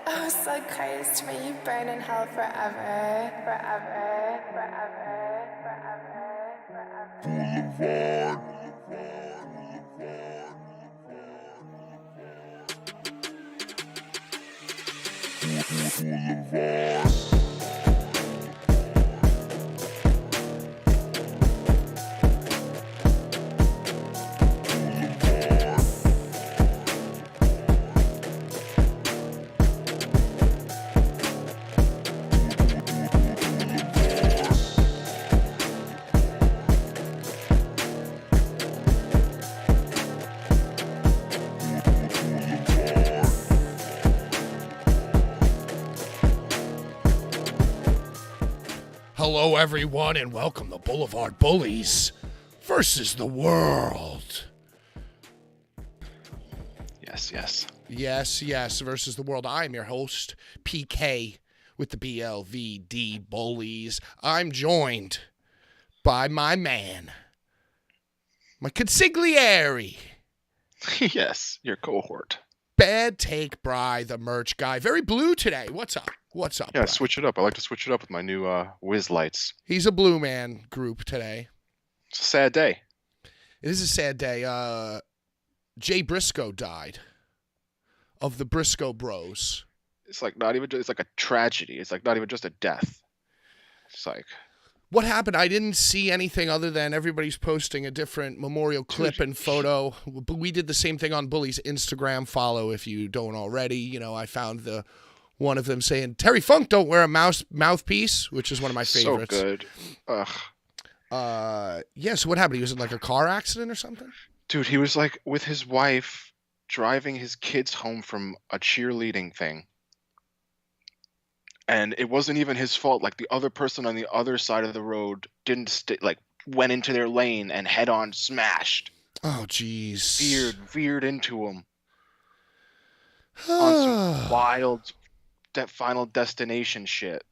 Oh, so close to me, you burn in hell forever, forever, forever, forever, forever. Hello, everyone, and welcome to Blvd Bullies versus the world. Yes, versus the world. I'm your host, PK, with the Blvd Bullies. I'm joined by my man, my consigliere. Yes, your cohort. Bad Take Bry, the merch guy. Very blue today. What's up? Yeah, Bry? switch it up. I like to switch it up with my new whiz lights. He's a blue man group today. It's a sad day. It is a sad day. Jay Briscoe died. Of the Briscoe Bros. It's like not even. It's like a tragedy. It's like not even just a death. It's like. What happened? I didn't see anything other than everybody's posting a different memorial clip and photo. We did the same thing on Bully's Instagram. Follow if you don't already. You know, I found one of them saying, Terry Funk don't wear a mouthpiece, which is one of my favorites. So good. Ugh. Yeah, so what happened? He was in like a car accident or something? Dude, he was like with his wife driving his kids home from a cheerleading thing. And it wasn't even his fault. Like the other person on the other side of the road didn't went into their lane and head on smashed. Oh, jeez. Veered into him on some wild Final Destination shit.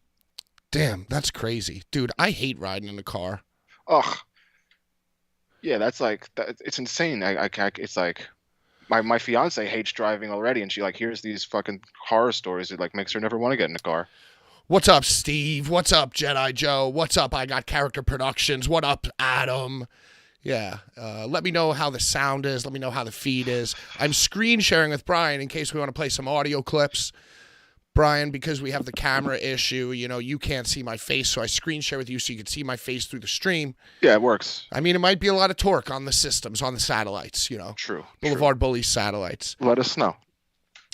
Damn, that's crazy, dude. I hate riding in a car. Ugh. Yeah, that's like it's insane. It's like my fiance hates driving already, and she like hears these fucking horror stories. It like makes her never want to get in a car. What's up, Steve? What's up, Jedi Joe? What's up, I Got Character Productions? What up, Adam? Yeah, let me know how the sound is. Let me know how the feed is. I'm screen sharing with Brian in case we want to play some audio clips. Brian, because we have the camera issue, you know, you can't see my face, so I screen share with you so you can see my face through the stream. Yeah, it works. I mean, it might be a lot of torque on the systems, on the satellites, you know. True. Blvd Bullies satellites. Let us know.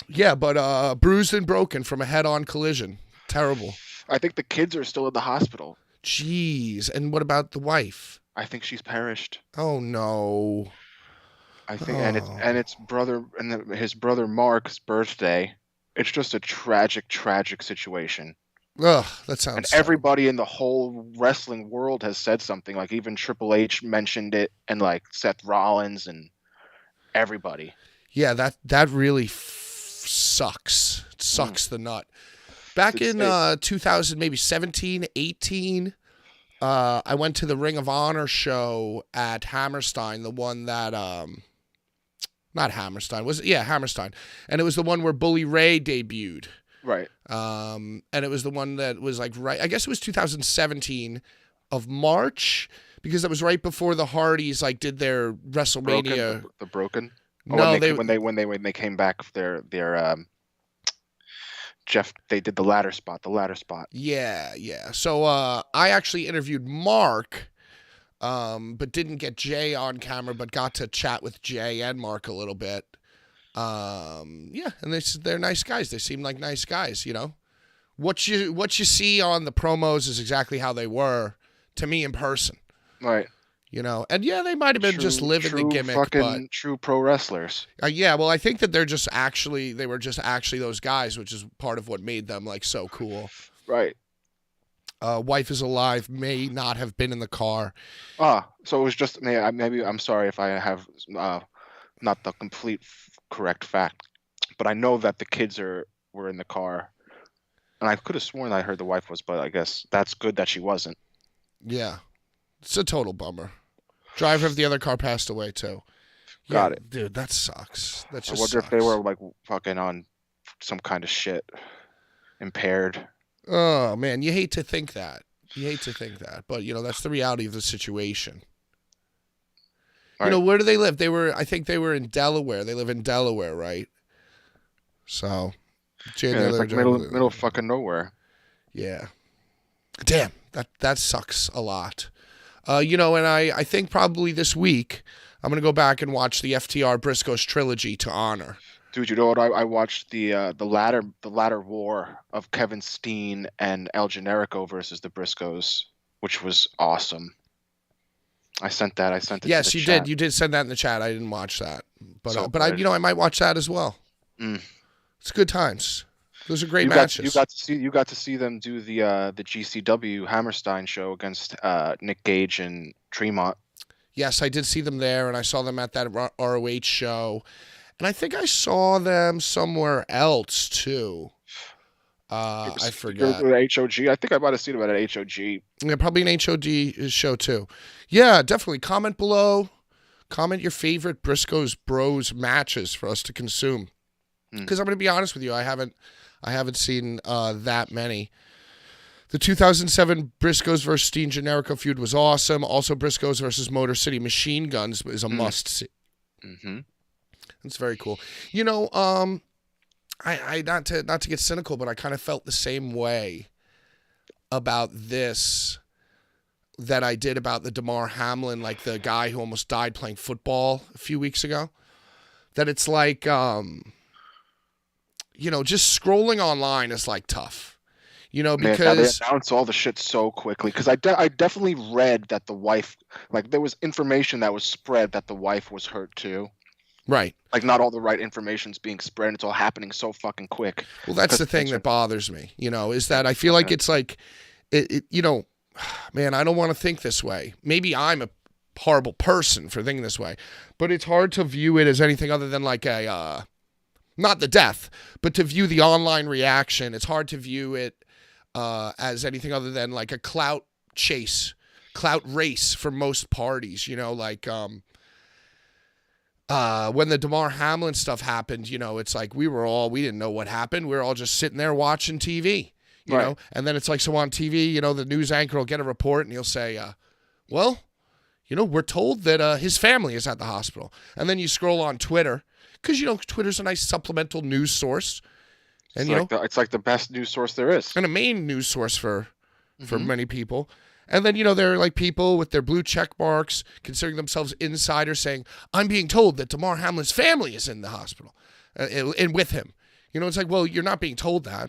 Yeah, but bruised and broken from a head-on collision. Terrible. I think the kids are still in the hospital. Jeez. And what about the wife? I think she's perished. Oh, no. I think, and it's brother, and his brother Mark's birthday. It's just a tragic situation. Ugh, that sounds. And everybody in the whole wrestling world has said something. Like even Triple H mentioned it, and like Seth Rollins and everybody. Yeah, that really sucks. It sucks the nut. Back in 2000, maybe 17, 18, I went to the Ring of Honor show at Hammerstein, the one that not Hammerstein. Hammerstein. And it was the one where Bully Ray debuted. Right. And it was the one that was like I guess it was 2017 of March, because that was right before the Hardys like did their WrestleMania. The Broken? Oh, no, when they came back their Jeff, they did the ladder spot. Yeah. So I actually interviewed Mark, but didn't get Jay on camera, but got to chat with Jay and Mark a little bit. Yeah, and they're nice guys. They seem like nice guys, you know. What you see on the promos is exactly how they were to me in person. Right. You know, and yeah, they might have been just living the gimmick, but true pro wrestlers. Yeah, well, I think that they were just actually those guys, which is part of what made them like so cool. Right. Wife is alive, may not have been in the car. So it was just maybe I'm sorry if I have not the complete correct fact, but I know that the kids were in the car, and I could have sworn I heard the wife was, but I guess that's good that she wasn't. Yeah, it's a total bummer. Driver of the other car passed away too. Got it, dude. That sucks. That just. I wonder if they were like fucking on some kind of shit, impaired. Oh man, you hate to think that. But you know that's the reality of the situation. All you know, where do they live? I think they were in Delaware. They live in Delaware, right? So, it's like middle of fucking nowhere. Yeah. Damn, that sucks a lot. You know, and I think probably this week I'm gonna go back and watch the FTR Briscoes trilogy to honor. Dude, you know what? I watched the ladder war of Kevin Steen and El Generico versus the Briscoes, which was awesome. I sent it. Yes, to the you chat. did. You did send that in the chat. I didn't watch that, but So I might watch that as well. Mm. It's good times. Those are great matches. You got to see them do the GCW Hammerstein show against Nick Gage and Tremont. Yes, I did see them there, and I saw them at that ROH show. And I think I saw them somewhere else, too. I forgot. HOG? I think I might have seen them at an HOG. Yeah, probably an HOD show, too. Yeah, definitely. Comment below. Comment your favorite Briscoes Bros matches for us to consume. Because I'm going to be honest with you, I haven't seen that many. The 2007 Briscoes versus Steen Generico feud was awesome. Also, Briscoes versus Motor City Machine Guns is a must-see. Mm-hmm. It's very cool. You know, I not to get cynical, but I kind of felt the same way about this that I did about the Damar Hamlin, like the guy who almost died playing football a few weeks ago. That it's like, you know, just scrolling online is like tough. You know, because they announce all the shit so quickly. Because I definitely read that the wife, like there was information that was spread that the wife was hurt too. Right. Like not all the right information's being spread. And it's all happening so fucking quick. Well, that's the thing that bothers me. You know, is that I feel like it's like, you know, man, I don't want to think this way. Maybe I'm a horrible person for thinking this way, but it's hard to view it as anything other than like a, not the death, but to view the online reaction. It's hard to view it as anything other than like a clout race for most parties, you know, like when the Damar Hamlin stuff happened, you know, it's like we didn't know what happened. We were all just sitting there watching TV, you know, and then it's like, so on TV, you know, the news anchor will get a report and he'll say, well, you know, we're told that his family is at the hospital. And then you scroll on Twitter because, you know, Twitter's a nice supplemental news source. And it's like the best news source there is, and a main news source for many people. And then, you know, there are like people with their blue check marks considering themselves insiders saying, I'm being told that Damar Hamlin's family is in the hospital and with him. You know, it's like, well, you're not being told that.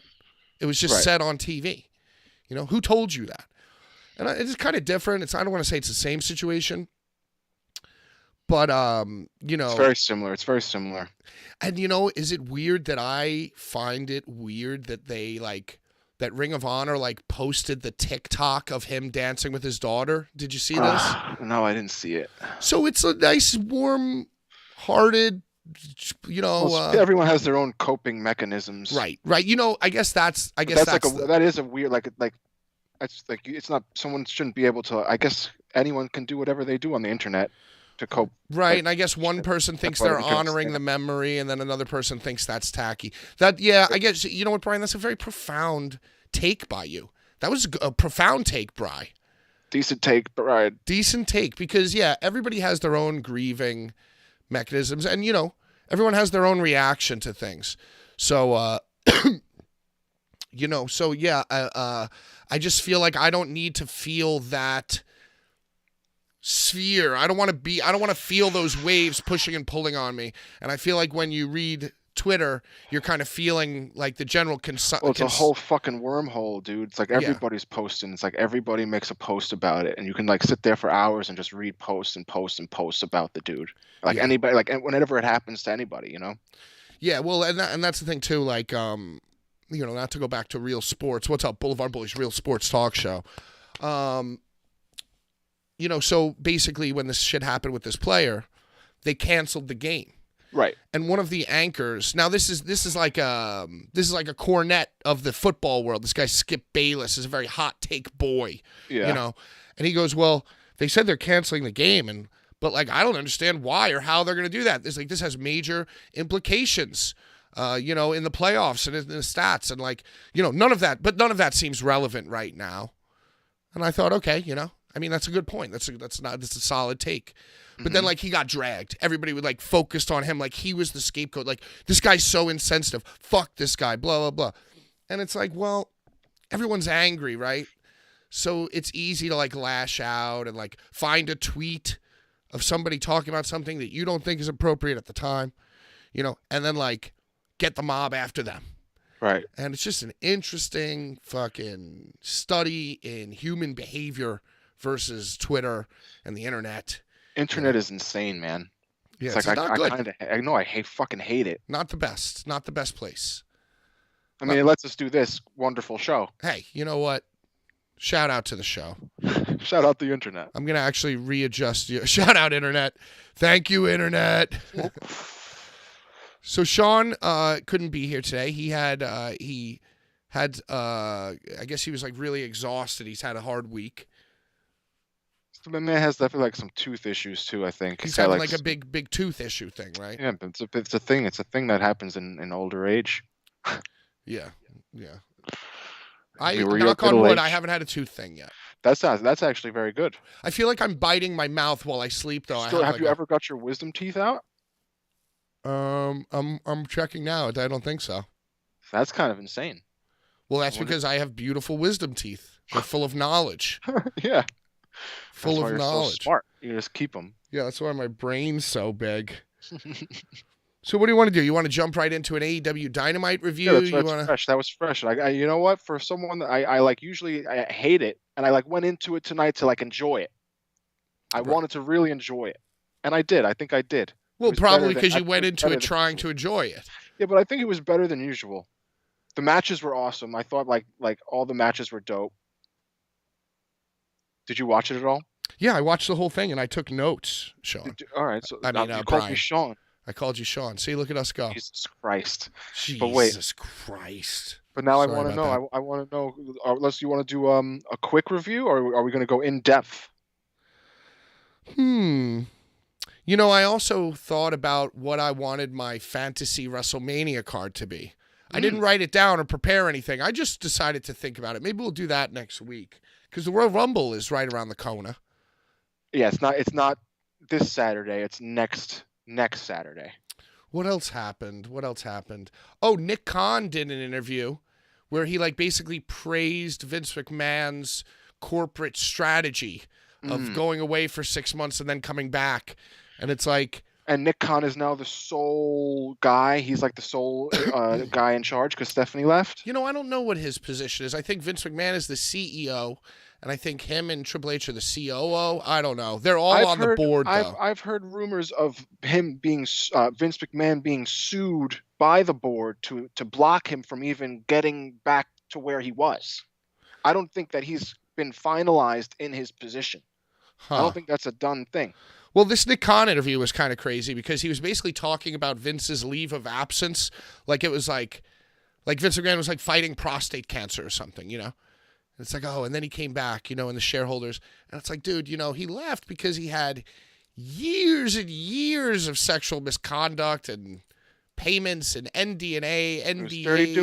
It was just said on TV. You know, who told you that? And it's kind of different. I don't want to say it's the same situation. But, you know. It's very similar. And, you know, is it weird that I find it weird that they, like, that Ring of Honor, like, posted the TikTok of him dancing with his daughter? Did you see this? No, I didn't see it. So it's a nice, warm-hearted, you know. Well, everyone has their own coping mechanisms. Right. You know, that is a weird, it's not, someone shouldn't be able to, I guess anyone can do whatever they do on the internet to cope. Right, and I guess one person thinks they're honoring the memory, and then another person thinks that's tacky. I guess, you know what, Brian? That's a very profound take by you. That was a profound take, Brian. Decent take, Brian. Decent take, because, yeah, everybody has their own grieving mechanisms, and, you know, everyone has their own reaction to things. So, you know, so, yeah, I just feel like I don't need to feel that sphere. I don't want to feel those waves pushing and pulling on me. And I feel like when you read Twitter, you're kind of feeling like the general Well, it's a whole fucking wormhole, dude. It's like everybody's posting. It's like everybody makes a post about it, and you can like sit there for hours and just read posts and posts and posts about the dude. Like anybody, like whenever it happens to anybody, you know. Yeah, well, and that's the thing too. Like, you know, not to go back to Real Sports. What's up, Blvd Bullies, Real Sports Talk Show. You know, so basically when this shit happened with this player, they canceled the game. Right. And one of the anchors, now this is like a cornet of the football world. This guy Skip Bayless is a very hot take boy. Yeah. You know. And he goes, well, they said they're canceling the game, but like I don't understand why or how they're gonna do that. This has major implications. You know, in the playoffs and in the stats, and like, you know, none of that seems relevant right now. And I thought, okay, you know, I mean, that's a good point. That's a solid take. But then, like, he got dragged. Everybody would, like, focused on him like he was the scapegoat. Like, this guy's so insensitive. Fuck this guy, blah, blah, blah. And it's like, well, everyone's angry, right? So it's easy to, like, lash out and, like, find a tweet of somebody talking about something that you don't think is appropriate at the time, you know, and then, like, get the mob after them. Right. And it's just an interesting fucking study in human behavior versus Twitter and the internet. Internet is insane, man. Yeah, it's like I fucking hate it. Not the best place. I mean, it lets us do this wonderful show. Hey, you know what? Shout out to the show. Shout out the internet. I'm going to actually readjust you. Shout out, internet. Thank you, internet. So Sean couldn't be here today. He had, I guess he was like really exhausted. He's had a hard week. The man has definitely like some tooth issues too, I think. He's having like a big tooth issue thing, right? Yeah, but it's a thing. It's a thing that happens in older age. Yeah. Knock on wood, I haven't had a tooth thing yet. That's actually very good. I feel like I'm biting my mouth while I sleep, though. Have you ever got your wisdom teeth out? I'm checking now. I don't think so. That's kind of insane. Well, that's because I have beautiful wisdom teeth. They're full of knowledge. Yeah. Full of knowledge. So smart. You just keep them. Yeah, that's why my brain's so big. So what do you want to do? You want to jump right into an AEW Dynamite review? Yeah, that's fresh. That was fresh. I you know what? For someone that I like, usually I hate it, and I like went into it tonight to like enjoy it. I wanted to really enjoy it, and I did. I think I did. Well, probably because you went into it trying to enjoy it. Yeah, but I think it was better than usual. The matches were awesome. I thought like all the matches were dope. Did you watch it at all? Yeah, I watched the whole thing and I took notes, Sean. All right, so you called me Sean. I called you Sean. See, look at us go. Jesus Christ. Jesus Christ. But now I want to know. I want to know. Unless you want to do a quick review, or are we going to go in depth? You know, I also thought about what I wanted my fantasy WrestleMania card to be. I didn't write it down or prepare anything. I just decided to think about it. Maybe we'll do that next week because the Royal Rumble is right around the corner. Yeah, it's not this Saturday. It's next Saturday. What else happened? Oh, Nick Khan did an interview where he like basically praised Vince McMahon's corporate strategy of going away for 6 months and then coming back. And it's like... And Nick Khan is now the sole guy. He's like the sole guy in charge because Stephanie left. You know, I don't know what his position is. I think Vince McMahon is the CEO, and I think him and Triple H are the COO. I don't know. They're all on the board, though. I've heard rumors of him being Vince McMahon being sued by the board to block him from even getting back to where he was. I don't think that he's been finalized in his position. I don't think that's a done thing. Well, this Nick Khan interview was kind of crazy because he was basically talking about Vince's leave of absence. Like it was like Vince McMahon was like fighting prostate cancer or something, you know? And it's like, oh, and then he came back, you know, and the shareholders. And it's like, dude, you know, he left because he had years and years of sexual misconduct and payments and NDA, NDAs. Dirty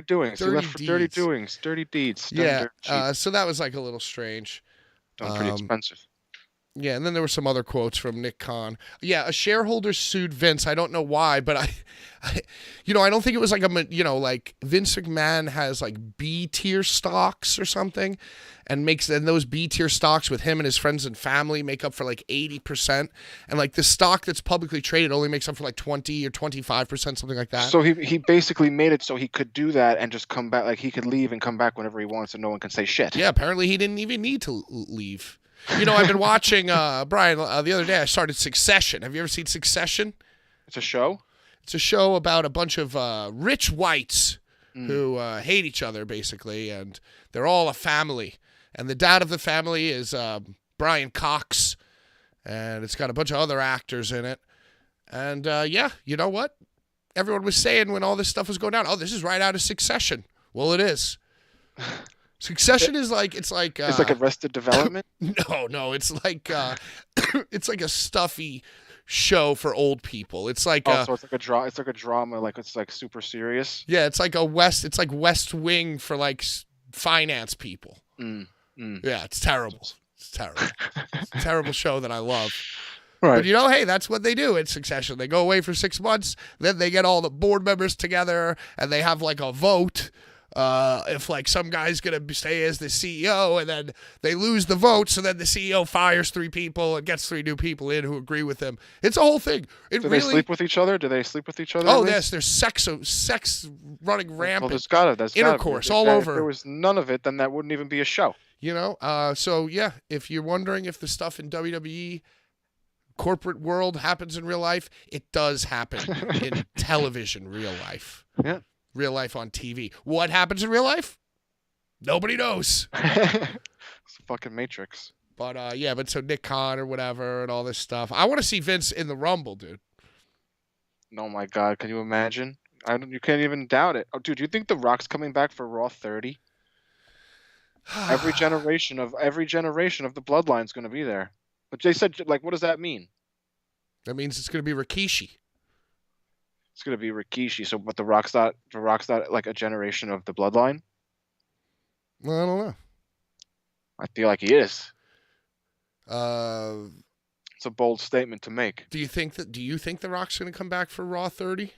doings. He left for dirty doings, dirty deeds. Yeah, so that was like a little strange. Done pretty expensive. Yeah, and then there were some other quotes from Nick Khan. Yeah, a shareholder sued Vince. I don't know why, but I don't think it was like like Vince McMahon has like B tier stocks or something, and those B tier stocks with him and his friends and family make up for like 80%, and like the stock that's publicly traded only makes up for like 20 or 25%, something like that. So he basically made it so he could do that and just come back, like he could leave and come back whenever he wants, and no one can say shit. Yeah, apparently he didn't even need to leave. You know, I've been watching, Brian, the other day I started Succession. Have you ever seen Succession? It's a show? It's a show about a bunch of rich whites who hate each other, basically, and they're all a family. And the dad of the family is Brian Cox, and it's got a bunch of other actors in it. And, yeah, you know what? Everyone was saying when all this stuff was going down, oh, this is right out of Succession. Well, it is. Succession is like it's like Arrested Development. No, it's like it's like a stuffy show for old people. It's like so it's like a drama, like it's like super serious. Yeah, it's like West Wing for like finance people. Yeah, it's terrible. It's a terrible show that I love. Right. But you know, hey, that's what they do in Succession. They go away for 6 months, then they get all the board members together and they have like a vote. If like some guy's gonna stay as the CEO and then they lose the vote, so then the CEO fires 3 people and gets 3 new people in who agree with him. It's a whole thing. Do they sleep with each other? Oh, yes, there's sex running rampant. Well, there's intercourse all over. If there was none of it, then that wouldn't even be a show. You know, so yeah, if you're wondering if the stuff in WWE corporate world happens in real life, it does happen in television real life. Yeah. Real life on TV. What happens in real life? Nobody knows. It's a fucking Matrix. But yeah, but so Nick Khan or whatever and all this stuff. I want to see Vince in the Rumble, dude. Oh my God, can you imagine? You can't even doubt it. Oh, dude, do you think The Rock's coming back for Raw 30? Every generation of the Bloodline's going to be there. But they said, like, what does that mean? That means it's going to be Rikishi. It's going to be Rikishi. So, but The Rock's not like a generation of the Bloodline. Well, I don't know. I feel like he is. Uh, It's a bold statement to make. Do you think The Rock's going to come back for Raw 30?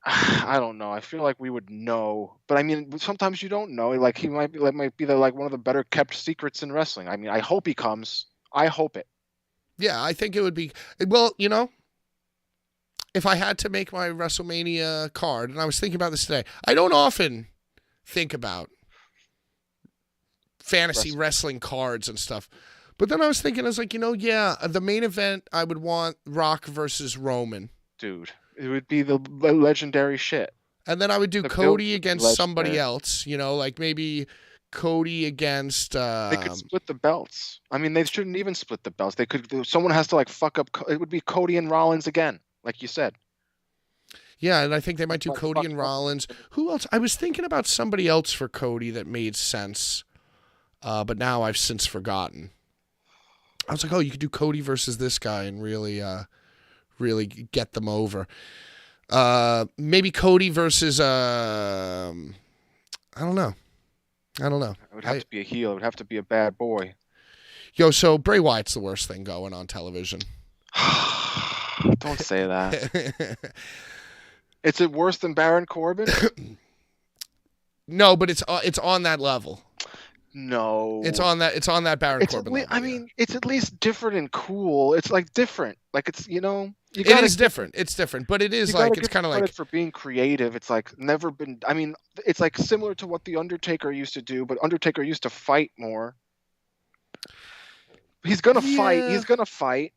I don't know. I feel like we would know, but I mean, sometimes you don't know. Like he might be like one of the better kept secrets in wrestling. I mean, I hope he comes. I hope it. Yeah, I think it would be. Well, you know, if I had to make my WrestleMania card, and I was thinking about this today, I don't often think about fantasy wrestling cards and stuff. But then I was thinking, I was like, you know, yeah, the main event, I would want Rock versus Roman. Dude, it would be the legendary shit. And then I would do Cody against somebody else, you know, like maybe Cody against... They could split the belts. I mean, they shouldn't even split the belts. They could. Someone has to, like, fuck up... It would be Cody and Rollins again, like you said. Yeah, and I think they might do Cody and Rollins. Who else? I was thinking about somebody else for Cody that made sense, but now I've since forgotten. I was like, oh, you could do Cody versus this guy and really get them over. Maybe Cody versus I don't know. It would have to be a heel. It would have to be a bad boy. Yo, so Bray Wyatt's the worst thing going on television. Don't say that. Is it worse than Baron Corbin? No, but it's on that level. No, it's on that Baron Corbin level. I mean, it's at least different and cool. It's like different. Like it's, you know, it is different. It's different, but it is like it's kind of like for being creative. It's like never been. I mean, it's like similar to what the Undertaker used to do, but Undertaker used to fight more. He's gonna fight. He's gonna fight.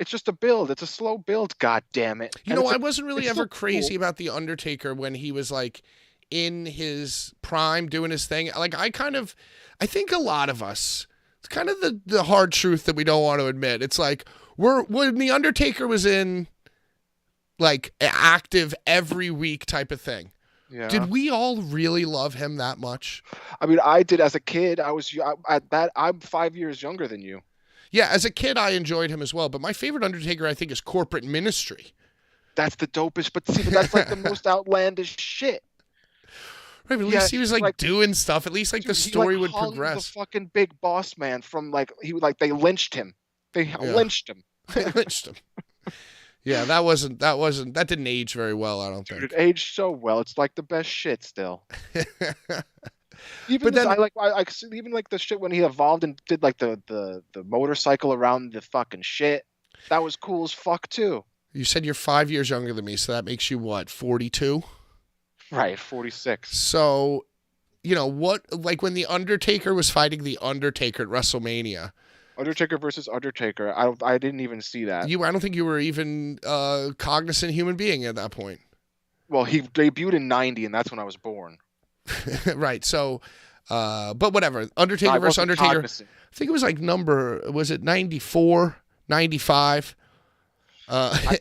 It's just a build. It's a slow build. God damn it! You know, I wasn't really ever crazy about the Undertaker when he was like in his prime doing his thing. Like I think a lot of us, it's kind of the hard truth that we don't want to admit. It's like when the Undertaker was in like active every week type of thing. Yeah. Did we all really love him that much? I mean, I did as a kid. I'm 5 years younger than you. Yeah, as a kid, I enjoyed him as well. But my favorite Undertaker, I think, is Corporate Ministry. That's the dopest. But see, that's like the most outlandish shit. Right, but at least he was like doing stuff. At least like the story would progress. The fucking big boss man from they lynched him. They lynched him. They lynched him. Yeah, that didn't age very well. I don't think it aged so well. It's like the best shit still. Even the shit when he evolved and did like the motorcycle around the fucking shit. That was cool as fuck too. You said you're 5 years younger than me, so that makes you what, 42? Right, 46. So, you know, like when The Undertaker was fighting The Undertaker at WrestleMania. Undertaker versus Undertaker. I didn't even see that. I don't think you were even cognizant human being at that point. Well, he debuted in 90, and that's when I was born. Right, so, but whatever. Undertaker versus Undertaker. Cognizant. I think it was like was it 94, 95? I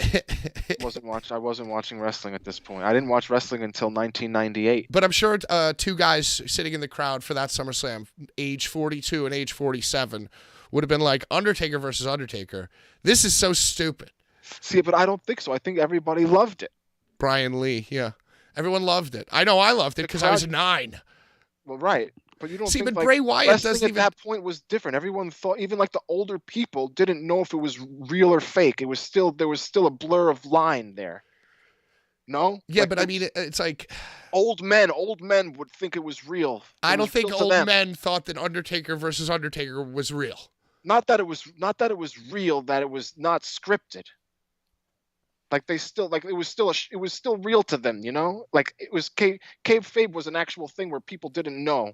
wasn't watching wrestling at this point. I didn't watch wrestling until 1998. But I'm sure two guys sitting in the crowd for that SummerSlam, age 42 and age 47, would have been like, Undertaker versus Undertaker. This is so stupid. See, but I don't think so. I think everybody loved it. Brian Lee, yeah. Everyone loved it. I know I loved it because I was 9. Well, right. But you don't see, think, but Bray Wyatt doesn't even... at that point was different. Everyone thought, even like the older people didn't know if it was real or fake. There was still a blur of line there. No? Yeah, like, but I mean, it's like old men would think it was real. I don't think old men thought that Undertaker versus Undertaker was real. Not that it was real, that it was not scripted. Like it was still real to them, you know? Like it was kayfabe was an actual thing where people didn't know.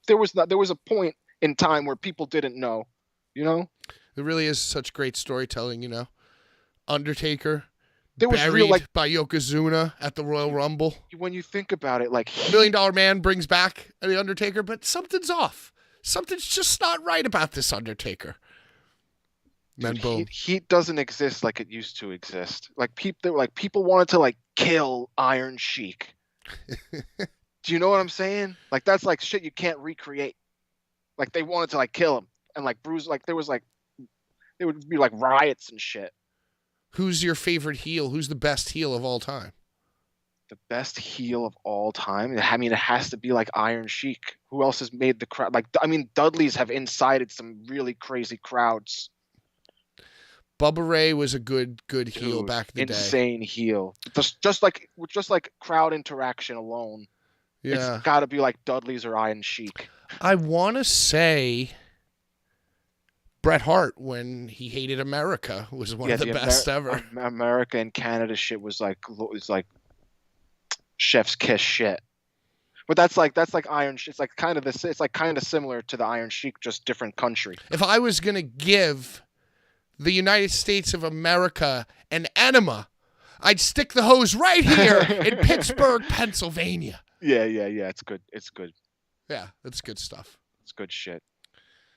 There was a point in time where people didn't know, you know? There really is such great storytelling, you know? Undertaker There was buried real, like, by Yokozuna at the Royal Rumble. when you think about it, like, $1 Million Man brings back the Undertaker, but something's off. Something's just not right about this Undertaker. Then boom. Heat doesn't exist like it used to exist. Like people wanted to like kill Iron Sheik. Do you know what I'm saying? Like that's like shit you can't recreate. Like they wanted to like kill him and like bruise. Like there would be like riots and shit. Who's your favorite heel? Who's the best heel of all time? The best heel of all time? I mean, it has to be like Iron Sheik. Who else has made the crowd? Like, I mean, Dudley's have incited some really crazy crowds. Bubba Ray was a good heel back in the day. Insane heel. Just like crowd interaction alone. Yeah. It's got to be like Dudley's or Iron Sheik. I want to say Bret Hart, when he hated America, was one of the best ever. America and Canada shit was like chef's kiss shit. But that's like Iron. It's like kind of this. It's like kind of similar to the Iron Sheik, just different country. If I was gonna give the United States of America an enema, I'd stick the hose right here in Pittsburgh, Pennsylvania. Yeah. It's good. It's good. Yeah, that's good stuff. It's good shit.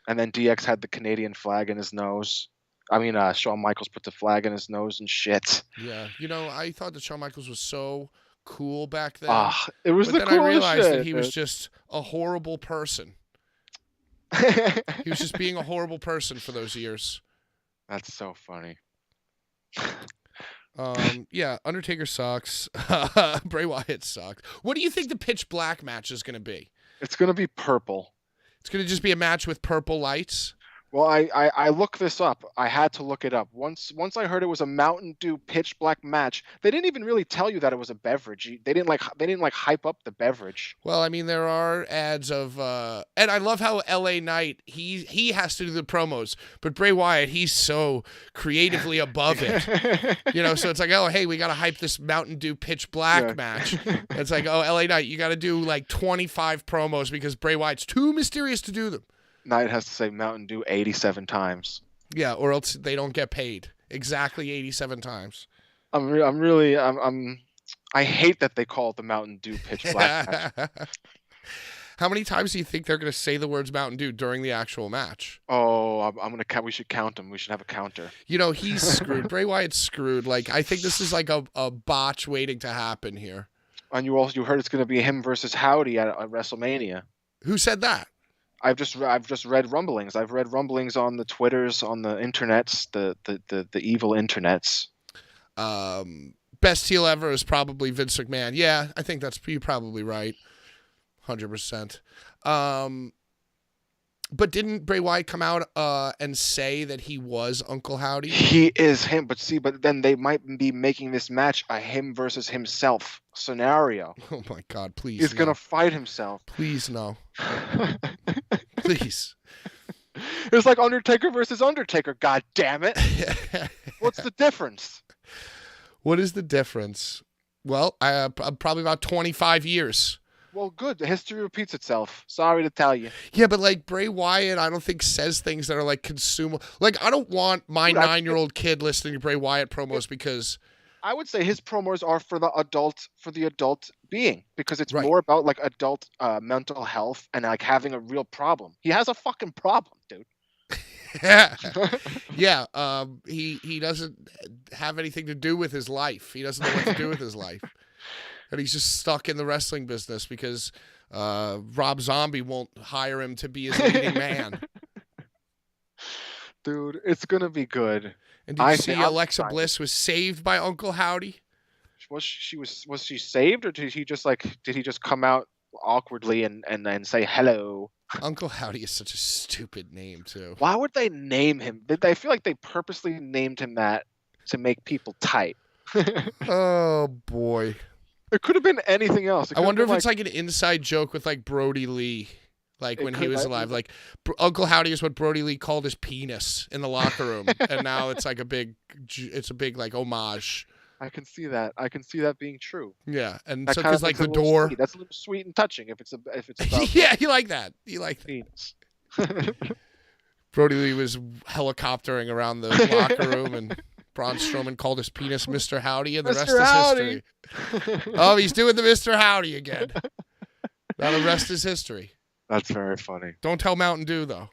And then DX had the Canadian flag in his nose. I mean, Shawn Michaels put the flag in his nose and shit. Yeah, I thought that Shawn Michaels was so cool back then. It was the coolest shit. But then I realized that he was just a horrible person. He was just being a horrible person for those years. That's so funny. Yeah, Undertaker sucks. Bray Wyatt sucks. What do you think the Pitch Black match is going to be? It's going to be purple. It's going to just be a match with purple lights? Well, I looked this up. I had to look it up. Once I heard it was a Mountain Dew Pitch Black match, they didn't even really tell you that it was a beverage. They didn't hype up the beverage. Well, I mean, there are ads of and I love how LA Knight, he has to do the promos, but Bray Wyatt, he's so creatively above it. So it's like, oh, hey, we got to hype this Mountain Dew Pitch Black match. It's like, oh, LA Knight, you got to do like 25 promos because Bray Wyatt's too mysterious to do them. Knight has to say Mountain Dew 87 times. Yeah, or else they don't get paid. Exactly 87 times. I hate that they call it the Mountain Dew Pitch Black match. How many times do you think they're going to say the words Mountain Dew during the actual match? Oh, I'm going to count. We should count them. We should have a counter. He's screwed. Bray Wyatt's screwed. Like, I think this is like a botch waiting to happen here. And you heard it's going to be him versus Howdy at WrestleMania. Who said that? I've just read rumblings. I've read rumblings on the Twitters, on the internets, the evil internets. Best heel ever is probably Vince McMahon. Yeah, I think you're probably right. 100%. But didn't Bray Wyatt come out and say that he was Uncle Howdy? He is him, but then they might be making this match a him versus himself scenario. Oh my God, please. He's going to fight himself. Please, no. Please. It's like Undertaker versus Undertaker, god damn it. What's the difference? What is the difference? Well, probably about 25 years. Well, good. The history repeats itself. Sorry to tell you. Yeah, but like Bray Wyatt, I don't think says things that are like consumable. Like, I don't want my 9-year-old kid listening to Bray Wyatt promos because I would say his promos are for the adult being, because it's more about like adult mental health and like having a real problem. He has a fucking problem, dude. Yeah. He doesn't have anything to do with his life. He doesn't know what to do with his life. And he's just stuck in the wrestling business because Rob Zombie won't hire him to be his leading man. Dude, it's gonna be good. And did you see Alexa Bliss was saved by Uncle Howdy? Was she saved, or did he just come out awkwardly and say hello? Uncle Howdy is such a stupid name too. Why would they name him? I feel like they purposely named him that to make people tight. Oh boy. It could have been anything else. I wonder if it's like an inside joke with like Brody Lee, like when he was alive. Like Uncle Howdy is what Brody Lee called his penis in the locker room, and now it's like a big like homage. I can see that. I can see that being true. Yeah, and so because like the door, that's a little sweet and touching. If it's yeah, you like that. You like that. Penis. Brody Lee was helicoptering around the locker room and Braun Strowman called his penis Mr. Howdy, and the rest Mr. is Howdy. history. Oh, he's doing the Mr. Howdy again. Now the rest is history. That's very funny. Don't tell Mountain Dew, though.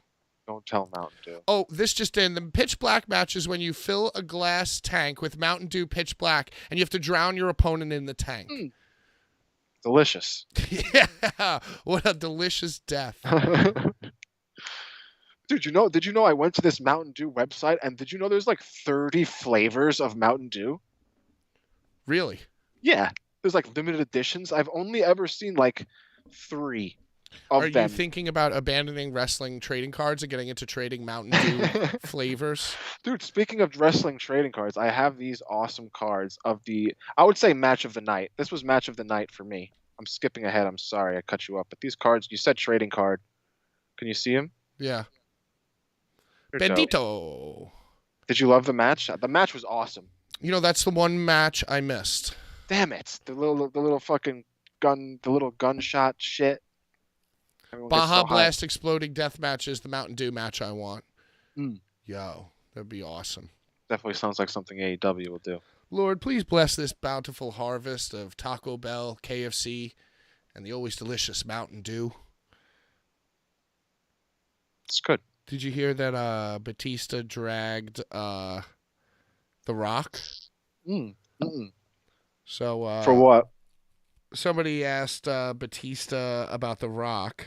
Don't tell Mountain Dew. Oh, this just in. The pitch black match is when you fill a glass tank with Mountain Dew pitch black, and you have to drown your opponent in the tank. Delicious. Yeah, what a delicious death. Dude, did you know I went to this Mountain Dew website, and did you know there's like 30 flavors of Mountain Dew? Really? Yeah. There's like limited editions. I've only ever seen like 3 of Are them. you thinking about abandoning wrestling trading cards and getting into trading Mountain Dew flavors? Dude, speaking of wrestling trading cards, I have these awesome cards of I would say match of the night. This was match of the night for me. I'm skipping ahead. I'm sorry I cut you up. But these cards, you said trading card. Can you see them? Yeah. They're dope. Bendito. Did you love the match? The match was awesome. You know, that's the one match I missed. Damn it. The little fucking gun, the little gunshot shit. Everyone gets Baja so Blast Exploding Death Match is the Mountain Dew match I want. Mm. Yo, that'd be awesome. Definitely sounds like something AEW will do. Lord, please bless this bountiful harvest of Taco Bell, KFC, and the always delicious Mountain Dew. It's good. Did you hear that Batista dragged The Rock? So For what? somebody asked Batista about The Rock,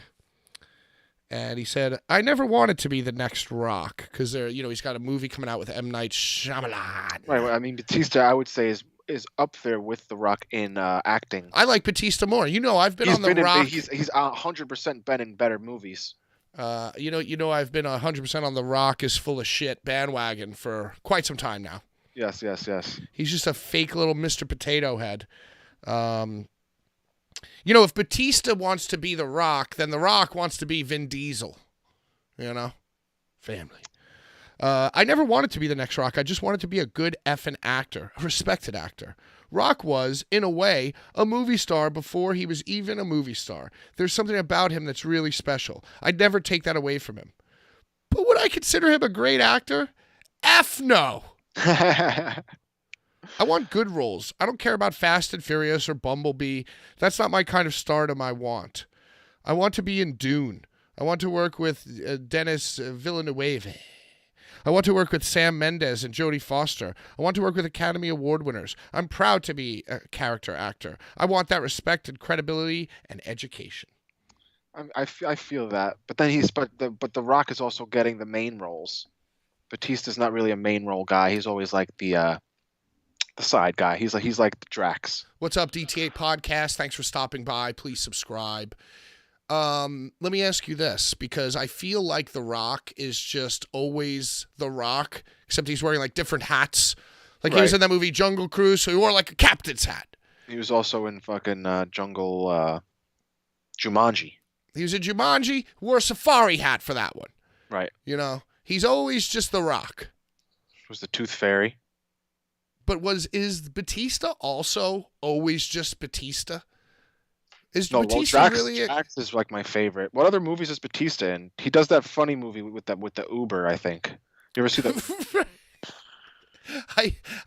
and he said, "I never wanted to be the next Rock because he's got a movie coming out with M. Night Shyamalan." Right. I mean, Batista, I would say is up there with The Rock in acting. I like Batista more. I've been on The Rock. He's 100% been in better movies. I've been 100% on The Rock is full of shit bandwagon for quite some time now. Yes. He's just a fake little Mr. Potato Head. If Batista wants to be The Rock, then The Rock wants to be Vin Diesel. Family. I never wanted to be the next Rock. I just wanted to be a good effing actor, a respected actor. Rock was, in a way, a movie star before he was even a movie star. There's something about him that's really special. I'd never take that away from him. But would I consider him a great actor? F no. I want good roles. I don't care about Fast and Furious or Bumblebee. That's not my kind of stardom I want. I want to be in Dune. I want to work with Denis Villeneuve. I want to work with Sam Mendes and Jodie Foster. I want to work with Academy Award winners. I'm proud to be a character actor. I want that respect and credibility and education. I feel that, but then The Rock is also getting the main roles. Batista's not really a main role guy. He's always like the side guy. He's like the Drax. What's up, DT8 Podcast? Thanks for stopping by. Please subscribe. Let me ask you this, because I feel like The Rock is just always The Rock, except he's wearing like different hats. Like He was in that movie Jungle Cruise, so he wore like a captain's hat. He was also in fucking Jungle Jumanji. He was in Jumanji, wore a safari hat for that one. Right. He's always just The Rock. Was the Tooth Fairy. But is Batista also always just Batista? Is No, Batista Drax, really Drax is like my favorite. What other movies is Batista in? He does that funny movie with the Uber, I think. You ever see that?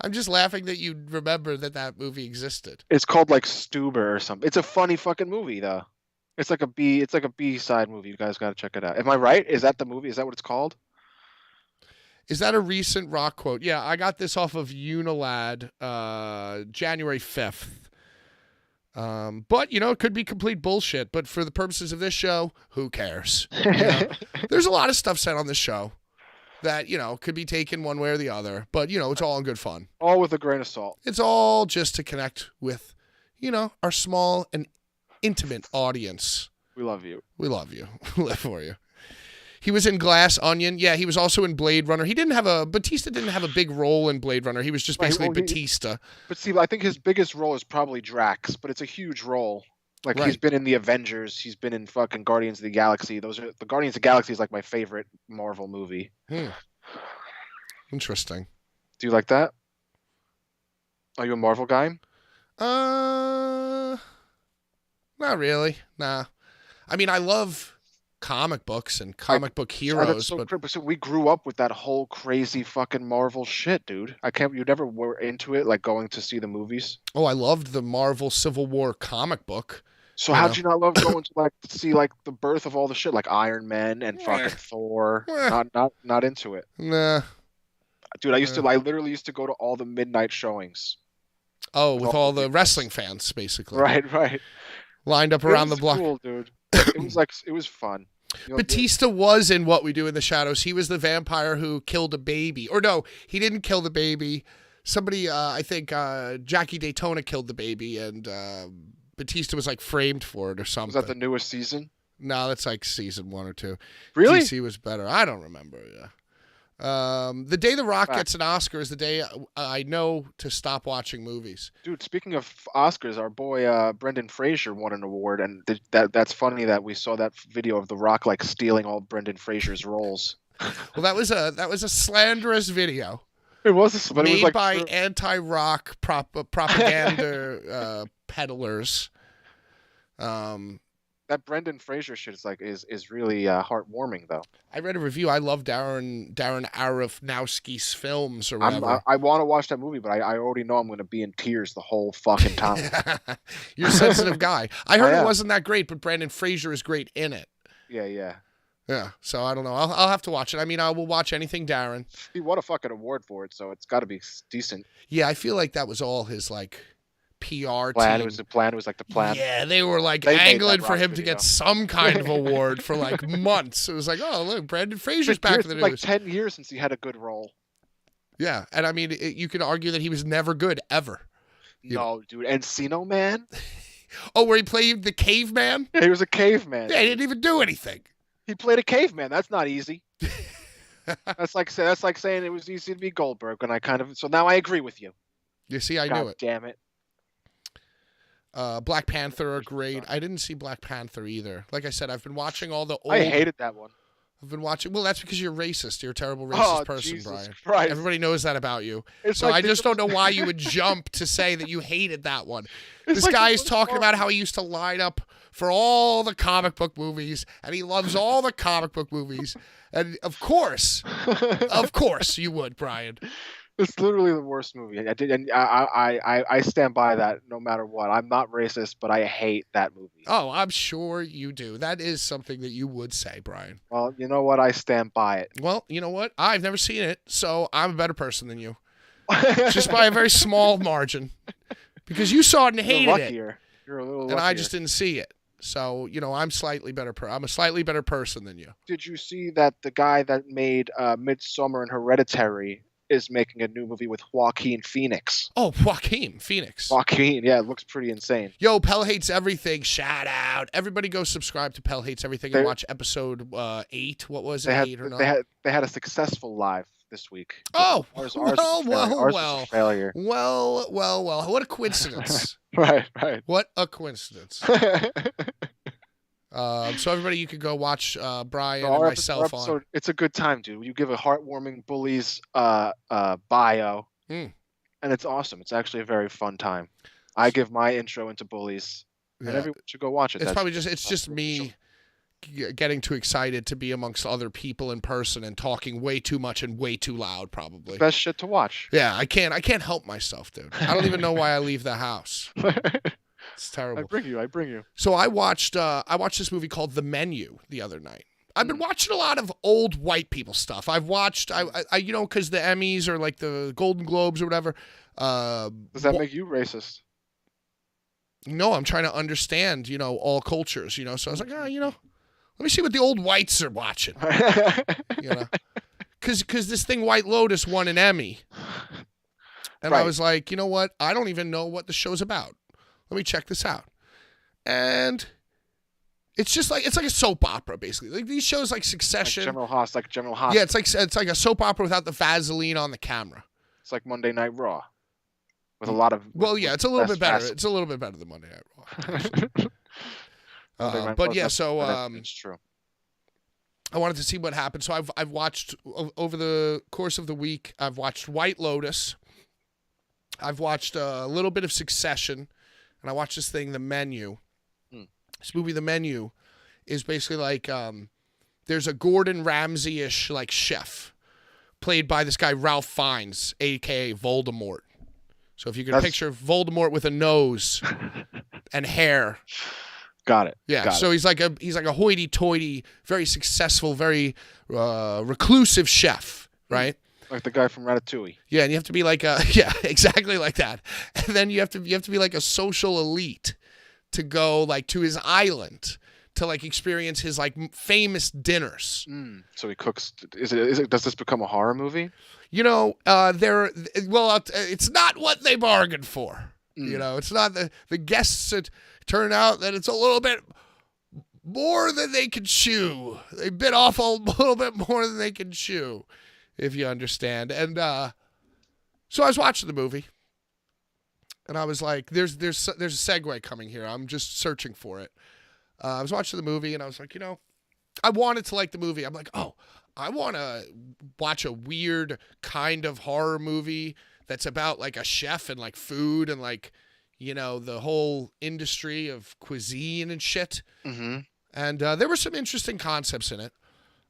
I'm just laughing that you remember that movie existed. It's called like Stuber or something. It's a funny fucking movie though. It's like a B-side movie. You guys got to check it out. Am I right? Is that the movie? Is that what it's called? Is that a recent Rock quote? Yeah, I got this off of Unilad, January 5th. But, it could be complete bullshit. But for the purposes of this show, who cares? There's a lot of stuff said on this show that, could be taken one way or the other. But, it's all in good fun. All with a grain of salt. It's all just to connect with, our small and intimate audience. We love you. We love you. We live for you. He was in Glass Onion. Yeah, he was also in Blade Runner. Batista didn't have a big role in Blade Runner. He was just basically Batista. But see, I think his biggest role is probably Drax, but it's a huge role. Like He's been in the Avengers. He's been in fucking Guardians of the Galaxy. The Guardians of the Galaxy is like my favorite Marvel movie. Interesting. Do you like that? Are you a Marvel guy? Not really. Nah. I mean, I love comic books and comic book That's heroes, so but crazy. So we grew up with that whole crazy fucking Marvel shit, dude. I can't. You never were into it, like going to see the movies. oh, I loved the Marvel Civil War comic book. So You how'd know? you not love going to like see like the birth of all the shit, like Iron Man and fucking Eh, Thor? eh. Not into it, Nah. dude. I literally used to go to all the midnight showings. Oh, With with all all the the people. wrestling fans, basically. Right. Lined up It around the was block. cool, dude. It was fun. You know, Batista was in What We Do in the Shadows. He was the vampire who killed a baby. Or no, he didn't kill the baby. Somebody, I think Jackie Daytona killed the baby, and Batista was like framed for it or was something. that the newest season? No, that's like season 1 or 2. Really? DC was better. I don't remember, yeah. The day The Rock gets an Oscar is the day I know to stop watching movies. Dude, speaking of Oscars, our boy Brendan Fraser won an award, and that's funny that we saw that video of The Rock like stealing all Brendan Fraser's roles. Well, that was a slanderous video It was, but it was made like by anti-rock propaganda peddlers. that Brendan Fraser shit is really heartwarming though. I read a review. I love Darren Aronofsky's films or whatever. I want to watch that movie, but I already know I'm going to be in tears the whole fucking time. You're a sensitive guy. I heard I it am. wasn't that great, but Brandon Fraser is great in it. Yeah. Yeah, so I don't know. I'll have to watch it. I mean, I will watch anything Darren. He won a fucking award for it, so it's got to be decent. Yeah, I feel like that was all his like PR Plan. team. It was the plan. It was like the plan. Yeah, they were like They made angling that for rock him to video. get some kind of award for like months. It was like, oh look, Brandon Fraser's back in the Like news. 10 years since he had a good role. Yeah, and I mean, you could argue that he was never good ever. No, dude. Encino Man? Oh, where he played the caveman? Yeah, he was a caveman. Yeah, he didn't even do anything. He played a caveman. That's not easy. That's like saying it was easy to be Goldberg, and so now I agree with you. You see, I God knew it. damn it. Black Panther are great. I didn't see Black Panther either. Like I said, I've been watching all the old. I hated that one. I've been watching. Well, that's because you're racist. You're a terrible racist person, Jesus Brian. Christ. Everybody knows that about you. It's So like I they just took- don't know why you would jump to say that you hated that one. It's This like guy the is first talking one. about how he used to line up for all the comic book movies, and he loves all the comic book movies. And of course, you would, Brian. It's literally the worst movie. I did, and I stand by that no matter what. I'm not racist, but I hate that movie. Oh, I'm sure you do. That is something that you would say, Brian. Well, you know what? I stand by it. Well, you know what? I've never seen it, so I'm a better person than you. Just by a very small margin. Because you saw it and You're hated it. luckier. You're a little luckier. And I just didn't see it. So, I'm slightly better. I'm a slightly better person than you. Did you see that the guy that made Midsommar and Hereditary is making a new movie with Joaquin Phoenix? Oh, Joaquin Phoenix. Joaquin, yeah, it looks pretty insane. Yo, Pell Hates Everything. Shout out. Everybody go subscribe to Pell Hates Everything and watch episode 8. What was it? 8 or 9? They had a successful live this week. Oh, ours well. was a failure. Well. What a coincidence. Right. What a coincidence. So everybody, you could go watch Brian and myself on. It's a good time, dude. You give a heartwarming Bullies bio, and it's awesome. It's actually a very fun time. I give my intro into Bullies, and everyone should go watch it. It's probably just me getting too excited to be amongst other people in person and talking way too much and way too loud, probably. Best shit to watch. Yeah, I can't help myself, dude. I don't even know why I leave the house. It's terrible. I bring you. So I watched this movie called The Menu the other night. I've been watching a lot of old white people stuff. I've watched, because the Emmys or like the Golden Globes or whatever. Does that make you racist? No, I'm trying to understand, all cultures, So I was like, let me see what the old whites are watching, Because this thing White Lotus won an Emmy. And I was like, you know what? I don't even know what the show's about. Let me check this out. And it's just like, it's like a soap opera, basically. Like these shows like Succession. Like General Haas. Yeah, it's like a soap opera without the Vaseline on the camera. It's like Monday Night Raw. With a lot of... it's a little bit better. Vaseline. It's a little bit better than Monday Night Raw. But yeah, so it's true. I wanted to see what happened. So I've watched over the course of the week. I've watched White Lotus. I've watched a little bit of Succession, and I watched this thing, The Menu. This movie, The Menu, is basically like there's a Gordon Ramsay-ish like chef played by this guy Ralph Fiennes, aka Voldemort. So if you can picture Voldemort with a nose and hair. Got it. Yeah. Got So it. he's like a hoity-toity, very successful, very reclusive chef, right? Like the guy from Ratatouille. Yeah, and you have to be like yeah, exactly like that. And then you have to be like a social elite to go like to his island to like experience his like famous dinners. So he cooks. Is it? Does this become a horror movie? You know, it's not what they bargained for. You know, it's not the guests. It turned out that it's a little bit more than they could chew. They bit off a little bit more than they can chew, if you understand. And so I was watching the movie, and I was like, "There's a segue coming here. I'm just searching for it." I was watching the movie, and I was like, you know, I wanted to like the movie. I'm like, oh, I want to watch a weird kind of horror movie that's about like a chef and like food and like, you know, the whole industry of cuisine and shit. Mm-hmm. And there were some interesting concepts in it.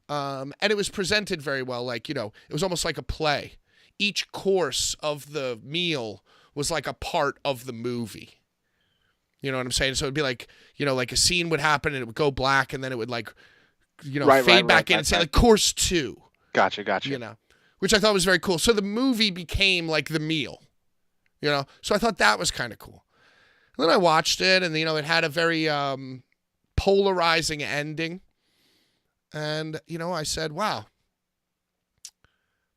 And it was presented very well. Like, you know, it was almost like a play. Each course of the meal was like a part of the movie. You know what I'm saying? So it'd be like, you know, like a scene would happen and it would go black and then it would like, you know, fade back in and say like course 2. Gotcha. You know, which I thought was very cool. So the movie became like the meal, you know? So I thought that was kind of cool. And then I watched it and, you know, it had a very polarizing ending. And, you know, I said, wow,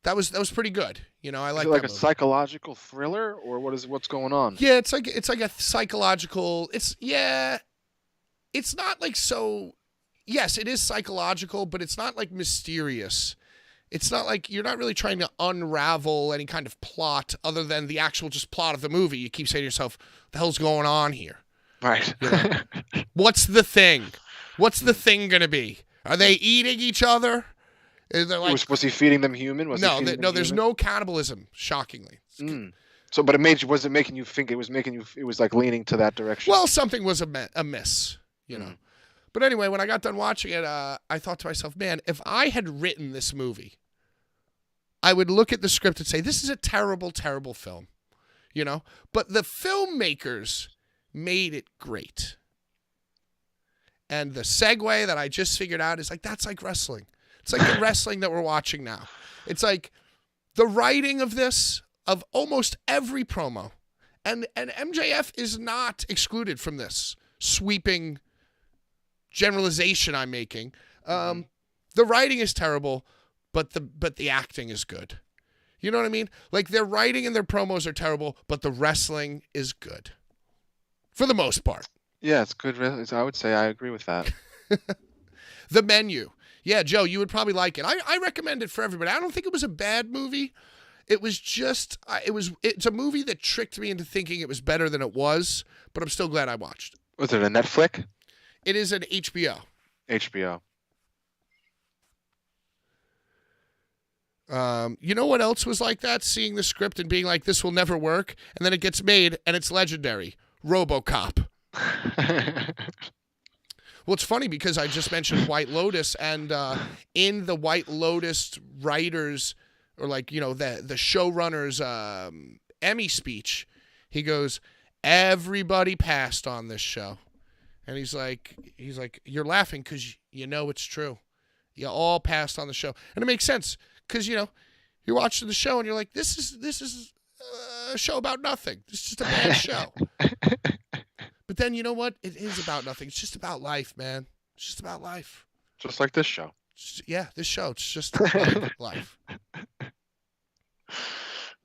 that was pretty good. You know, I like like that a movie. Psychological thriller, or what's going on? Yeah, it's like a psychological. It's not like so. Yes, it is psychological, but it's not like mysterious. It's not like you're not really trying to unravel any kind of plot other than the actual just plot of the movie. You keep saying to yourself, "What the hell's going on here? Right. You know? What's the thing? What's the thing gonna be? Are they eating each other? Is there like, was he feeding them human? no, there's no cannibalism. Shockingly. So, but was it making you think it was like leaning to that direction? Well, something was amiss, you know. But anyway, when I got done watching it, I thought to myself, man, if I had written this movie, I would look at the script and say, this is a terrible, terrible film, you know. But the filmmakers made it great. And the segue that I just figured out is like, that's like wrestling. It's like the wrestling that we're watching now. It's like the writing of this, of almost every promo. And MJF is not excluded from this sweeping generalization I'm making. The writing is terrible, but the acting is good. You know what I mean? Like their writing and their promos are terrible, but the wrestling is good. For the most part. Yeah, it's good. I would say I agree with that. The Menu. Yeah, Joe, you would probably like it. I recommend it for everybody. I don't think it was a bad movie. It was just, it's a movie that tricked me into thinking it was better than it was, but I'm still glad I watched. Was it a Netflix? It is an HBO. HBO. You know what else was like that? Seeing the script and being like, this will never work, and then it gets made, and it's legendary. RoboCop. Well, it's funny because I just mentioned White Lotus, and in the White Lotus writers, or like, you know, the showrunner's Emmy speech, he goes, everybody passed on this show. And he's like, you're laughing because you know it's true. You all passed on the show. And it makes sense because, you know, you're watching the show and you're like, this is a show about nothing. It's just a bad show. But then, you know what? It is about nothing. It's just about life, man. It's just about life. Just like this show. Yeah, this show. It's just like life.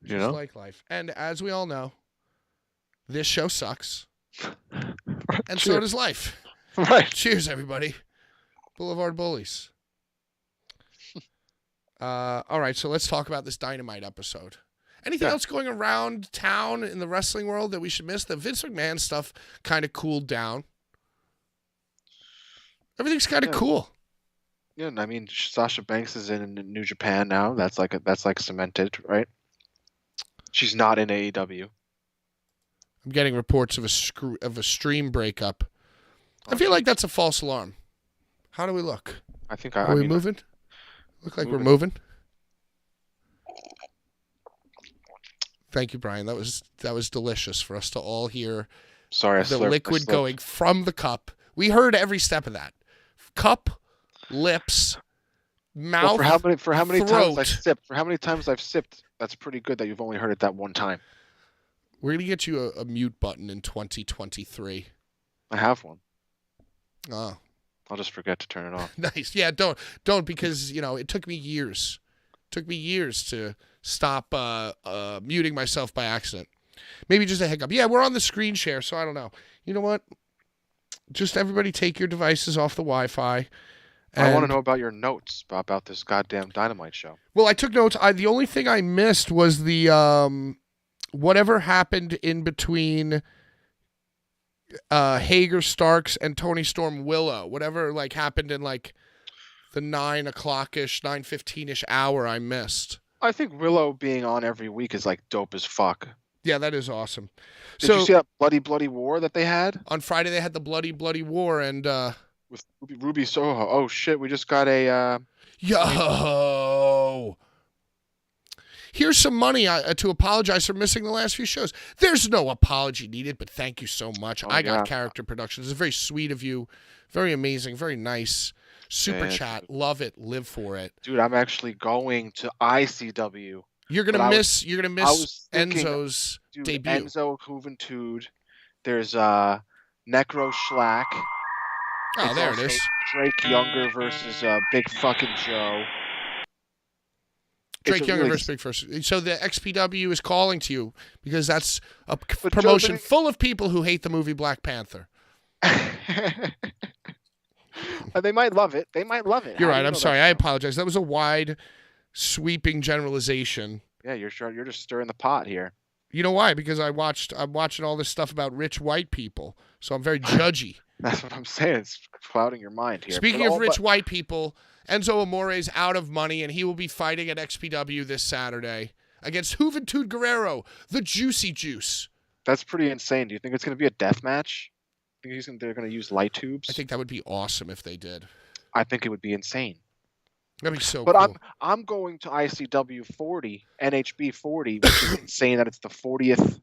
You know? Like life. And as we all know, this show sucks. And so does life. Right. Cheers, everybody. Blvd Bullies. All right, so let's talk about this Dynamite episode. Anything else going around town in the wrestling world that we should miss? The Vince McMahon stuff kind of cooled down. Everything's kind of cool. Yeah, I mean, Sasha Banks is in New Japan now. That's like cemented, right? She's not in AEW. I'm getting reports of a stream breakup. I feel like that's a false alarm. How do we look? I think Are we moving? Look like we're moving. Thank you, Brian. That was delicious for us to all hear. Sorry, the liquid going from the cup. We heard every step of that. Cup, lips, mouth. Well, for how many throat. times I've sipped, that's pretty good that you've only heard it that one time. We're gonna get you a mute button in 2023. I have one. Oh. I'll just forget to turn it off. Nice. Yeah, don't because it took me years. It took me years to stop muting myself by accident. Maybe just a hiccup. Yeah, we're on the screen share, so I don't know. You know what? Just everybody take your devices off the Wi-Fi. I want to know about your notes about this goddamn Dynamite show. Well, I took notes. The only thing I missed was the whatever happened in between Hager Starks and Tony Storm Willow. Whatever happened in the 9 o'clock-ish, 9:15-ish hour I missed. I think Willow being on every week is dope as fuck. Yeah, that is awesome. Did you see that bloody war that they had? On Friday they had the bloody war and with Ruby Soho. Oh shit, we just got a Yo. Here's some money to apologize for missing the last few shows. There's no apology needed, but thank you so much. I got Character Productions. It's very sweet of you. Very amazing, very nice. Super chat. Love it. Live for it. Dude, I'm actually going to ICW. You're gonna miss Enzo's debut. Enzo Juventud. There's Necro Schlack. Oh, there it is. Drake Younger versus Big fucking Joe. Drake Younger versus Big First. So the XPW is calling to you because that's a promotion full of people who hate the movie Black Panther. They might love it. They might love it. You're right. I'm sorry. I apologize. That was a wide, sweeping generalization. Yeah, you're just stirring the pot here. You know why? Because I'm watching all this stuff about rich white people, so I'm very judgy. That's what I'm saying. It's clouding your mind here. Speaking of rich white people, Enzo Amore's out of money, and he will be fighting at XPW this Saturday against Juventud Guerrero, the Juicy Juice. That's pretty insane. Do you think it's going to be a death match? Think they're going to use light tubes? I think that would be awesome if they did. I think it would be insane. That'd be so cool. But I'm going to ICW 40, NHB 40, which is insane that it's the 40th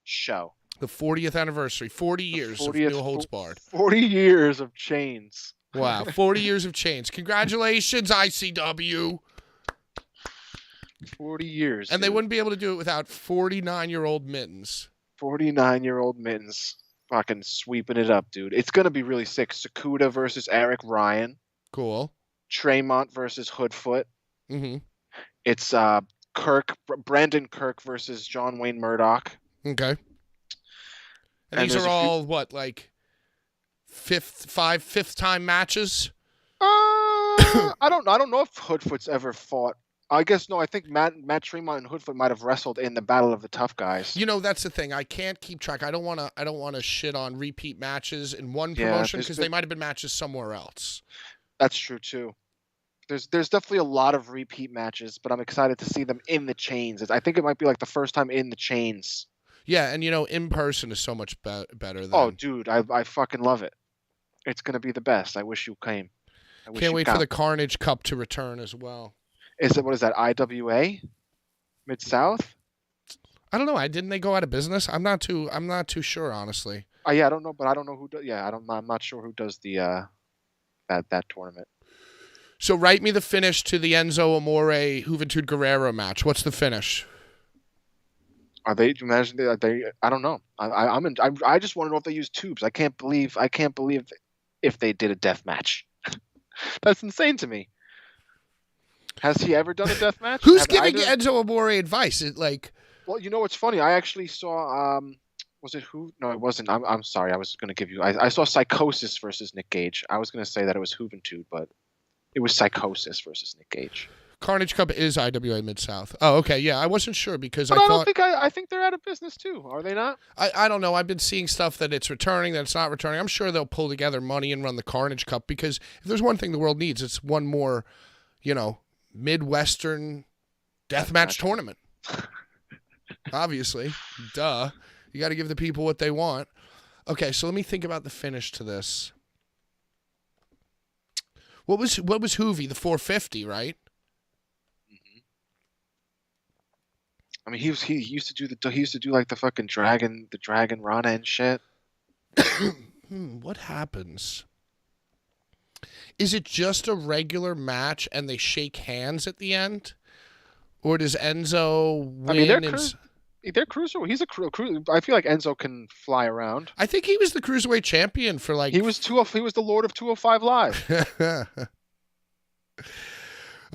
show. The 40th anniversary. 40 years of No Holds Barred. 40 years of chains. Wow, 40 years of chains. Congratulations, ICW. 40 years. And they wouldn't be able to do it without 49-year-old Mittens. 49-year-old Mittens. Fucking sweeping it up, dude. It's going to be really sick. Sakuda versus Eric Ryan. Cool. Tremont versus Hoodfoot. Mm-hmm. It's Brandon Kirk versus John Wayne Murdoch. Okay. And these are all, fifth time matches? I don't know if Hoodfoot's ever fought. I guess no. I think Matt Tremont and Hoodfoot might have wrestled in the Battle of the Tough Guys. That's the thing. I can't keep track. I don't want to shit on repeat matches in one promotion because they might have been matches somewhere else. That's true too. There's definitely a lot of repeat matches, but I'm excited to see them in the chains. I think it might be the first time in the chains. Yeah, and in person is so much better. Oh, dude, I fucking love it. It's gonna be the best. I wish you came. Can't wait for the Carnage Cup to return as well. What is that? IWA? Mid-South? I don't know. Didn't they go out of business? I'm not too sure, honestly. Yeah, I don't know, but I don't know who does. Yeah, I'm not sure who does the that tournament. So write me the finish to the Enzo Amore Juventud Guerrero match. What's the finish? Are they? Imagine they? I don't know. I just want to know if they use tubes. I can't believe if they did a death match. That's insane to me. Has he ever done a death match? Who's giving Enzo Amore advice? Well, you know what's funny? I actually saw. Was it who? No, it wasn't. I'm sorry. I was going to give you. I saw Psychosis versus Nick Gage. I was going to say that it was Juventud, but it was Psychosis versus Nick Gage. Carnage Cup is IWA Mid-South. Oh, okay. Yeah, I wasn't sure because but I think they're out of business too. Are they not? I don't know. I've been seeing stuff that it's returning, that it's not returning. I'm sure they'll pull together money and run the Carnage Cup because if there's one thing the world needs, it's one more, Midwestern deathmatch tournament. Obviously. Duh. You got to give the people what they want. Okay, so let me think about the finish to this. What was Hoovy? The 450, right? I mean, he used to do like the fucking dragon Rana and shit. What happens? Is it just a regular match and they shake hands at the end, or does Enzo win? I mean, they're cruiser. He's a cruiser. I feel like Enzo can fly around. I think he was the cruiserweight champion for like. He was the Lord of 205 Live.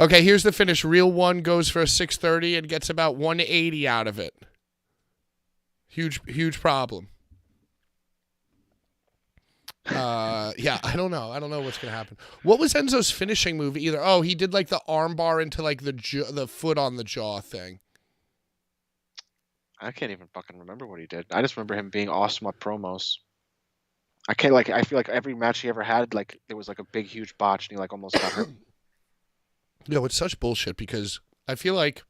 Okay, here's the finish. Real One goes for a 630 and gets about 180 out of it. Huge problem. Yeah, I don't know. I don't know what's gonna happen. What was Enzo's finishing move? Either he did like the arm bar into like the foot on the jaw thing. I can't even fucking remember what he did. I just remember him being awesome at promos. I feel like every match he ever had, like there was like a big huge botch and he like almost got hurt. Yo, it's such bullshit because I feel like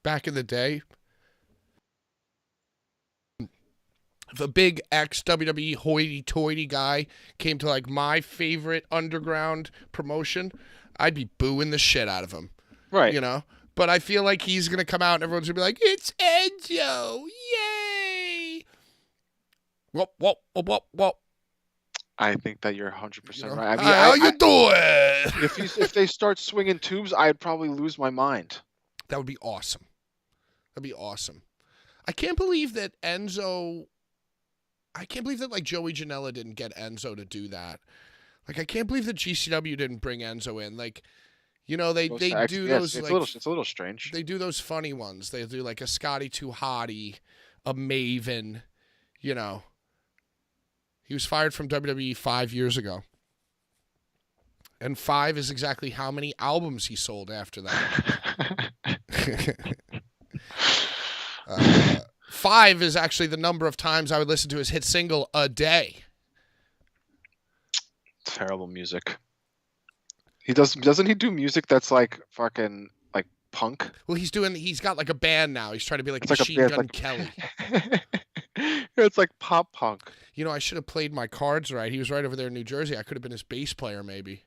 back in the day, if a big ex-WWE hoity-toity guy came to like my favorite underground promotion, I'd be booing the shit out of him. Right. You know? But I feel like he's going to come out and everyone's going to be like, it's Enzo! Yay! Whoop. I think that you're 100% right. I mean, how you doing? If they start swinging tubes, I'd probably lose my mind. That would be awesome. That'd be awesome. I can't believe that like Joey Janela didn't get Enzo to do that. Like I can't believe that GCW didn't bring Enzo in. Like, you know, they do those it's like it's a little strange. They do those funny ones. They do like a Scotty Too Hottie, a Maven, you know. He was fired from WWE 5 years ago. And 5 is exactly how many albums he sold after that. 5 is actually the number of times I would listen to his hit single a day. Terrible music. Doesn't he do music that's like fucking like punk? Well, he's got like a band now. He's trying to be like It's Machine Gun Kelly. It's like pop punk. You know, I should have played my cards right. He was right over there in New Jersey. I could have been his bass player, maybe.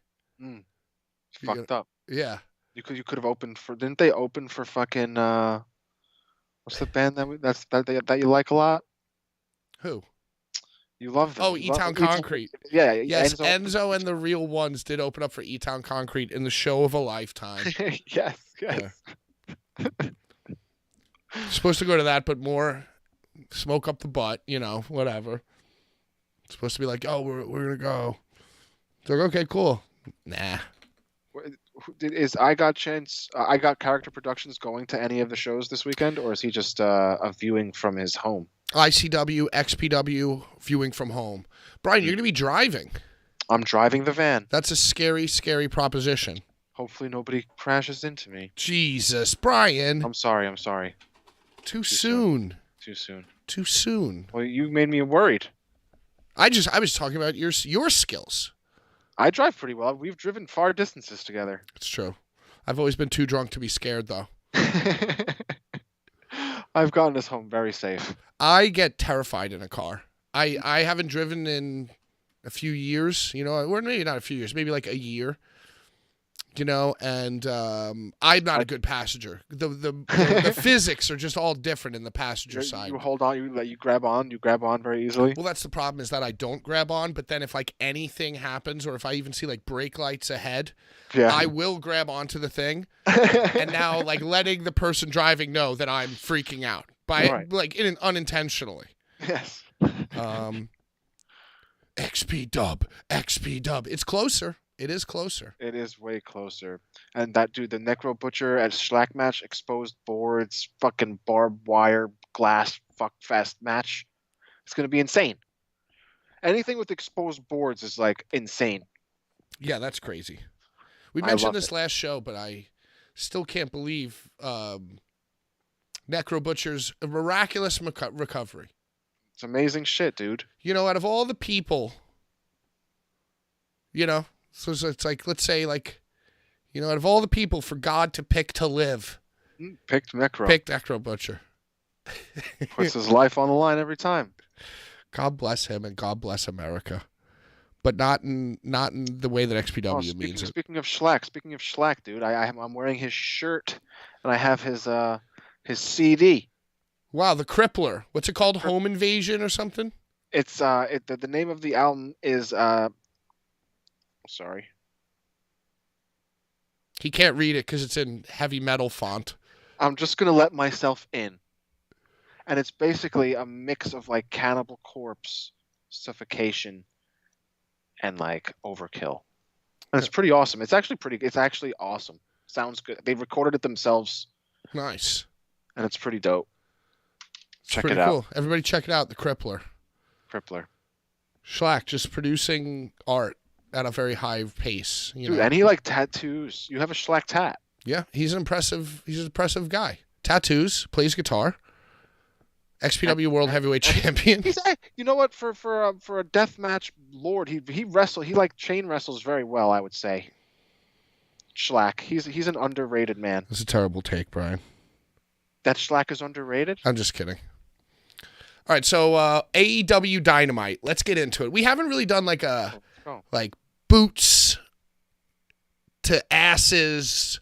Fucked up. Yeah. You could have opened for. Didn't they open for fucking? What's the band that you like a lot? Who? You love them. Oh, E-Town Concrete. Yeah. Yes, Enzo and the Real Ones did open up for E-Town Concrete in the show of a lifetime. Yes. Yeah. Supposed to go to that, but more smoke up the butt, you know, whatever. It's supposed to be like, oh, we're gonna go. It's like, okay, cool. Nah. Is I Got Character Productions going to any of the shows this weekend, or is he just a viewing from his home? ICW, XPW, viewing from home. Brian, you're gonna be driving. I'm driving the van. That's a scary, scary proposition. Hopefully nobody crashes into me. Jesus, Brian. I'm sorry. Too soon. Too soon. Well, you made me worried. I was talking about your skills. I drive pretty well. We've driven far distances together. It's true. I've always been too drunk to be scared, though. I've gotten us home very safe. I get terrified in a car. I haven't driven in a few years, you know, or maybe not a few years, maybe like a year. You know, and I'm not a good passenger. The physics are just all different in the passenger side. You hold on, you grab on very easily. Well, that's the problem, is that I don't grab on, but then if like anything happens, or if I even see like brake lights ahead, I will grab onto the thing. And now like letting the person driving know that I'm freaking out like unintentionally. Yes. XP dub. It's closer. It is closer. It is way closer. And that dude, the Necro Butcher at Schlack match, exposed boards, fucking barbed wire, glass, fuck fest match. It's going to be insane. Anything with exposed boards is like insane. Yeah, that's crazy. We mentioned this last show, but I still can't believe Necro Butcher's miraculous recovery. It's amazing shit, dude. You know, out of all the people, you know, so it's like, let's say, like, you know, out of all the people for God to pick to live, picked Necro. Picked Necro Butcher. Puts his life on the line every time. God bless him and God bless America. but not in the way that XPW speaking, means it. speaking of Schlack, dude, I'm wearing his shirt, and I have his CD. Wow, the Crippler. What's it called? Crip- Home Invasion or something? It's the name of the album is sorry. He can't read it because it's in heavy metal font. I'm just gonna let myself in, and it's basically a mix of like Cannibal Corpse, Suffocation, and like Overkill. And it's pretty awesome. It's actually awesome. Sounds good. They recorded it themselves, Nice. and it's pretty dope. It's Check pretty it out. cool. Everybody check it out, the Crippler. Crippler. Schlack just producing art at a very high pace. You Dude, know? and he like tattoos. You have a Schlack tat. Yeah, he's an impressive guy. Tattoos, plays guitar. XPW World Heavyweight Champion. You know what? For a death match lord, he like chain wrestles very well. I would say. Schlack. He's an underrated man. That's a terrible take, Brian. That Schlack is underrated? I'm just kidding. All right, so AEW Dynamite. Let's get into it. We haven't really done like like boots to asses,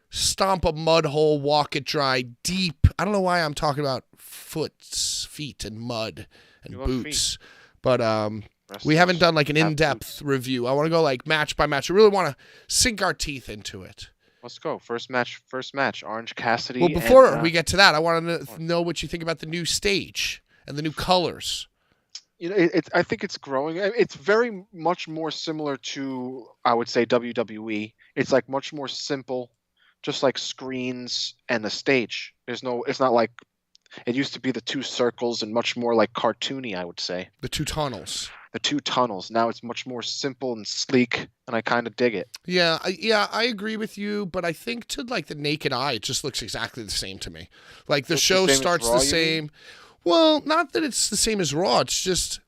stomp a mud hole, walk it dry, deep. I don't know why I'm talking about feet and mud and boots, but we haven't done like an in-depth review. I want to go like match by match. I really want to sink our teeth into it. Let's go. First match. Orange Cassidy. Well, before we get to that, I want to know what you think about the new stage and the new colors. You know, I think it's growing. It's very much more similar to, I would say, WWE. It's like much more simple, just like screens and a stage. It's not like it used to be the two circles and much more like cartoony, I would say. The two tunnels. The two tunnels. Now it's much more simple and sleek, and I kind of dig it. Yeah, I agree with you, but I think to like the naked eye, it just looks exactly the same to me. Like the show starts the same. Well, not that it's the same as Raw. It's just,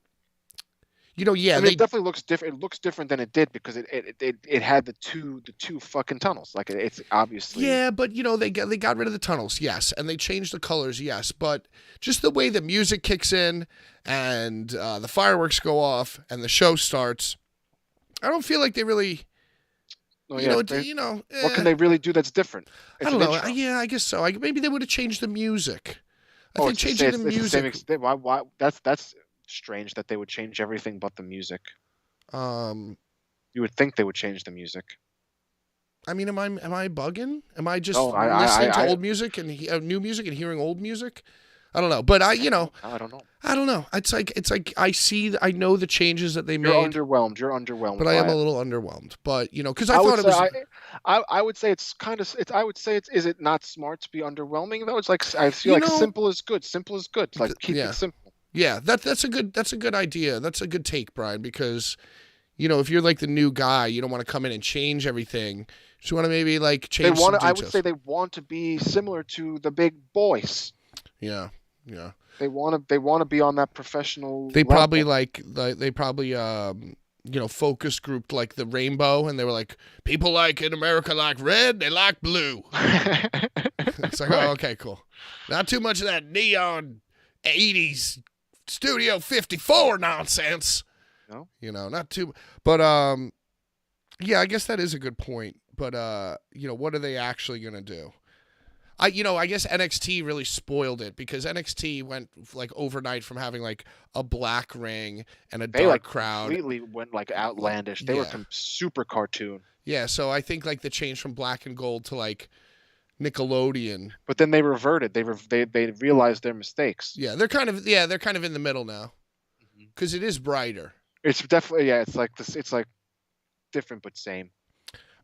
yeah. It definitely looks different. It looks different than it did because it had the two fucking tunnels. Like it's obviously. Yeah, but they got rid of the tunnels, yes, and they changed the colors, yes, but just the way the music kicks in and the fireworks go off and the show starts, I don't feel like they really. What can they really do that's different? I don't know. Yeah, I guess so. Maybe they would have changed the music. I think changing the music. Why? That's strange that they would change everything but the music. You would think they would change the music. I mean, am I bugging? Am I just listening to old music and new music and hearing old music? I don't know, but I don't know. I don't know. It's like I know the changes that they made. You're underwhelmed. But I am a little underwhelmed. But because I thought it was. I would say it's kind of. I would say it's. Is it not smart to be underwhelming though? It's like I feel like simple is good. Simple is good. Like keep it simple. Yeah, that's a good idea. That's a good take, Brian. Because if you're like the new guy, you don't want to come in and change everything. You want to maybe like change. I would say they want to be similar to the big boys. Yeah. Yeah. They want to be on that professional. They level. probably focus grouped like the rainbow, and they were like, people like in America like red, they like blue. It's like, right. Oh, okay, cool. Not too much of that neon 80s Studio 54 nonsense. No. Not too, but yeah, I guess that is a good point. But what are they actually gonna do? I guess NXT really spoiled it because NXT went like overnight from having like a black ring and a dark crowd. They completely went like outlandish. They were super cartoon. Yeah, so I think like the change from black and gold to like Nickelodeon. But then they reverted. They realized their mistakes. Yeah, they're kind of in the middle now because it is brighter. It's definitely It's like this. It's like different but same.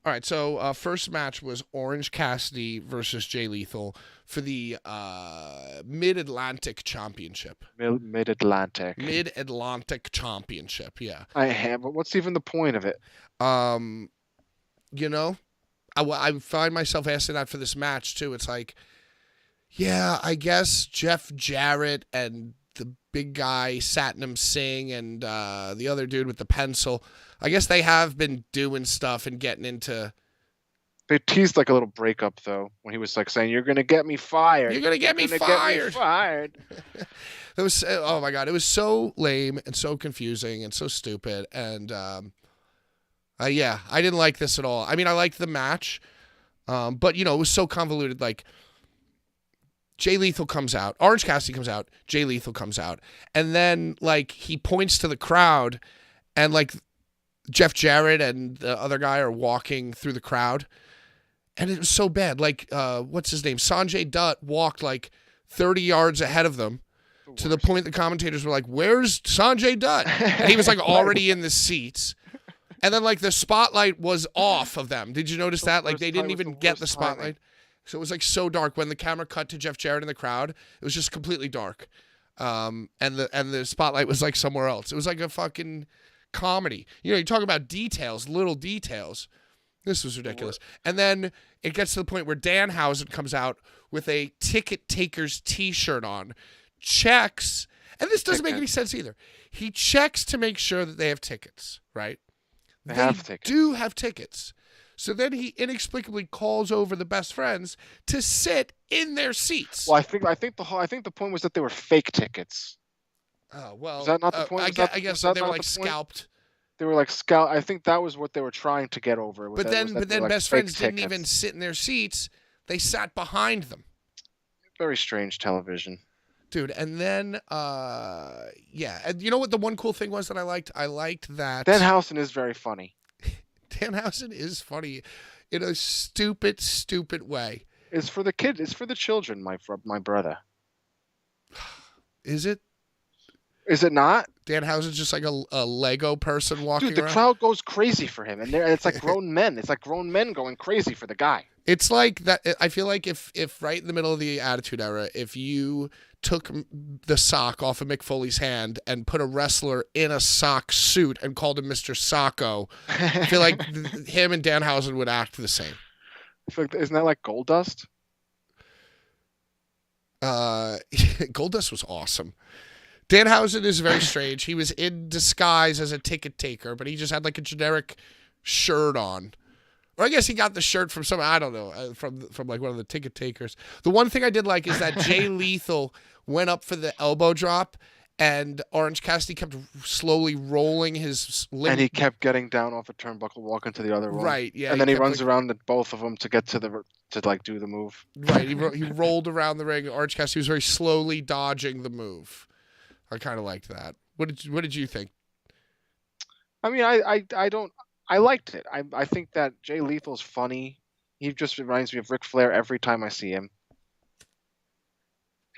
All right, so first match was Orange Cassidy versus Jay Lethal for the Mid-Atlantic Championship. Mid-Atlantic Championship, yeah. But what's even the point of it? I find myself asking that for this match, too. It's like, yeah, I guess Jeff Jarrett and the big guy, Satnam Singh, and the other dude with the pencil, I guess they have been doing stuff and getting into They teased like a little breakup though when he was like saying, "You're gonna get me fired. You're gonna get me Get me fired." fired." It was, oh my God, it was so lame and so confusing and so stupid. And yeah, I didn't like this at all. I mean, I liked the match, but it was so convoluted. Like, Jay Lethal comes out, Orange Cassidy comes out, Jay Lethal comes out, and then like he points to the crowd, and like Jeff Jarrett and the other guy are walking through the crowd, and it was so bad. Like, what's his name? Sanjay Dutt walked like 30 yards ahead of them, to the point the commentators were like, "Where's Sanjay Dutt?" And he was like already in the seats. And then like the spotlight was off of them. Did you notice that? Like they didn't even get the spotlight. So it was like so dark when the camera cut to Jeff Jarrett in the crowd. It was just completely dark. And the spotlight was like somewhere else. It was like a fucking comedy. You talk about details, little details. This was ridiculous. And then it gets to the point where Danhausen comes out with a Ticket Takers t-shirt on, checks, and this doesn't make any sense either. He checks to make sure that they have tickets, right? They have tickets. do have tickets. So then he inexplicably calls over the best friends to sit in their seats. Well, I think the point was that they were fake tickets. Oh, well. Was that not the point? I guess they were like scalped. They were like scalped. I think that was what they were trying to get over. But then best friends didn't even sit in their seats. They sat behind them. Very strange television. Dude, and then, yeah. And you know what the one cool thing was that I liked? I liked that... Danhausen is very funny. Danhausen is funny in a stupid, stupid way. It's for the kids. It's for the children, my brother. Is it? Is it not? Danhausen's just like a Lego person walking around. Dude, the crowd goes crazy for him. And it's like grown men. It's like grown men going crazy for the guy. It's like that. I feel like if right in the middle of the Attitude Era, if you took the sock off of Mick Foley's hand and put a wrestler in a sock suit and called him Mr. Socko, I feel like him and Danhausen would act the same. I feel like, isn't that like Goldust? Goldust was awesome. Danhausen is very strange. He was in disguise as a ticket taker, but he just had like a generic shirt on. Or I guess he got the shirt from I don't know, from like one of the ticket takers. The one thing I did like is that Jay Lethal went up for the elbow drop, and Orange Cassidy kept slowly rolling his limb. And he kept getting down off a turnbuckle, walking to the other one. Right, yeah. And then he runs around at both of them to get to do the move. Right, he rolled around the ring. Orange Cassidy was very slowly dodging the move. I kind of liked that. What did you think? I mean, I liked it. I think that Jay Lethal's funny. He just reminds me of Ric Flair every time I see him.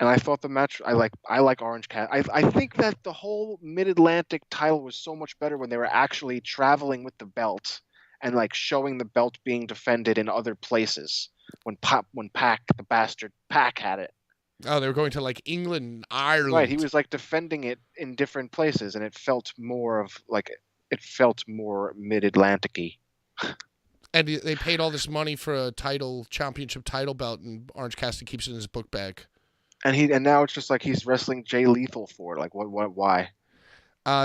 And I thought the match, I like Orange Cat. I think that the whole Mid-Atlantic title was so much better when they were actually traveling with the belt and like showing the belt being defended in other places. When Pac, the bastard Pac, had it. Oh, they were going to like England, Ireland. Right, he was like defending it in different places, and it felt more Mid-Atlantic-y. And they paid all this money for a championship title belt, and Orange Cassidy keeps it in his book bag. And now it's just like he's wrestling Jay Lethal for it. Like why?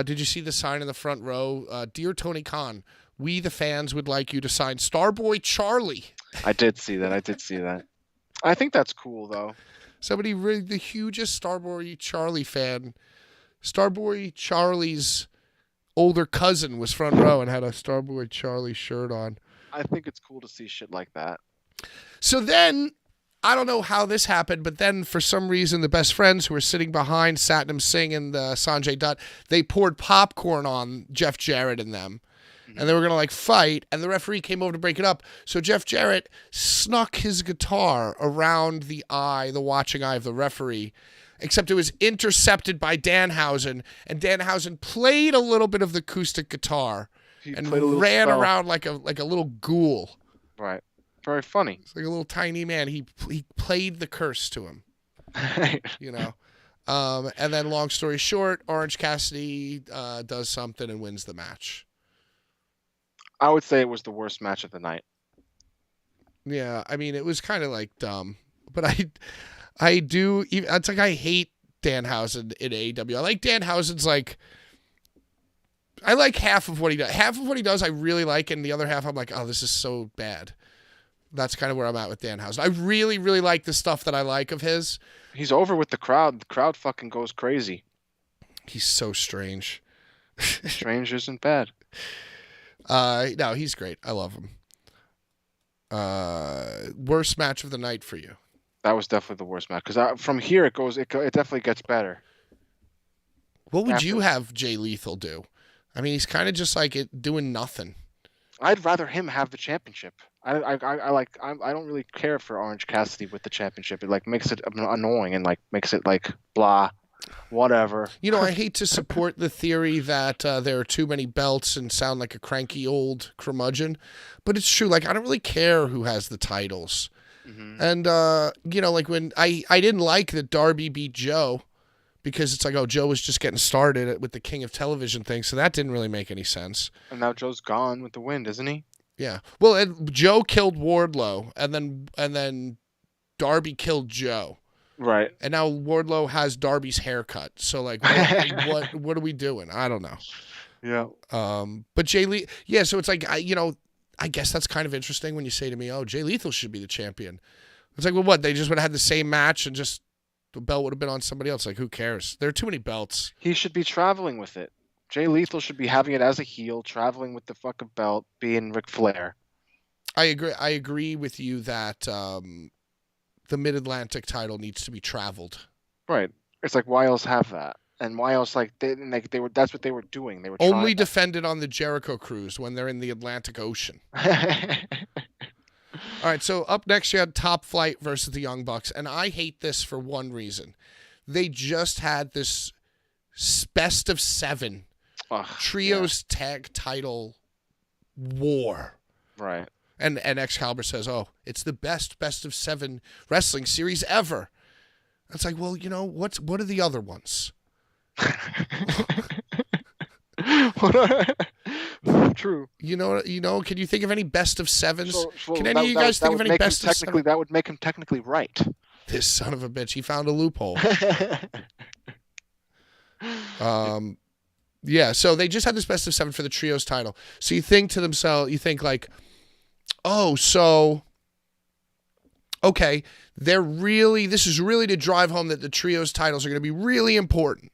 Did you see the sign in the front row? Dear Tony Khan, we the fans would like you to sign Starboy Charlie. I did see that. I think that's cool though. Somebody really the hugest Starboy Charlie fan. Starboy Charlie's older cousin was front row and had a Starboy Charlie shirt on. I think it's cool to see shit like that. So then, I don't know how this happened, but then for some reason, the best friends who were sitting behind Satnam Singh and Sanjay Dutt, they poured popcorn on Jeff Jarrett and them. And they were going to like fight, and the referee came over to break it up. So Jeff Jarrett snuck his guitar around the watching eye of the referee, except it was intercepted by Danhausen, and Danhausen played a little bit of the acoustic guitar and ran around like a little ghoul. Right. Very funny. It's like a little tiny man. He played the curse to him. And then long story short, Orange Cassidy does something and wins the match. I would say it was the worst match of the night. Yeah, I mean, it was kind of like dumb, but I do. It's like I hate Danhausen in AEW. I like Danhausen's like. I like half of what he does. Half of what he does I really like, and the other half I'm like, oh, this is so bad. That's kind of where I'm at with Danhausen. I really, really like the stuff that I like of his. He's over with the crowd. The crowd fucking goes crazy. He's so strange. Strange isn't bad. No, he's great. I love him. Worst match of the night for you? That was definitely the worst match. Because from here it definitely gets better. What would you have Jay Lethal do? I mean, he's kind of just like doing nothing. I'd rather him have the championship. I don't really care for Orange Cassidy with the championship. It like makes it annoying and like makes it like blah, whatever. You know, I hate to support the theory that there are too many belts and sound like a cranky old curmudgeon, but it's true. Like, I don't really care who has the titles. Mm-hmm. And, you know, like when I didn't like that Darby beat Joe because it's like, oh, Joe was just getting started with the King of Television thing. So that didn't really make any sense. And now Joe's gone with the wind, isn't he? Yeah. Well, and Joe killed Wardlow and then Darby killed Joe. Right. And now Wardlow has Darby's haircut. So like what are we doing? I don't know. Yeah. But Jay Lee, yeah, so it's like I guess that's kind of interesting when you say to me, "Oh, Jay Lethal should be the champion." It's like, well, what? They just would have had the same match and just the belt would have been on somebody else. Like, who cares? There are too many belts. He should be traveling with it. Jay Lethal should be having it as a heel, traveling with the fucking belt, being Ric Flair. I agree with you that the Mid-Atlantic title needs to be traveled. Right. It's like, why else have that? And why else they were that's what they were doing. They were only defended on the Jericho Cruise when they're in the Atlantic Ocean. All right, so up next you had Top Flight versus the Young Bucks, and I hate this for one reason. They just had this best of 7 trios tag title war. Right. And Excalibur says, "Oh, it's the best of 7 wrestling series ever." It's like, well, you know, what are the other ones? True. You know. Can you think of any best of 7s? Can any of you guys think of any best of 7? That would make him technically right. This son of a bitch, he found a loophole. Yeah. So they just had this best of 7 for the trios title. So you think like, oh, so okay, this is really to drive home that the trios titles are going to be really important.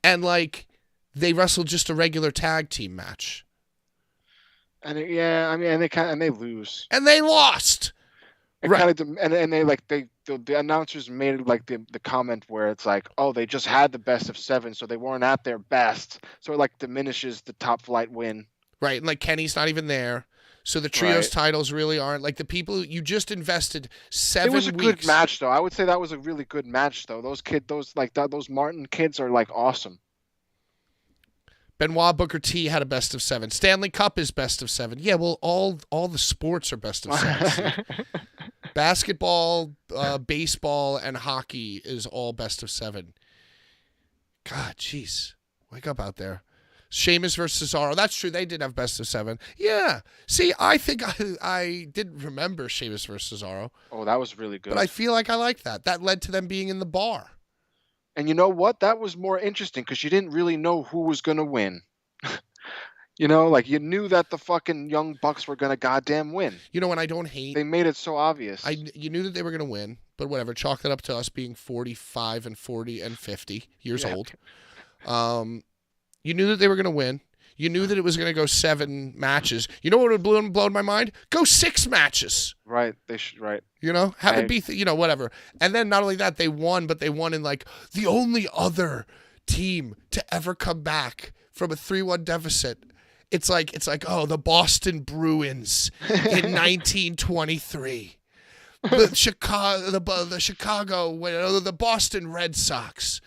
And like, they wrestled just a regular tag team match. And they lose. And they lost. Right. The announcers made like the comment where it's like, oh, they just had the best of 7, so they weren't at their best. So it like diminishes the Top Flight win. Right. And like Kenny's not even there. So the trios titles really aren't like the people you just invested 7 weeks. It was a good match though. I would say that was a really good match though. Those Martin kids are like awesome. Benoit Booker T had a best of 7. Stanley Cup is best of 7. Yeah, well, all the sports are best of 7. Basketball, baseball, and hockey is all best of 7. God, jeez. Wake up out there. Sheamus versus Cesaro. That's true. They did have best of 7. Yeah. See, I think I didn't remember Sheamus versus Cesaro. Oh, that was really good. But I feel like I liked that. That led to them being in the bar. And you know what? That was more interesting because you didn't really know who was going to win. You know, like you knew that the fucking Young Bucks were going to goddamn win. You know, and I don't hate. They made it so obvious. You knew that they were going to win, but whatever. Chalk that up to us being 45 and 40 and 50 years old. You knew that they were going to win. You knew that it was going to go 7 matches. You know what would have blown my mind? Go 6 matches. Right. They should. Right. You know, have it be, whatever. And then not only that, they won, but they won in like the only other team to ever come back from a 3-1 deficit. It's like, oh, the Boston Bruins in 1923. The Boston Red Sox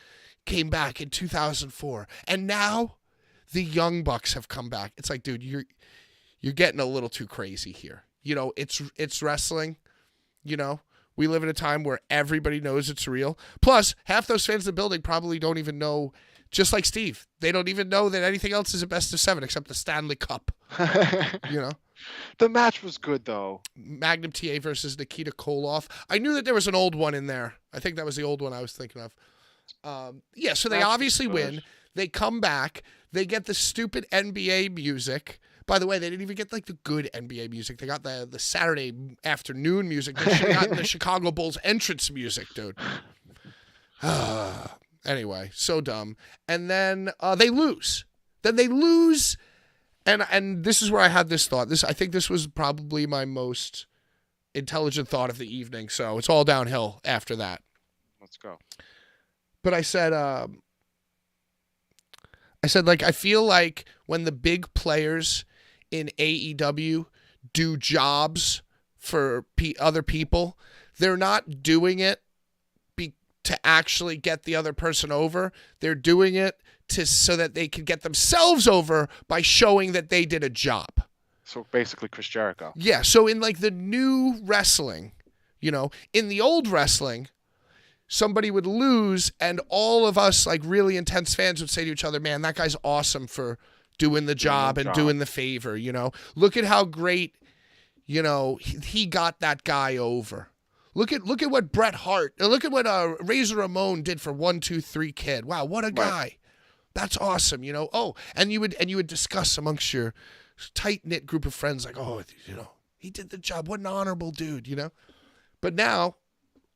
came back in 2004. And now the Young Bucks have come back. It's like, dude, you're getting a little too crazy here. You know, it's wrestling. You know, we live in a time where everybody knows it's real. Plus, half those fans in the building probably don't even know, just like Steve, they don't even know that anything else is a best of 7 except the Stanley Cup. You know? The match was good, though. Magnum TA versus Nikita Koloff. I knew that there was an old one in there. I think that was the old one I was thinking of. So they obviously win. They come back. They get the stupid NBA music. By the way, they didn't even get like the good NBA music. They got the Saturday afternoon music. They should have gotten the Chicago Bulls entrance music, dude. Anyway, so dumb. And then they lose. And this is where I had this thought. I think this was probably my most intelligent thought of the evening. So it's all downhill after that. Let's go. But I said, like, I feel like when the big players in AEW do jobs for other people, they're not doing it to actually get the other person over. They're doing it so that they can get themselves over by showing that they did a job. So basically Chris Jericho. Yeah, so in like the new wrestling, in the old wrestling, somebody would lose and all of us like really intense fans would say to each other, man, that guy's awesome for doing the job and doing the favor, Look at how great, he got that guy over. Look at what Bret Hart, look at what Razor Ramon did for 1, 2, 3 Kid. Wow, what a guy. Right. That's awesome, Oh, and you would discuss amongst your tight-knit group of friends like, oh, he did the job. What an honorable dude, But now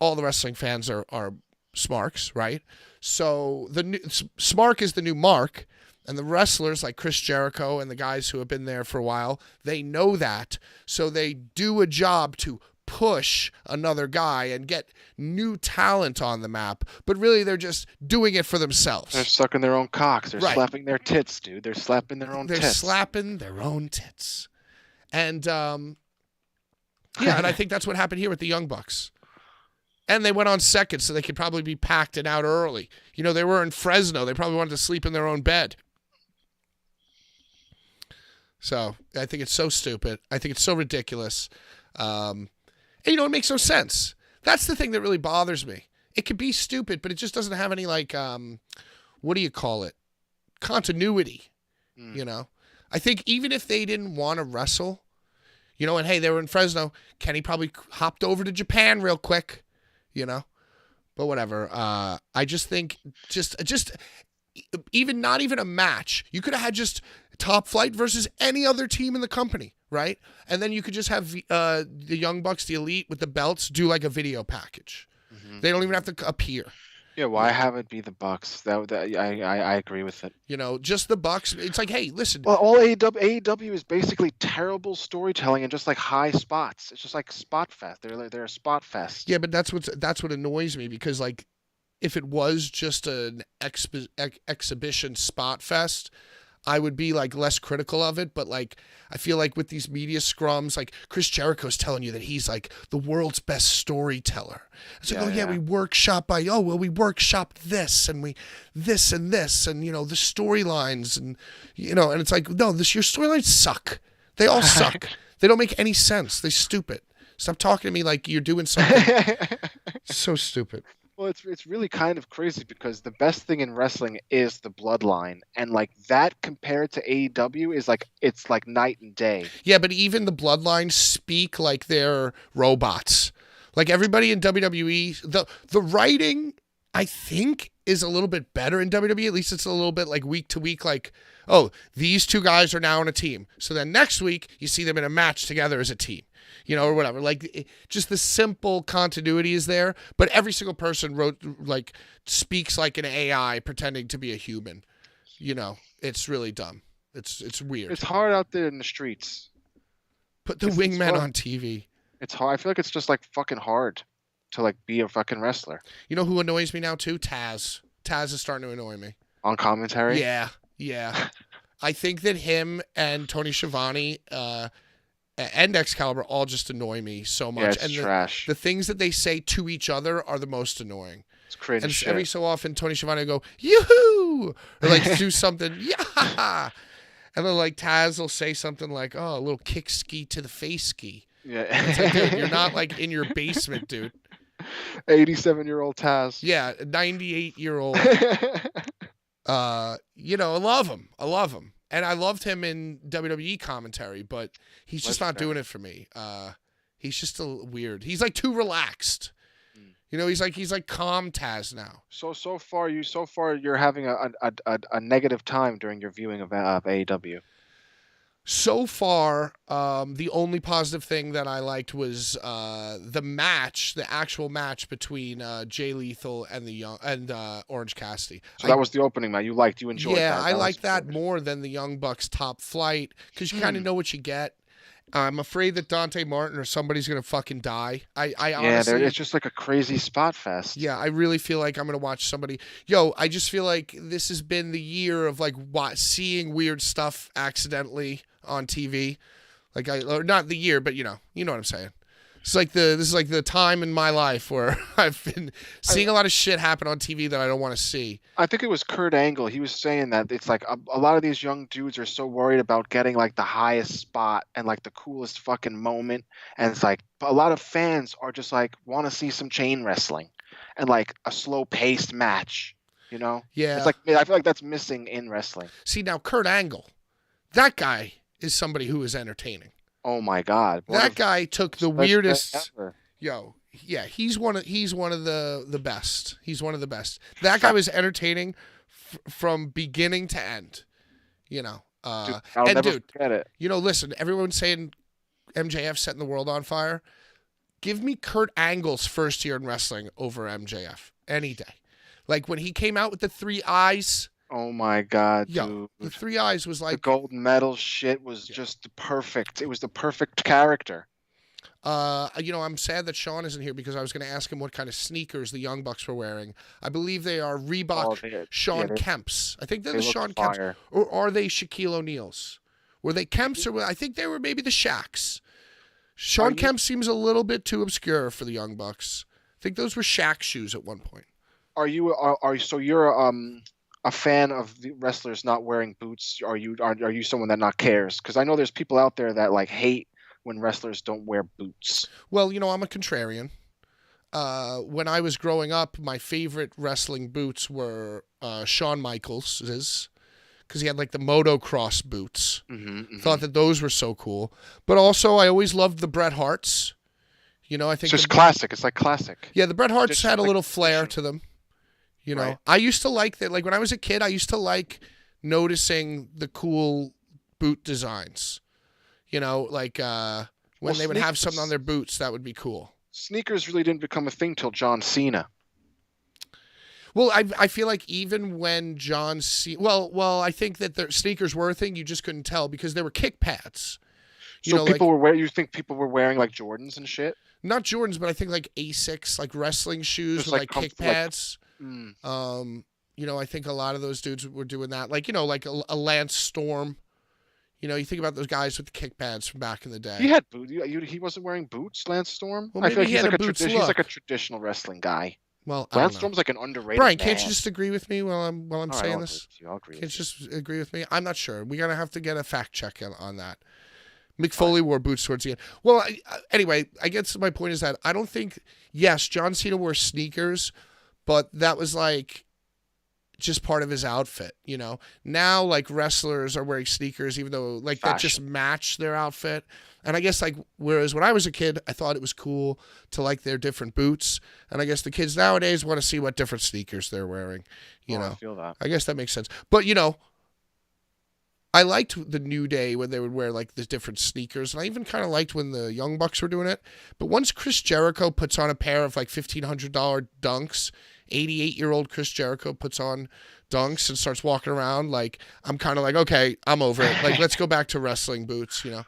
all the wrestling fans are smarks, right? So Smark is the new Mark, and the wrestlers like Chris Jericho and the guys who have been there for a while, they know that. So they do a job to push another guy and get new talent on the map, but really they're just doing it for themselves. They're sucking their own cocks. They're right. slapping their tits, dude. They're slapping their own tits. They're slapping their own tits. And, and I think that's what happened here with the Young Bucks. And they went on second, so they could probably be packed and out early. They were in Fresno. They probably wanted to sleep in their own bed. So I think it's so stupid. I think it's so ridiculous. And it makes no sense. That's the thing that really bothers me. It could be stupid, but it just doesn't have any like, what do you call it? Continuity, I think even if they didn't want to wrestle, and hey, they were in Fresno, Kenny probably hopped over to Japan real quick, but whatever. I just think just even not even a match. You could have had just Top Flight versus any other team in the company, right? And then you could just have the Young Bucks, the Elite with the belts, do like a video package. Mm-hmm. They don't even have to appear. Yeah, why have it be the Bucks? I agree with it. Just the Bucks. It's like, hey, listen. Well, all AEW is basically terrible storytelling and just like high spots. It's just like spot fest. They're a spot fest. Yeah, but that's what annoys me because like, if it was just an exhibition spot fest, I would be like less critical of it, but like I feel like with these media scrums, like Chris Jericho's telling you that he's like the world's best storyteller. It's like, we workshop we workshopped this and this and this and the storylines and and it's like, no, your storylines suck. They all suck. They don't make any sense. They're stupid. Stop talking to me like you're doing something so stupid. Well, it's really kind of crazy because the best thing in wrestling is the bloodline, and like that compared to AEW is like it's like night and day. Yeah, but even the bloodline speak like they're robots. Like everybody in WWE, the writing I think is a little bit better in WWE. At least it's a little bit like week to week, like, oh, these two guys are now in a team. So then next week you see them in a match together as a team. Or whatever. Like, just the simple continuity is there, but every single person speaks like an AI pretending to be a human. It's really dumb. It's weird. It's hard out there in the streets. Put the wingmen on TV. It's hard. I feel like it's just like fucking hard to like be a fucking wrestler. You know who annoys me now too? Taz. Taz is starting to annoy me. On commentary? Yeah. I think that him and Tony Schiavone, and Excalibur all just annoy me so much. Yeah, it's trash. The things that they say to each other are the most annoying. It's cringe and shit. Every so often, Tony Schiavone will go, yoo-hoo! Or like do something, yeah! And then like Taz will say something like, oh, a little kick ski to the face ski. Yeah. It's like, dude, you're not like in your basement, dude. 87-year-old Taz. Yeah, 98-year-old. I love him. And I loved him in WWE commentary, but he's just not doing it for me. He's just weird. He's like too relaxed. He's like calm Taz now. So far you're having a negative time during your viewing of AEW. So far, the only positive thing that I liked was the actual match between Jay Lethal and Orange Cassidy. So that was the opening match. You enjoyed that. Yeah, I was like that good. more than the Young Bucks Top Flight because you kind of know what you get. I'm afraid that Dante Martin or somebody's gonna fucking die. I honestly, it's just like a crazy spot fest. yeah, I really feel like I'm gonna watch somebody. Yo, I just feel like this has been the year of like seeing weird stuff accidentally on TV. Like or not the year, but you know what I'm saying. This is like the time in my life where I've been seeing a lot of shit happen on TV that I don't want to see. I think it was Kurt Angle. He was saying that it's like a lot of these young dudes are so worried about getting like the highest spot and like the coolest fucking moment. And it's like a lot of fans are just like want to see some chain wrestling and like a slow paced match, you know? Yeah. It's like, I feel like that's missing in wrestling. See, now Kurt Angle, that guy is somebody who is entertaining. Oh my God. That guy took the weirdest. Ever. Yo, yeah, he's one of the best. He's one of the best. That guy was entertaining from beginning to end. You know, I'll never forget it. You know, listen, everyone's saying MJF setting the world on fire. Give me Kurt Angle's first year in wrestling over MJF any day. Like when he came out with the 3 eyes. Oh my God, Yo, dude. the 3 eyes was like the gold medal shit was just perfect. It was the perfect character. You know, I'm sad that Sean isn't here because I was going to ask him what kind of sneakers the Young Bucks were wearing. I believe they are Reebok Sean Kemp's. I think they're the Sean Kemp's. Or are they Shaquille O'Neal's? Were they Kemp's or I think they were maybe the Shaq's. Sean Kemp seems a little bit too obscure for the Young Bucks. I think those were Shaq shoes at one point. So you're a fan of the wrestlers not wearing boots? Are you someone that not cares? Because I know there's people out there that like hate when wrestlers don't wear boots. Well, you know, I'm a contrarian. When I was growing up, my favorite wrestling boots were Shawn Michaels's because he had like the motocross boots. Thought that those were so cool. But also, I always loved the Bret Harts. You know, I think it's just classic. It's like classic. Yeah, the Bret Harts had a little flair to them. You know, right. I used to like that. Like when I was a kid, I used to like noticing the cool boot designs. You know, like when they would have something on their boots, that would be cool. Sneakers really didn't become a thing till John Cena. Well, I feel like even when John Cena, well, I think that the sneakers were a thing. You just couldn't tell because they were kick pads. You think people were wearing like Jordans and shit? Not Jordans, but I think like Asics, like wrestling shoes just with like kick pads. You know, I think a lot of those dudes were doing that. Like, you know, like a Lance Storm. You know, you think about those guys with the kick pads from back in the day. He had boots. He wasn't wearing boots, Lance Storm? Well, maybe I feel like he's like a traditional wrestling guy. Well, Lance Storm's like an underrated Brian, man. can't you just agree with me while I'm saying this? I'll agree can't you just agree with me? I'm not sure. We're going to have to get a fact check on that. Mick Foley wore boots towards the end. Well, anyway, I guess my point is that I don't think, yes, John Cena wore sneakers, but that was like just part of his outfit, you know? Now, like, wrestlers are wearing sneakers, even though, like, that just match their outfit. And I guess, like, whereas when I was a kid, I thought it was cool to like their different boots. And I guess the kids nowadays want to see what different sneakers they're wearing, you know? I feel that. I guess that makes sense. But, you know, I liked the New Day when they would wear like the different sneakers, and I even kind of liked when the Young Bucks were doing it. But once Chris Jericho puts on a pair of like $1,500 Dunks, 88-year-old Chris Jericho puts on Dunks and starts walking around, like I'm kind of like, okay, I'm over it. Like let's go back to wrestling boots, you know.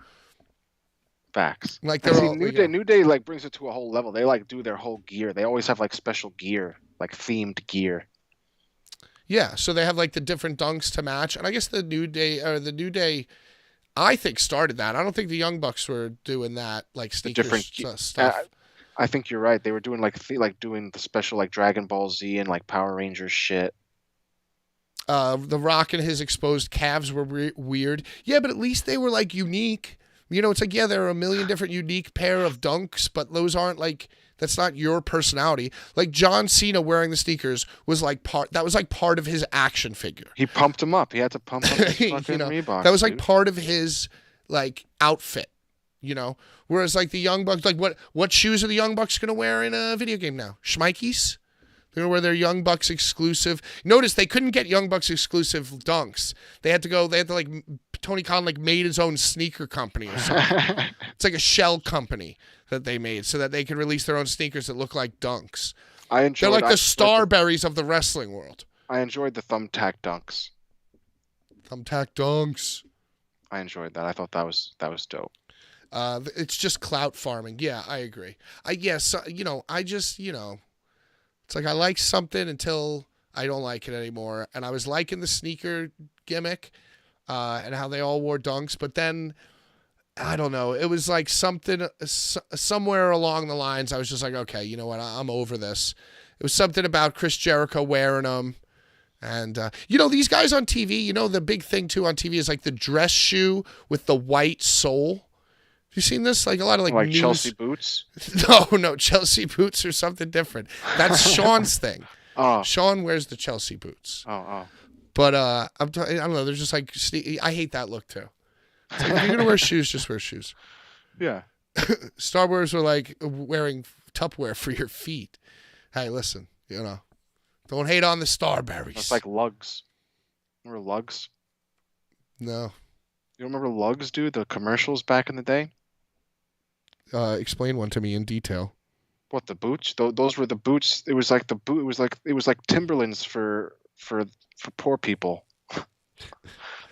Facts. Like they're New Day like brings it to a whole level. They like do their whole gear. They always have like special gear, like themed gear. Yeah, so they have like the different Dunks to match, and I guess the New Day, I think started that. I don't think the Young Bucks were doing that, like sneakers stuff. I think you're right. They were doing doing the special like Dragon Ball Z and like Power Rangers shit. The Rock and his exposed calves were weird. Yeah, but at least they were like unique. You know, it's like, yeah, there are a million different unique pair of Dunks, but those aren't like. That's not your personality. Like John Cena wearing the sneakers was like part of his action figure. He pumped him up. He had to pump up his fucking Reebok. That was like part of his like outfit, you know. Whereas like the Young Bucks, like what shoes are the Young Bucks gonna wear in a video game now? Schmeikes? They're going to wear their Young Bucks exclusive. Notice they couldn't get Young Bucks exclusive dunks. They had to like, Tony Khan like made his own sneaker company or something. It's like a shell company that they made so that they could release their own sneakers that look like dunks. They're like the Starberries of the wrestling world. I enjoyed the thumbtack dunks. Thumbtack dunks. I enjoyed that. I thought that was dope. It's just clout farming. Yeah, I agree. It's like I like something until I don't like it anymore. And I was liking the sneaker gimmick and how they all wore dunks. But then, I don't know. It was like something somewhere along the lines. I was just like, okay, you know what? I'm over this. It was something about Chris Jericho wearing them. And, these guys on TV, the big thing, too, on TV is like the dress shoe with the white sole. Have you seen this? Like a lot of like news... Chelsea boots? No, Chelsea boots or something different. That's Sean's thing. Oh. Sean wears the Chelsea boots. Oh. But I don't know. They're just like I hate that look too. It's like, if you're gonna wear shoes, just wear shoes. Yeah. Star Wars were like wearing Tupperware for your feet. Hey, listen, don't hate on the Starberries. It's like lugs. Remember lugs? No. You don't remember lugs, dude? The commercials back in the day. Explain one to me in detail. What, the boots? Those were the boots. It was like the boot. It was like Timberlands for poor people.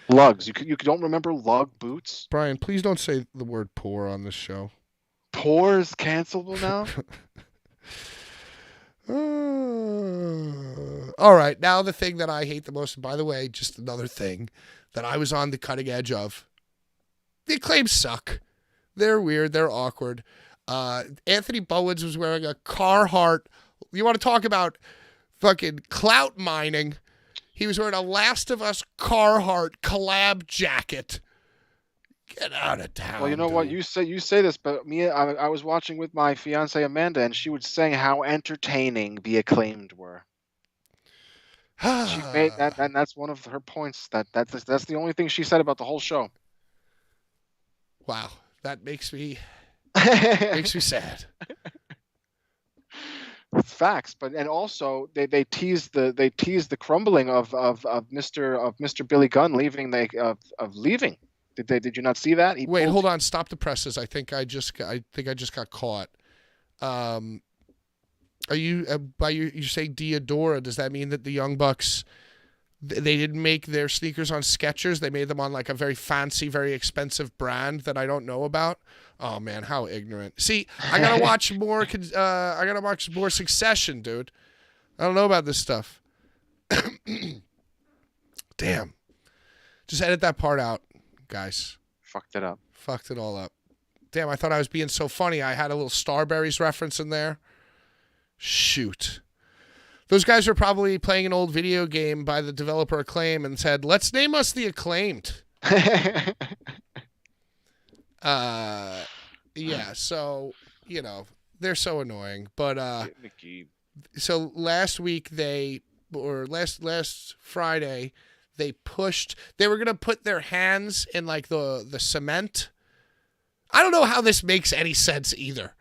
Lugs. You don't remember lug boots? Brian, please don't say the word poor on this show. Poor is cancelable now? All right. Now the thing that I hate the most, and by the way, just another thing that I was on the cutting edge of. The Acclaimed suck. They're weird. They're awkward. Anthony Bowens was wearing a Carhartt. You want to talk about fucking clout mining? He was wearing a Last of Us Carhartt collab jacket. Get out of town. Well, you know what? You say this, but I was watching with my fiance Amanda, and she was saying how entertaining the Acclaimed were. She made that, and that's one of her points. That's the only thing she said about the whole show. Wow, that makes me sad. It's facts, and also they teased the crumbling of Mr. Billy Gunn leaving leaving. Did you not see that? Wait, hold on. Stop the presses. I think I just got caught. Are you you say Diodora? Does that mean that the Young Bucks they didn't make their sneakers on Skechers? They made them on like a very fancy, very expensive brand that I don't know about. Oh man, how ignorant! See, I gotta watch more. I gotta watch more Succession, dude. I don't know about this stuff. Damn. Just edit that part out, guys. Fucked it up. Fucked it all up. Damn, I thought I was being so funny. I had a little Starberries reference in there. Shoot. Those guys were probably playing an old video game by the developer Acclaim and said, let's name us the Acclaimed. Yeah, so, they're so annoying. But, so last week last Friday, they were going to put their hands in like the cement. I don't know how this makes any sense either.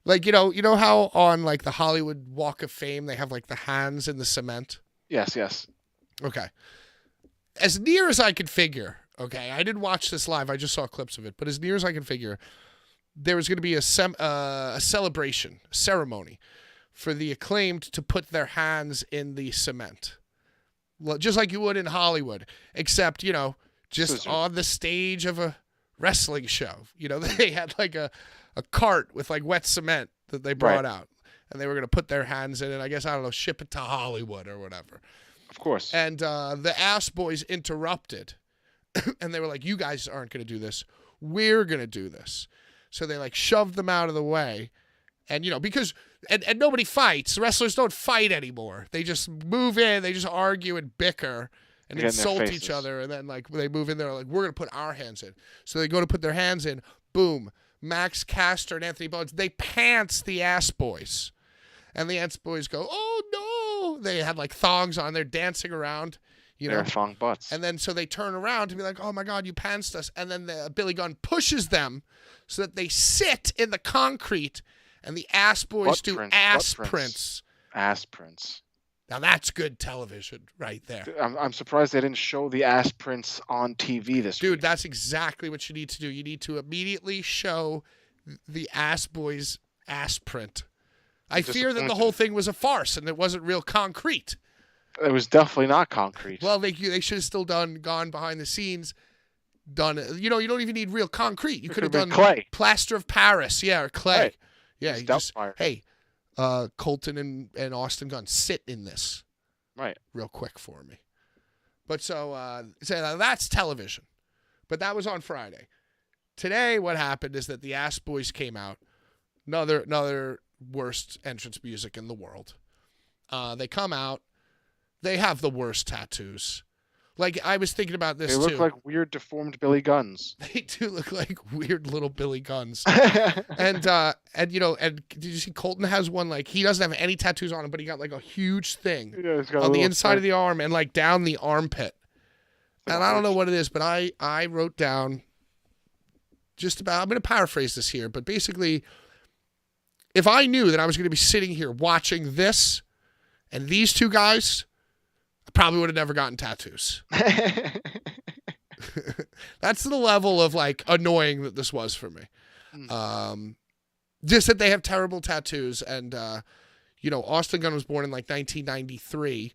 Like, you know how on like the Hollywood Walk of Fame, they have like the hands in the cement? Yes. Okay. As near as I could figure, okay, I didn't watch this live. I just saw clips of it. But as near as I can figure, there was going to be a celebration, ceremony for the Acclaimed to put their hands in the cement. Just like you would in Hollywood, except, just on the stage of a wrestling show. They had like a cart with like wet cement that they brought out, and they were going to put their hands in it. I guess, I don't know, ship it to Hollywood or whatever. Of course. And the Ass Boys interrupted, and they were like, you guys aren't going to do this. We're going to do this. So they like shoved them out of the way. And, because and nobody fights. Wrestlers don't fight anymore. They just move in. They just argue and bicker and insult each other. And then, like, they move in there, like, we're going to put our hands in. So they go to put their hands in. Boom. Max Caster and Anthony Bowens, they pants the Ass Boys. And the Ass Boys go, oh, no. They had, like, thongs on. They're dancing around. They're thong butts. And then so they turn around to be like, oh, my God, you pantsed us. And then Billy Gunn pushes them so that they sit in the concrete. And the Ass Boys do ass prints. Ass prints. Now that's good television right there. I'm surprised they didn't show the ass prints on TV this Dude, week. that's exactly what you need to do. You need to immediately show the ass boys' ass print. I fear that the whole thing was a farce and it wasn't real concrete. It was definitely not concrete. Well, they should have still gone behind the scenes, done. You don't even need real concrete. You could have done clay, plaster of Paris, or clay. Right. Yeah, you just hey, Colton and Austin Gunn, sit in this, right, real quick for me. But so that's television, but that was on Friday. Today, what happened is that the Ass Boys came out. Another worst entrance music in the world. They come out. They have the worst tattoos. Like, I was thinking about this, too. They look like weird, deformed Billy Guns. They do look like weird little Billy Guns. and did you see Colton has one, like, he doesn't have any tattoos on him, but he got, like, a huge thing on the inside of the arm and, like, down the armpit. And I don't know what it is, but I wrote down I'm going to paraphrase this here, but basically, if I knew that I was going to be sitting here watching this and these two guys, I probably would have never gotten tattoos. That's the level of, like, annoying that this was for me. Just that they have terrible tattoos. And, Austin Gunn was born in, like, 1993.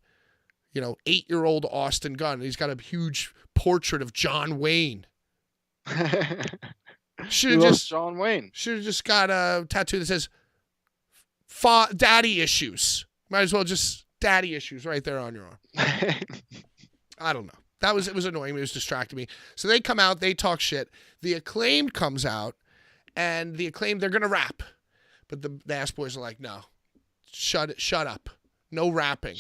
8-year-old Austin Gunn. He's got a huge portrait of John Wayne. Should have just got a tattoo that says daddy issues. Might as well just daddy issues right there on your arm. I don't know. It was annoying me. It was distracting me. So they come out, they talk shit. The Acclaimed comes out, and the Acclaimed, they're going to rap. But the Ass Boys are like, no, shut up. No rapping.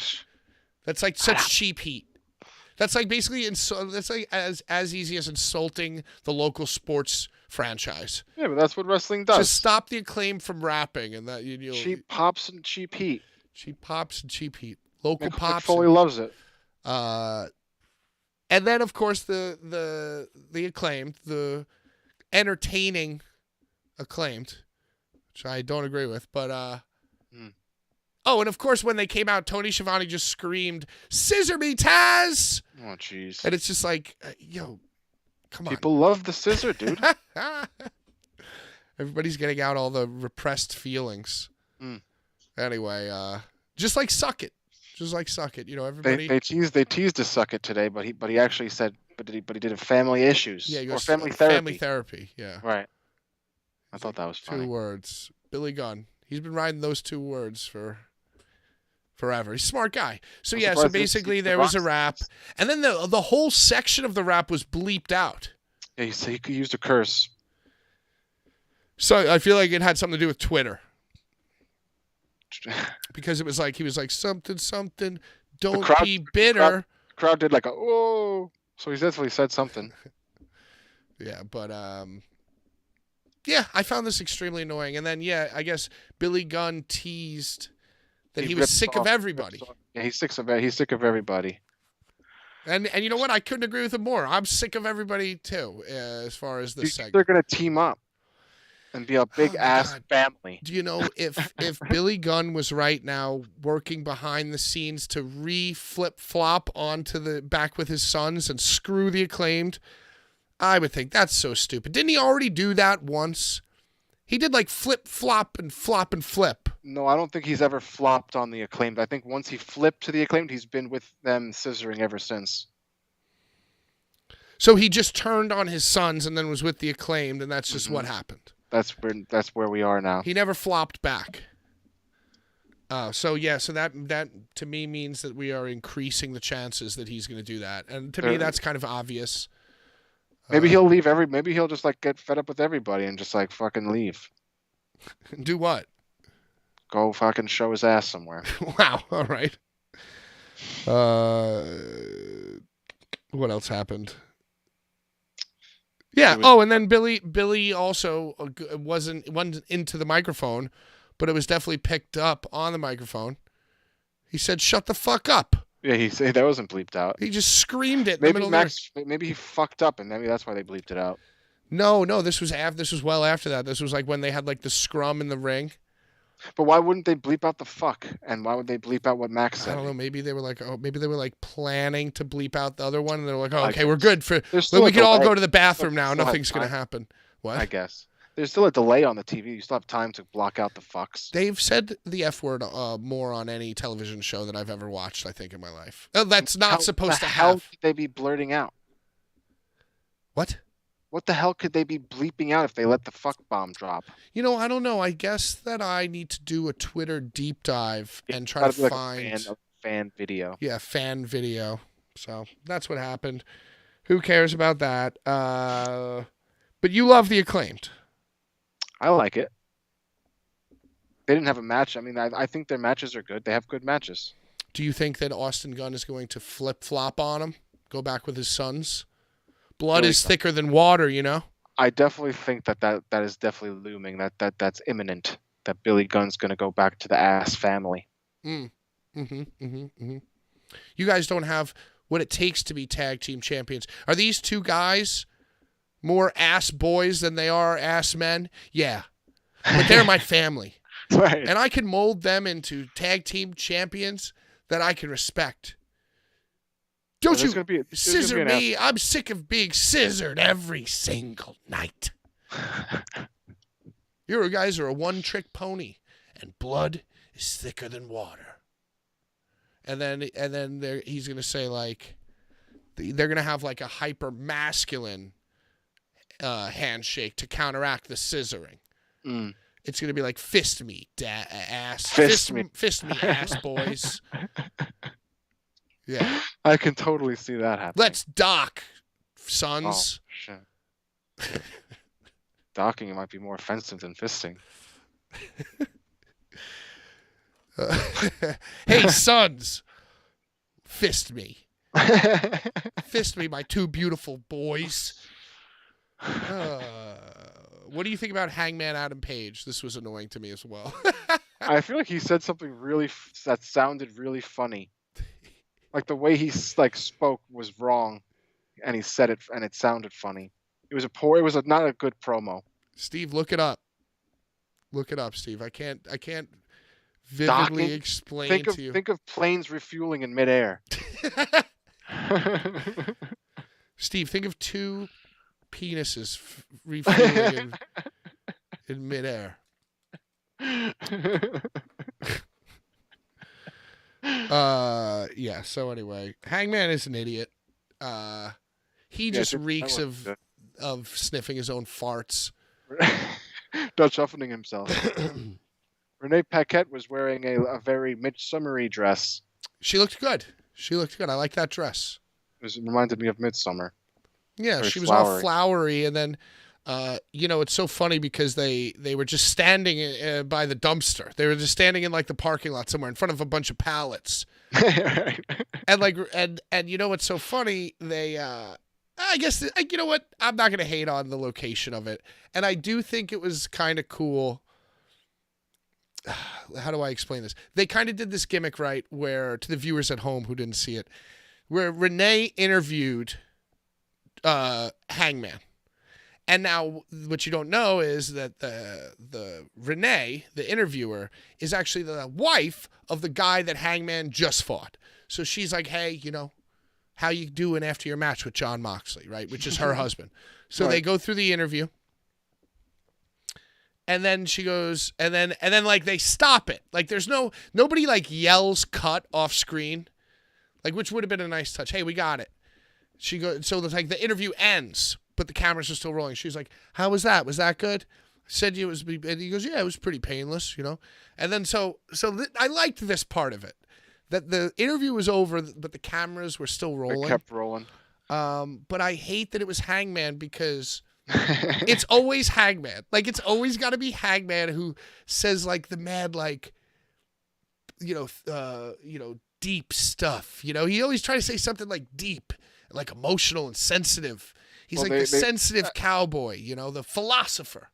That's like such cheap heat. That's like basically that's like as easy as insulting the local sports franchise. Yeah, but that's what wrestling does. Just stop the Acclaim from rapping, and that you'll cheap pops and cheap heat. Cheap pops and cheap heat. Local pops. Foley loves it. And then of course the Acclaimed, the entertaining Acclaimed, which I don't agree with, but Oh, and of course, when they came out, Tony Schiavone just screamed, "Scissor me, Taz!" Oh, jeez. And it's just like, yo, come on. People love the scissor, dude. Everybody's getting out all the repressed feelings. Anyway, just like suck it. Just like suck it. Everybody. They teased to suck it today, but he actually said, but he did a family issues. Yeah, or family therapy. Family therapy, yeah. Right. I thought that was funny. 2 words. Billy Gunn. He's been riding those 2 words for forever. He's a smart guy. So yeah, so basically there was a rap, and then the whole section of the rap was bleeped out. Yeah, he used a curse. So I feel like it had something to do with Twitter. Because it was like, he was like, something, don't be bitter. The crowd did like a, oh, so he definitely said something. Yeah, but, yeah, I found this extremely annoying. And then, yeah, I guess Billy Gunn teased that he was sick of everybody. Yeah, he's sick of everybody. And you know what? I couldn't agree with him more. I'm sick of everybody, too, as far as this segment. They're going to team up and be a big-ass family. Do you know, if Billy Gunn was right now working behind the scenes to flip-flop onto the back with his sons and screw the Acclaimed, I would think that's so stupid. Didn't he already do that once? He did like flip-flop and flop and flip. No, I don't think he's ever flopped on the Acclaimed. I think once he flipped to the Acclaimed, he's been with them scissoring ever since. So he just turned on his sons and then was with the Acclaimed, and that's just what happened. That's where we are now. He never flopped back. So that to me means that we are increasing the chances that he's going to do that, and to me that's kind of obvious. Maybe he'll leave maybe he'll just like get fed up with everybody and just like fucking leave. Do what? Go fucking show his ass somewhere. Wow. All right. What else happened? Yeah. And then Billy also wasn't into the microphone, but it was definitely picked up on the microphone. He said, "Shut the fuck up." Yeah, that wasn't bleeped out. He just screamed it in the middle maybe he fucked up, and maybe that's why they bleeped it out. No, this was well after that. This was like when they had like the scrum in the ring. But why wouldn't they bleep out the fuck? And why would they bleep out what Max I said? don't know. Maybe they were like planning to bleep out the other one, and they're like, oh, I okay, we're guess. good for. There's Well, still we a can all delay. go to the bathroom now. Still have Nothing's gonna time. happen. What? I guess. There's still a delay on the TV. You still have time to block out the fucks. They've said the F word more on any television show that I've ever watched, I think, in my life. That's not supposed to How have. could they be blurting out? What? What the hell could they be bleeping out if they let the fuck bomb drop? You know, I don't know. I guess that I need to do a Twitter deep dive and try Gotta to be like find a fan video. yeah, fan video. So that's what happened. Who cares about that? But you love the Acclaimed. I like it. They didn't have a match. I mean, I think their matches are good. They have good matches. Do you think that Austin Gunn is going to flip-flop on him? Go back with his sons? Blood Really is thicker than water, you know? I definitely think that is definitely looming. That's imminent. That Billy Gunn's going to go back to the ass family. You guys don't have what it takes to be tag team champions. Are these two guys more ass boys than they are ass men? Yeah. But they're my family. Right. And I can mold them into tag team champions that I can respect. Don't you scissor me. I'm sick of being scissored every single night. You guys are a one-trick pony, and blood is thicker than water. And then he's going to say, like, they're going to have, like, a hyper-masculine handshake to counteract the scissoring. Mm. It's going to be like, fist me, ass. Fist me, ass, boys. Yeah. I can totally see that happening. Let's dock, sons. Oh, shit. Docking might be more offensive than fisting. Hey, sons. Fist me. Fist me, my two beautiful boys. What do you think about Hangman Adam Page? This was annoying to me as well. I feel like he said something that sounded really funny. Like the way he spoke was wrong, and he said it, and it sounded funny. It was not a good promo. Steve, look it up. Look it up, Steve. I can't vividly explain to you. Think of planes refueling in midair. Steve, think of two penises refueling in midair. Yeah, so anyway, Hangman is an idiot. He just reeks of sniffing his own farts. Dutch opening himself. Renee Paquette was wearing a very Midsummery dress. She looked good. I like that dress. It reminded me of Midsummer. Yeah, very she was flowery. all flowery, and then it's so funny because they were just standing by the dumpster. They were just standing in like the parking lot somewhere in front of a bunch of pallets. Right. And you know what's so funny? They I guess you know what? I'm not gonna hate on the location of it, and I do think it was kind of cool. How do I explain this? They kind of did this gimmick right, where to the viewers at home who didn't see it, where Renee interviewed Hangman. And now what you don't know is that the Renee, the interviewer, is actually the wife of the guy that Hangman just fought. So she's like, hey, how you doing after your match with Jon Moxley, right? Which is her husband. So They go through the interview. And then she goes, and then like they stop it. Like there's nobody like yells cut off screen. Like, which would have been a nice touch. Hey, we got it. She goes, so it's like the interview ends, but the cameras are still rolling. She's like, how was that? Was that good? I said it was, and he goes, yeah, it was pretty painless, And then I liked this part of it, that the interview was over, but the cameras were still rolling. They kept rolling. But I hate that it was Hangman because it's always Hangman. Like, it's always got to be Hangman who says like the mad, like, deep stuff. He always tries to say something like deep, like emotional and sensitive. He's the sensitive cowboy, the philosopher.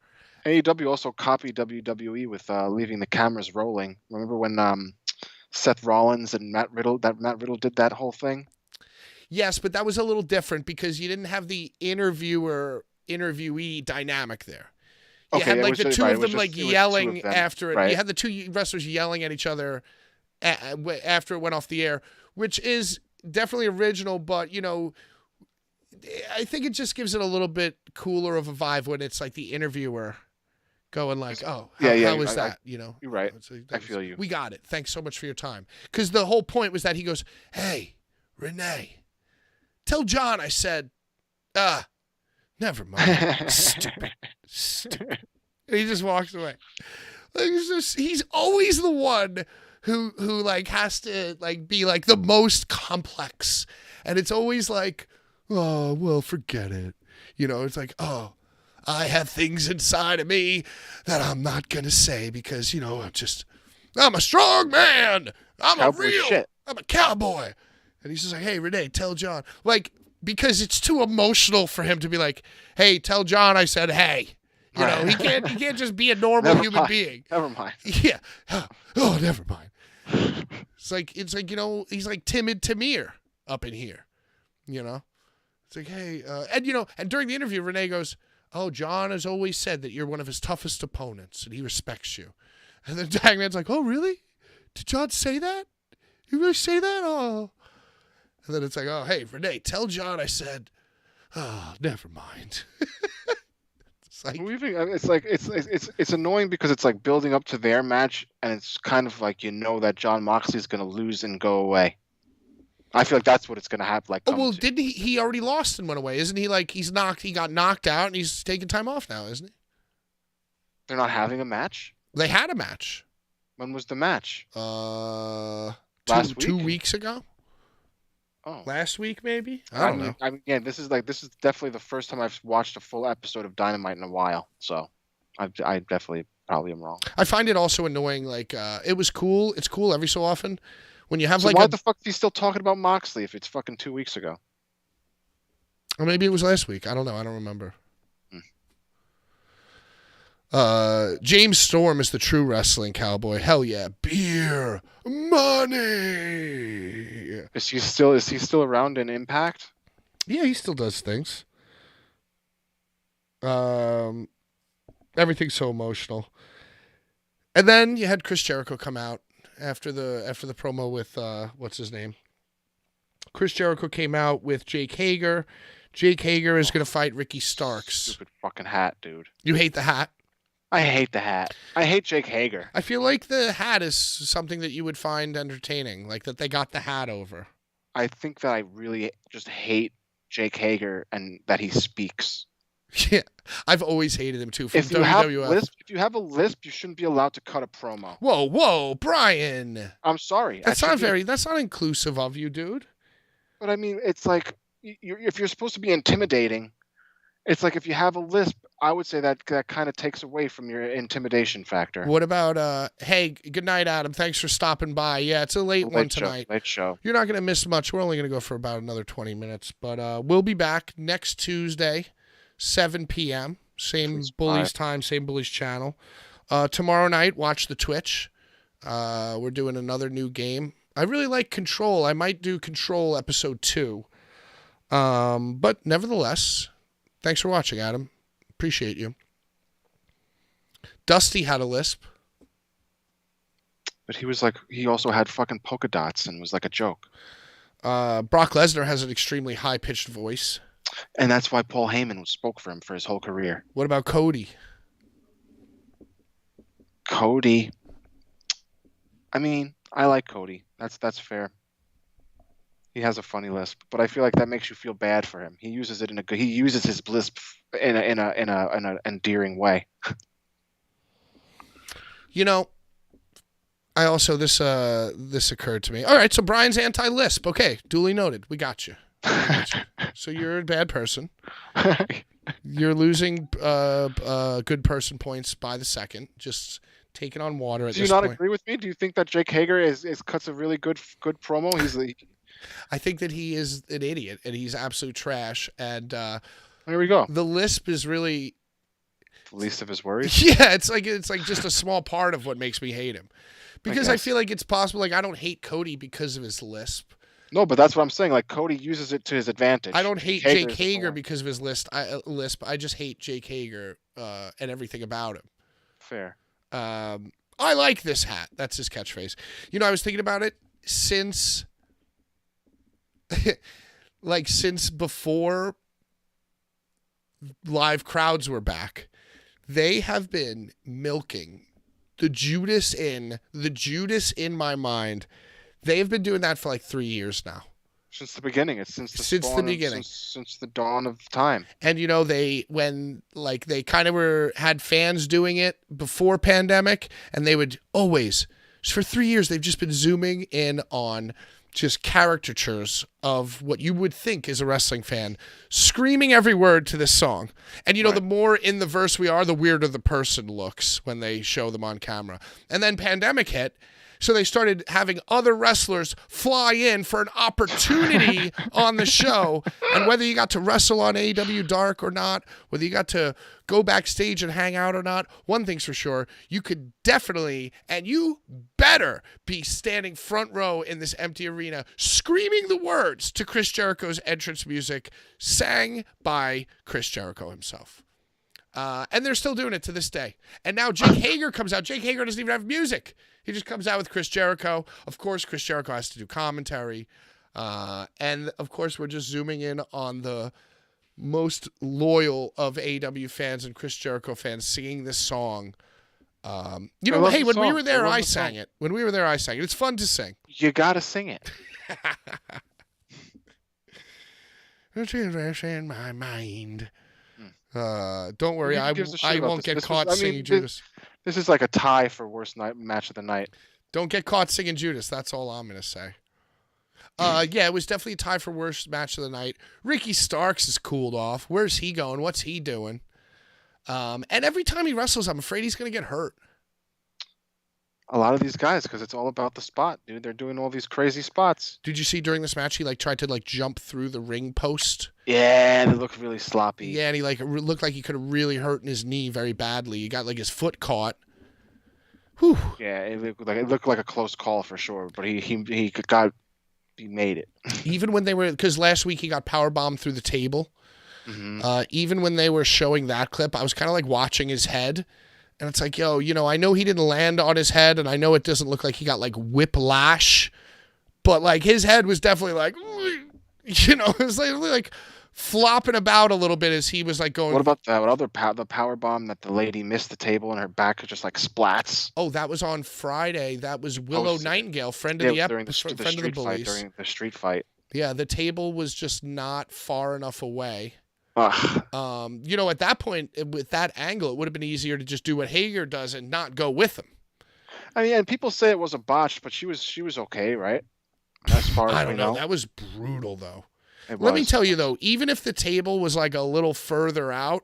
AEW also copied WWE with leaving the cameras rolling. Remember when Seth Rollins and Matt Riddle did that whole thing? Yes, but that was a little different because you didn't have the interviewer-interviewee dynamic there. You had it like was the just- two right, of it was them like just- it was two yelling of them, after it. right. You had the two wrestlers yelling at each other after it went off the air, which is definitely original, but I think it just gives it a little bit cooler of a vibe when it's like the interviewer going like, "Oh, how was that?" You're right. I feel you. We got it. Thanks so much for your time. Because the whole point was that he goes, "Hey, Renee, tell John I said, never mind. Stupid. And he just walks away. Like, he's always the one who like has to like be like the most complex, and it's always like, oh well, forget it. It's like, oh, I have things inside of me that I'm not gonna say because I'm a strong man. I'm a cowboy. And he's just like, hey, Renee, tell John. Like, because it's too emotional for him to be like, hey, tell John I said hey. He can't just be a normal human being. Never mind. Yeah. Oh, never mind. It's like he's like timid Tamir up in here. It's like, hey, and during the interview, Renee goes, oh, John has always said that you're one of his toughest opponents and he respects you. And then Hangman's like, oh, really? Did John say that? You really say that? Oh. And then it's like, oh, hey, Renee, tell John I said, oh, never mind. It's annoying because it's like building up to their match, and it's kind of like that Jon Moxley's going to lose and go away. I feel like that's what it's going to happen. Like, didn't he already lost and went away? Isn't he like he got knocked out and he's taking time off now, isn't he? They're not having a match? They had a match. When was the match? Last week? 2 weeks ago. Oh. Last week, maybe? I don't know. This is definitely the first time I've watched a full episode of Dynamite in a while. So I definitely probably am wrong. I find it also annoying. Like, it was cool. It's cool every so often when you have why the fuck is he still talking about Moxley if it's fucking 2 weeks ago? Or maybe it was last week. I don't know. I don't remember. James Storm is the true wrestling cowboy. Hell yeah. Beer. Money. Is he still around in Impact? Yeah, he still does things. Everything's so emotional. And then you had Chris Jericho come out after the promo with what's his name? Chris Jericho came out with Jake Hager. Jake Hager is going to fight Ricky Starks. Stupid fucking hat, dude. You hate the hat? I hate the hat. I hate Jake Hager. I feel like the hat is something that you would find entertaining, like that they got the hat over. I think that I really just hate Jake Hager and that he speaks. Yeah, I've always hated him too. From if you have a lisp, you shouldn't be allowed to cut a promo. Whoa, Brian! I'm sorry. That's not inclusive of you, dude. But I mean, it's like if you're supposed to be intimidating, it's like if you have a lisp, I would say that kind of takes away from your intimidation factor. What about hey, good night, Adam. Thanks for stopping by. Yeah, it's a late one tonight. Late show. You're not going to miss much. We're only going to go for about another 20 minutes, but we'll be back next Tuesday, 7 p.m. Same Bullies time, same Bullies channel. Tomorrow night, watch the Twitch. We're doing another new game. I really like Control. I might do Control episode 2. But nevertheless, thanks for watching, Adam. Appreciate you. Dusty had a lisp. But he also had fucking polka dots and was like a joke. Brock Lesnar has an extremely high-pitched voice. And that's why Paul Heyman spoke for him for his whole career. What about Cody? Cody. I mean, I like Cody. That's fair. He has a funny lisp, but I feel like that makes you feel bad for him. He uses it he uses his lisp in an endearing way. I also this occurred to me. All right, so Brian's anti-lisp. Okay, duly noted. We got you. So you're a bad person. You're losing good person points by the second. Just taking on water at this point. Do you not agree with me? Do you think that Jake Hager cuts a really good promo? I think that he is an idiot and he's absolute trash. And there we go. The lisp is really the least of his worries. Yeah, it's like just a small part of what makes me hate him. Because I feel like it's possible. Like I don't hate Cody because of his lisp. No, but that's what I'm saying. Like Cody uses it to his advantage. I don't hate Jake is the Hager thorn. because of his lisp. I just hate Jake Hager and everything about him. Fair. I like this hat. That's his catchphrase. You know, I was thinking about it since, since before live crowds were back. They have been milking the Judas in my mind. They have been doing that for like 3 years now. Since the beginning. It's since the beginning. Since the dawn of time. And you know, they kind of had fans doing it before pandemic, and they would always, for 3 years, they've just been zooming in on just caricatures of what you would think is a wrestling fan, screaming every word to this song. And you know, the more in the verse we are, the weirder the person looks when they show them on camera. And then pandemic hit. So they started having other wrestlers fly in for an opportunity on the show. And whether you got to wrestle on AEW Dark or not, whether you got to go backstage and hang out or not, one thing's for sure, you could definitely, and you better be standing front row in this empty arena, screaming the words to Chris Jericho's entrance music, sang by Chris Jericho himself. And they're still doing it to this day. And now Jake Hager comes out. Jake Hager doesn't even have music. He just comes out with Chris Jericho. Of course, Chris Jericho has to do commentary. And, of course, we're just zooming in on the most loyal of AEW fans and Chris Jericho fans singing this song. You know, hey, when we were there, I sang it. When we were there, I sang it. It's fun to sing. You got to sing it. It's in my mind. Don't worry, I won't get caught singing Judas. This is like a tie for worst match of the night. Don't get caught singing Judas. That's all I'm going to say. Yeah, it was definitely a tie for worst match of the night. Ricky Starks has cooled off. Where's he going? What's he doing? And every time he wrestles, I'm afraid he's going to get hurt. A lot of these guys, because it's all about the spot, dude. They're doing all these crazy spots. Did you see during this match he tried to jump through the ring post? Yeah, they look really sloppy. Yeah, and he looked like he could have really hurt his knee very badly. He got his foot caught. Whew. Yeah, it looked like a close call for sure, but he made it. Even when because last week he got powerbombed through the table. Mm-hmm. Even when they were showing that clip, I was kind of watching his head. And it's like, yo, you know, I know he didn't land on his head, and I know it doesn't look like he got whiplash, but his head was definitely you know, it was like flopping about a little bit as he was going. What about that? What other the power bomb that the lady missed the table and her back just splats? Oh, that was on Friday. That was Willow Nightingale, friend of the episode, friend of the Bullies. During the street fight. Yeah, the table was just not far enough away. Ugh. You know, at that point, with that angle, it would have been easier to just do what Hager does and not go with him. I mean, and people say it was a botch, but she was okay, right? As far as I don't know. That was brutal, though. Let me tell you, though, even if the table was a little further out,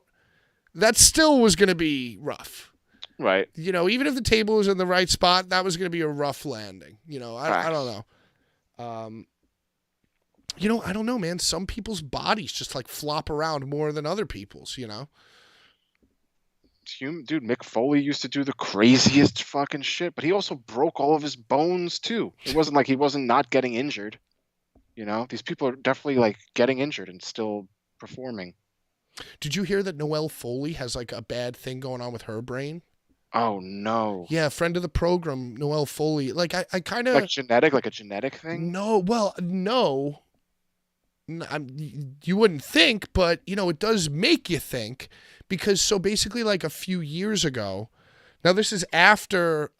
that still was going to be rough. Right. You know, even if the table was in the right spot, that was going to be a rough landing. You know, I don't know. You know, I don't know, man. Some people's bodies just flop around more than other people's, you know? Dude, Mick Foley used to do the craziest fucking shit, but he also broke all of his bones, too. It wasn't like he wasn't not getting injured. You know? These people are definitely, getting injured and still performing. Did you hear that Noelle Foley has, a bad thing going on with her brain? Oh, no. Yeah, friend of the program, Noelle Foley. I kind of... Like a genetic thing? No, well, no. You wouldn't think, but, you know, it does make you think, because so basically a few years ago, now this is after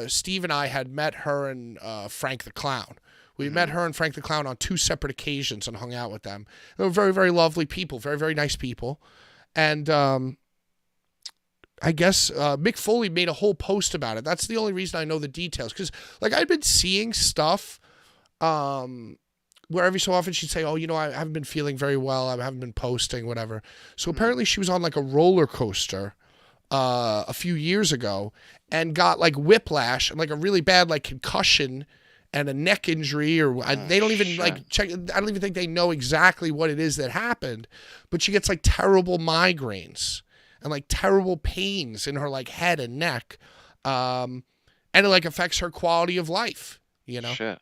Steve and I had met her and Frank the Clown. We met her and Frank the Clown on 2 separate occasions and hung out with them. They were very, very lovely people, very, very nice people. And I guess Mick Foley made a whole post about it. That's the only reason I know the details, because I'd been seeing stuff where every so often she'd say, oh, you know, I haven't been feeling very well. I haven't been posting, whatever. So apparently she was on a roller coaster a few years ago and got whiplash and a really bad concussion and a neck injury, or they don't even check. I don't even think they know exactly what it is that happened, but she gets terrible migraines and terrible pains in her head and neck. And it affects her quality of life, you know? Shit.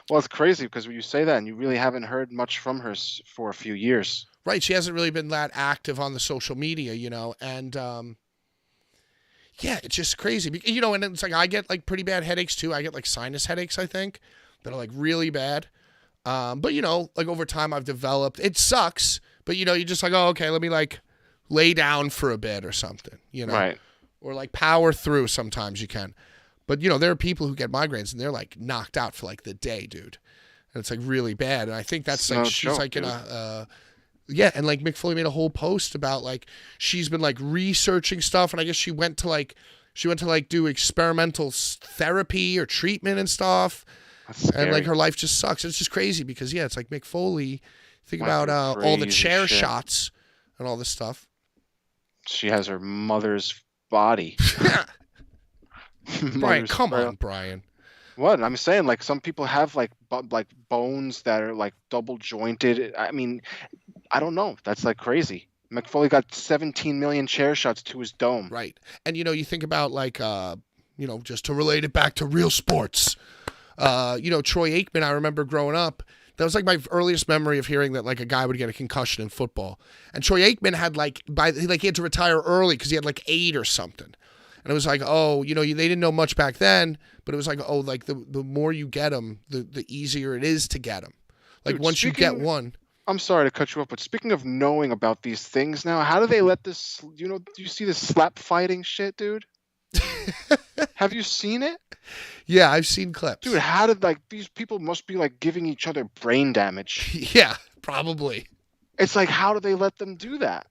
Well, it's crazy because when you say that and you really haven't heard much from her for a few years. Right. She hasn't really been that active on the social media, and yeah, it's just crazy. And it's like I get like pretty bad headaches too. I get like sinus headaches, I think, that are like really bad. But like over time I've developed, it sucks, but you're just like, oh, okay, let me like lay down for a bit or something, Right. or like power through. Sometimes you can, but there are people who get migraines and they're like knocked out for like the day, dude. And it's like really bad. And I think that's It's like, no she's joke, like dude. in a, yeah. And like Mick Foley made a whole post about like, she's been like researching stuff. And I guess she went to like do experimental therapy or treatment and stuff. That's scary. And like her life just sucks. It's just crazy because it's like Mick Foley. Think Went about through all the crazy chair shit. shots and all this stuff. She has her mother's body. Brian, Mother's come frail. on, Brian. What? I'm saying, like, some people have like bones that are like double jointed. I mean, I don't know. That's like crazy. McFoley got 17 million chair shots to his dome. Right. And you think about like just to relate it back to real sports. Troy Aikman, I remember growing up, that was like my earliest memory of hearing that like a guy would get a concussion in football. And Troy Aikman had he had to retire early because he had like 8 or something. And it was like, oh, they didn't know much back then, but it was like, oh, like the more you get them, the easier it is to get them. Like, Dude, once you get one. I'm sorry to cut you off, but speaking of knowing about these things now, how do they let this, do you see this slap fighting shit, dude? Have you seen it? Yeah, I've seen clips. Dude, how did these people must be like giving each other brain damage? Yeah, probably. It's like, how do they let them do that?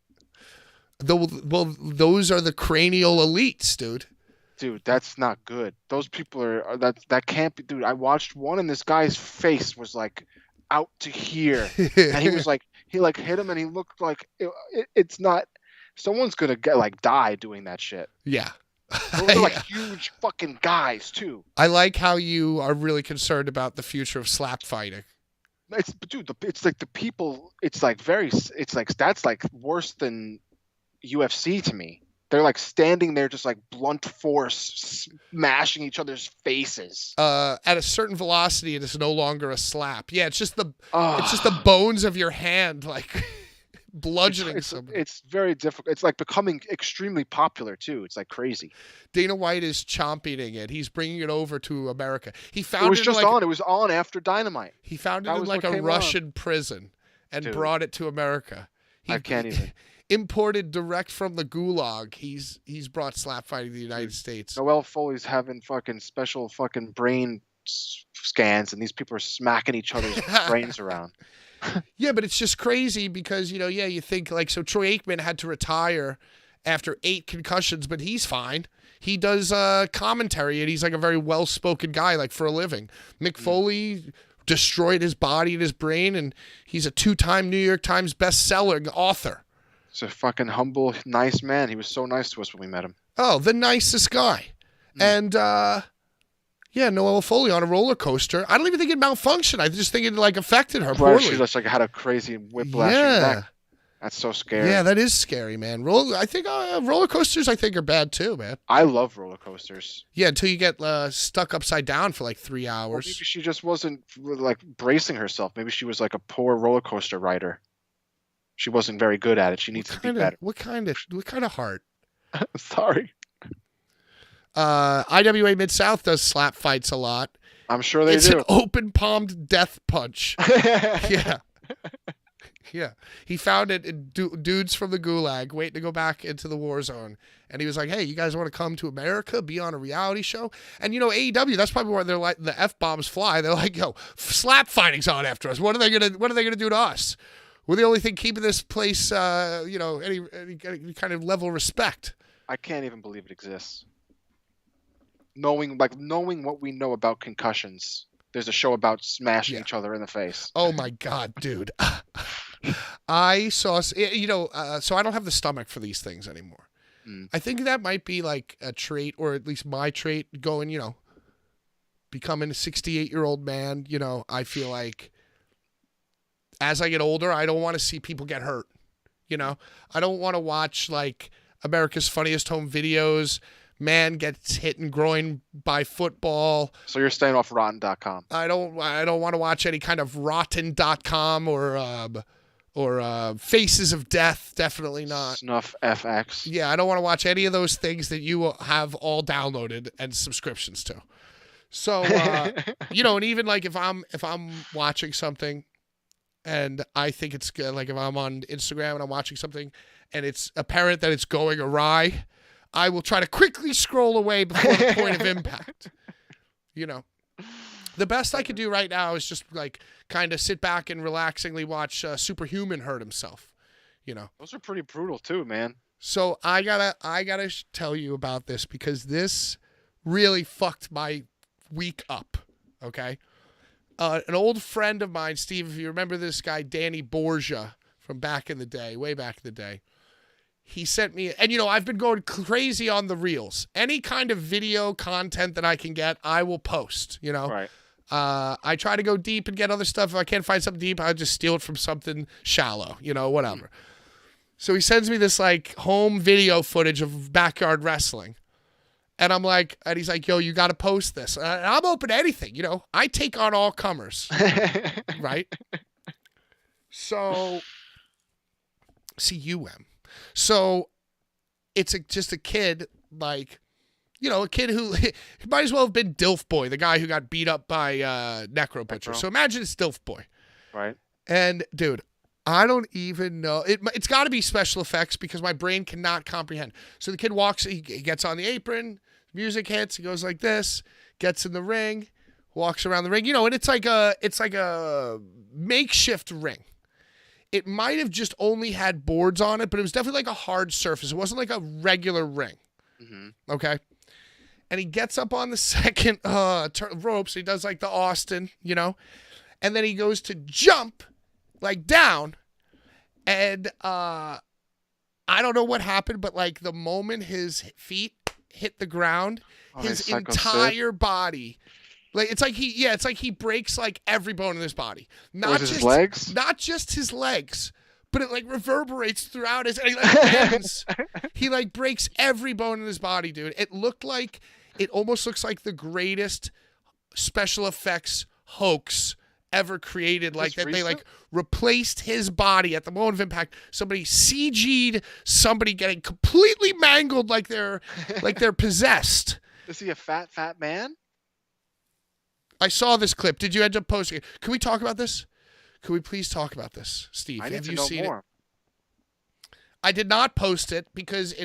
Well, those are the cranial elites, dude. Dude, that's not good. Those people are that can't be. Dude, I watched one and this guy's face was like out to here, and he was like he hit him and he looked like it's not. Someone's gonna die doing that shit. Yeah. Those are like huge fucking guys too. I like how you are really concerned about the future of slap fighting. It's like the people. It's like that's like worse than UFC to me. They're like standing there just like blunt force smashing each other's faces. At a certain velocity, it is no longer a slap. Yeah, it's just the bones of your hand like bludgeoning somebody. It's very difficult. It's like becoming extremely popular too. It's like crazy. Dana White is championing it. He's bringing it over to America. He found it was just on. It was on after Dynamite. He found it in like a Russian prison and brought it to America. I can't even. Imported direct from the gulag. He's brought slap fighting to the United States. Noel Foley's having fucking special fucking brain scans, and these people are smacking each other's brains around. Yeah, but it's just crazy because you think like, so Troy Aikman had to retire after 8 concussions, but he's fine. He does commentary and he's like a very well-spoken guy, like for a living. Mick Foley destroyed his body and his brain, and he's a 2-time New York Times best-selling author. He's a fucking humble, nice man. He was so nice to us when we met him. Oh, the nicest guy. And Noel Foley on a roller coaster. I don't even think it malfunctioned. I just think it like affected her poorly. She just like had a crazy whiplash in her neck. That's so scary. Yeah, that is scary, man. I think roller coasters are bad too, man. I love roller coasters. Yeah, until you get stuck upside down for like 3 hours. Well, maybe she just wasn't like bracing herself. Maybe she was like a poor roller coaster rider. She wasn't very good at it. She needs to be better. What kind of heart? Sorry. IWA Mid-South does slap fights a lot. I'm sure they do. It's an open-palmed death punch. Yeah. Yeah. He found it in dudes from the gulag waiting to go back into the war zone. And he was like, hey, you guys want to come to America, be on a reality show? And, AEW, that's probably where they're like, the F-bombs fly. They're like, yo, slap fighting's on after us. What are they gonna do to us? We're the only thing keeping this place, any kind of level of respect. I can't even believe it exists. Knowing what we know about concussions, there's a show about smashing each other in the face. Oh my God, dude! I saw, so I don't have the stomach for these things anymore. I think that might be like a trait, or at least my trait, going, becoming a 68-year-old man. I feel like as I get older, I don't want to see people get hurt. I don't want to watch like America's Funniest Home Videos Man gets hit in groin by football. So you're staying off rotten.com. I don't want to watch any kind of rotten.com or Faces of Death. Definitely not. Snuff FX. Yeah, I don't want to watch any of those things that you have all downloaded and subscriptions to. So, and even like if I'm watching something and I think it's good, like if I'm on Instagram and I'm watching something and it's apparent that it's going awry, I will try to quickly scroll away before the point of impact. The best I could do right now is just like kind of sit back and relaxingly watch Superhuman hurt himself. Those are pretty brutal too, man. So I gotta tell you about this because this really fucked my week up. Okay, an old friend of mine, Steve, if you remember this guy, Danny Borgia from back in the day, way back in the day. He sent me, and I've been going crazy on the reels. Any kind of video content that I can get, I will post, Right. I try to go deep and get other stuff. If I can't find something deep, I'll just steal it from something shallow, whatever. So he sends me this like home video footage of backyard wrestling. And he's like, yo, you got to post this. And I'm open to anything, I take on all comers, right? So, CUM. So it's just a kid, like, a kid who he might as well have been Dilf Boy, the guy who got beat up by Necro Butcher. So imagine it's Dilf Boy. Right. And, dude, I don't even know. It's got to be special effects because my brain cannot comprehend. So the kid walks, he gets on the apron, music hits, he goes like this, gets in the ring, walks around the ring, and it's like a makeshift ring. It might have just only had boards on it, but it was definitely like a hard surface. It wasn't like a regular ring. Mm-hmm. Okay. And he gets up on the second ropes. He does like the Austin, and then he goes to jump like down. And I don't know what happened, but like the moment his feet hit the ground, his entire body, like it's like he breaks like every bone in his body. Not just his legs? Not just his legs, but it like reverberates throughout his, and he like ends. He like breaks every bone in his body, dude. It almost looks like the greatest special effects hoax ever created. Like that they like replaced his body at the moment of impact. Somebody CG'd somebody getting completely mangled like they're possessed. Is he a fat man? I saw this clip. Did you end up posting it? Can we talk about this? Can we please talk about this, Steve? I need Have to you know seen more. it? I did not post it because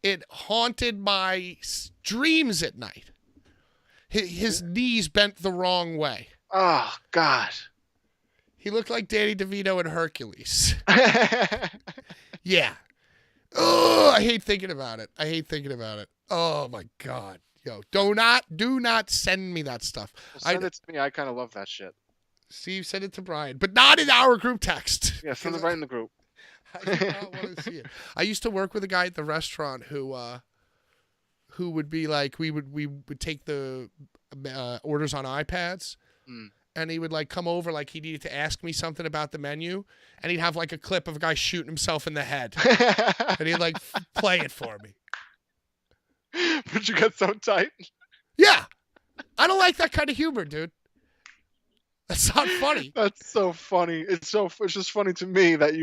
it haunted my dreams at night. His knees bent the wrong way. Oh, God. He looked like Danny DeVito in Hercules. Yeah. Oh, I hate thinking about it. Oh, my God. Yo, do not send me that stuff. Well, send it to me. I kind of love that shit. Steve, send it to Brian, but not in our group text. Yeah, send it right in the group. I do not want to see it. I used to work with a guy at the restaurant who would be like, we would take the orders on iPads, and he would like come over like he needed to ask me something about the menu, and he'd have like a clip of a guy shooting himself in the head, and he'd like play it for me. But you got so tight. Yeah, I don't like that kind of humor, dude. That's not funny. That's so funny. It's just funny to me that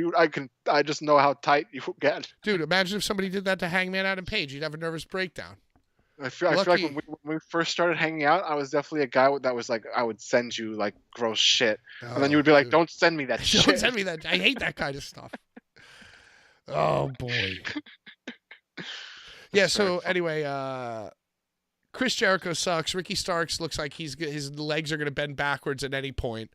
I just know how tight you get. Dude, imagine if somebody did that to Hangman Adam Page. You'd have a nervous breakdown. I feel like when we first started hanging out, I was definitely a guy that was like, I would send you like gross shit. And then you would be like, don't send me that shit. Don't send me that. I hate that kind of stuff. Oh, boy. Yeah, so anyway, Chris Jericho sucks. Ricky Starks looks like his legs are going to bend backwards at any point.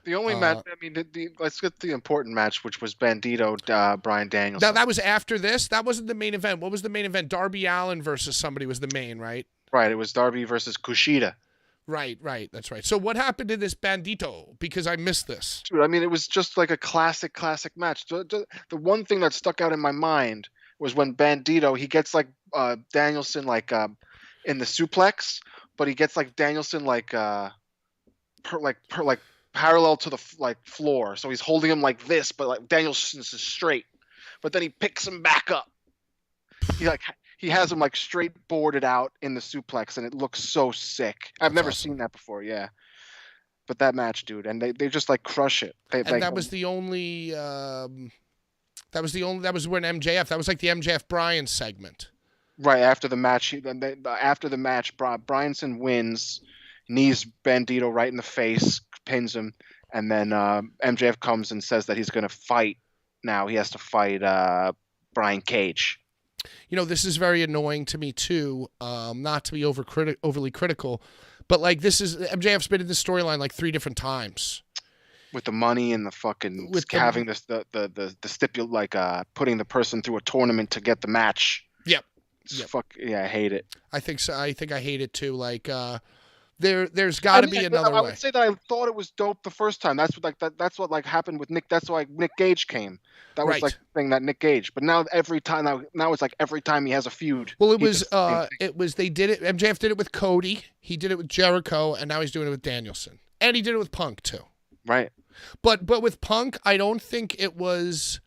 The only match, I mean, let's get the important match, which was Bandito, Bryan Danielson. Now, that was after this? That wasn't the main event. What was the main event? Darby Allin versus somebody was the main, right? Right, it was Darby versus Kushida. Right, that's right. So what happened to this Bandito? Because I missed this. Dude, I mean, it was just like a classic match. The one thing that stuck out in my mind was when Bandito, he gets like Danielson like in the suplex, but he gets like Danielson like parallel to the floor. So he's holding him like this, but like Danielson's is straight. But then he picks him back up. he has him like straight boarded out in the suplex, and it looks so sick. I've That's never awesome. seen that before. Yeah, but that match, dude, and they just like crush it. They And like that was the only. That was when MJF. That was like the MJF Bryan segment. right after the match. After the match, Bryanson wins, knees Bandito right in the face, pins him, and then MJF comes and says that he's going to fight. Now he has to fight Brian Cage. You know, this is very annoying to me too. Not to be overly critical, but like this is MJF's been in this storyline like 3 different times. With the money and the fucking With having this the stipulate like putting the person through a tournament to get the match. Yep. Fuck yeah, I hate it. I think so. I think I hate it too. Like there's got to be another way. I would say that I thought it was dope the first time. That's what that's what like happened with Nick. That's why Nick Gage came. That was Right. like the thing that Nick Gage. But now every time now it's like every time he has a feud. Well, he does the same thing. they did it. MJF did it with Cody. He did it with Jericho, and now he's doing it with Danielson, and he did it with Punk too. Right. But with Punk, I don't think it was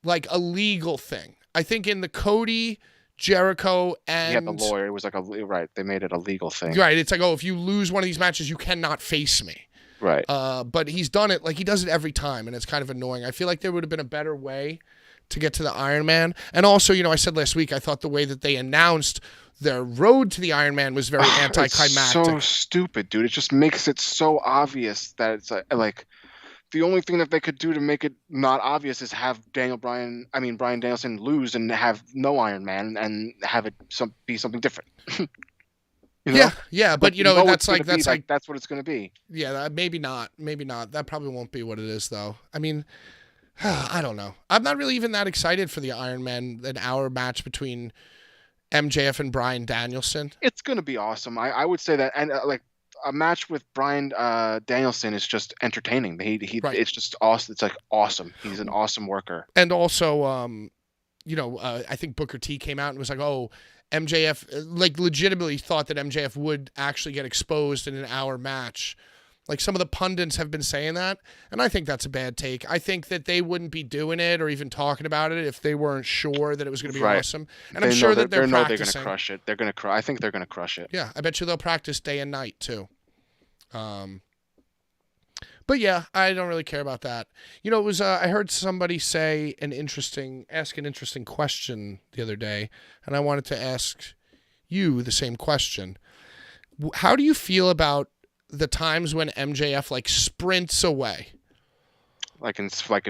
like a legal thing. I think in the Cody, Jericho, and Yeah, the lawyer. It was like right. They made it a legal thing. right. It's like, oh, if you lose one of these matches, you cannot face me. Right. But he's done it like he does it every time, and it's kind of annoying. I feel like there would have been a better way to get to the Iron Man. And also, you know, I said last week, I thought the way that they announced their road to the Iron Man was very anticlimactic. It's so stupid, dude. It just makes it so obvious that it's like the only thing that they could do to make it not obvious is have Brian Danielson lose and have no Iron Man and have it be something different. You know? Yeah, but you know that's like that's what it's going to be. Yeah, maybe not. That probably won't be what it is, though. I mean, I don't know. I'm not really even that excited for the Iron Man, an hour match between MJF and Bryan Danielson. It's going to be awesome. I would say that, and like a match with Bryan Danielson is just entertaining. Right. It's just awesome. It's like awesome. He's an awesome worker. And also, you know, I think Booker T came out and was like, oh, MJF, like legitimately thought that MJF would actually get exposed in an hour match. Like some of the pundits have been saying that, and I think that's a bad take. I think that they wouldn't be doing it or even talking about it if they weren't sure that it was going to be awesome. And I'm sure that they're practicing. They're going to crush it. They're going to I think they're going to crush it. Yeah, I bet you they'll practice day and night too. But yeah, I don't really care about that. You know, it was I heard somebody ask an interesting question the other day, and I wanted to ask you the same question. How do you feel about the times when MJF like sprints away? Like in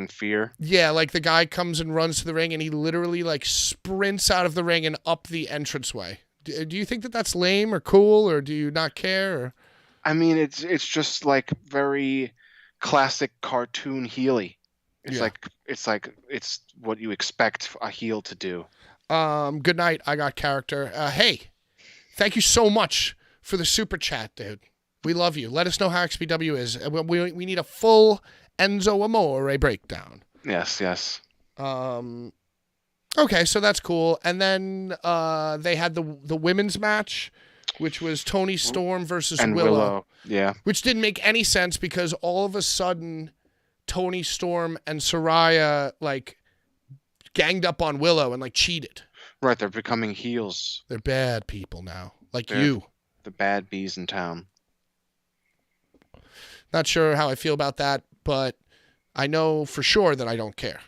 Fear? Yeah, like the guy comes and runs to the ring and he literally like sprints out of the ring and up the entranceway. Do you think that that's lame or cool, or do you not care? Or? I mean, it's just like very classic cartoon heely. It's it's what you expect a heel to do. Good night. I got character. Hey, thank you so much for the super chat, dude. We love you. Let us know how XPW is. We need a full Enzo Amore breakdown. Yes. Okay, so that's cool. And then they had the women's match, which was Toni Storm versus Willow. Yeah. Which didn't make any sense because all of a sudden Toni Storm and Saraya like ganged up on Willow and like cheated. Right, they're becoming heels. They're bad people now. Like They're you. The bad bees in town. Not sure how I feel about that, but I know for sure that I don't care.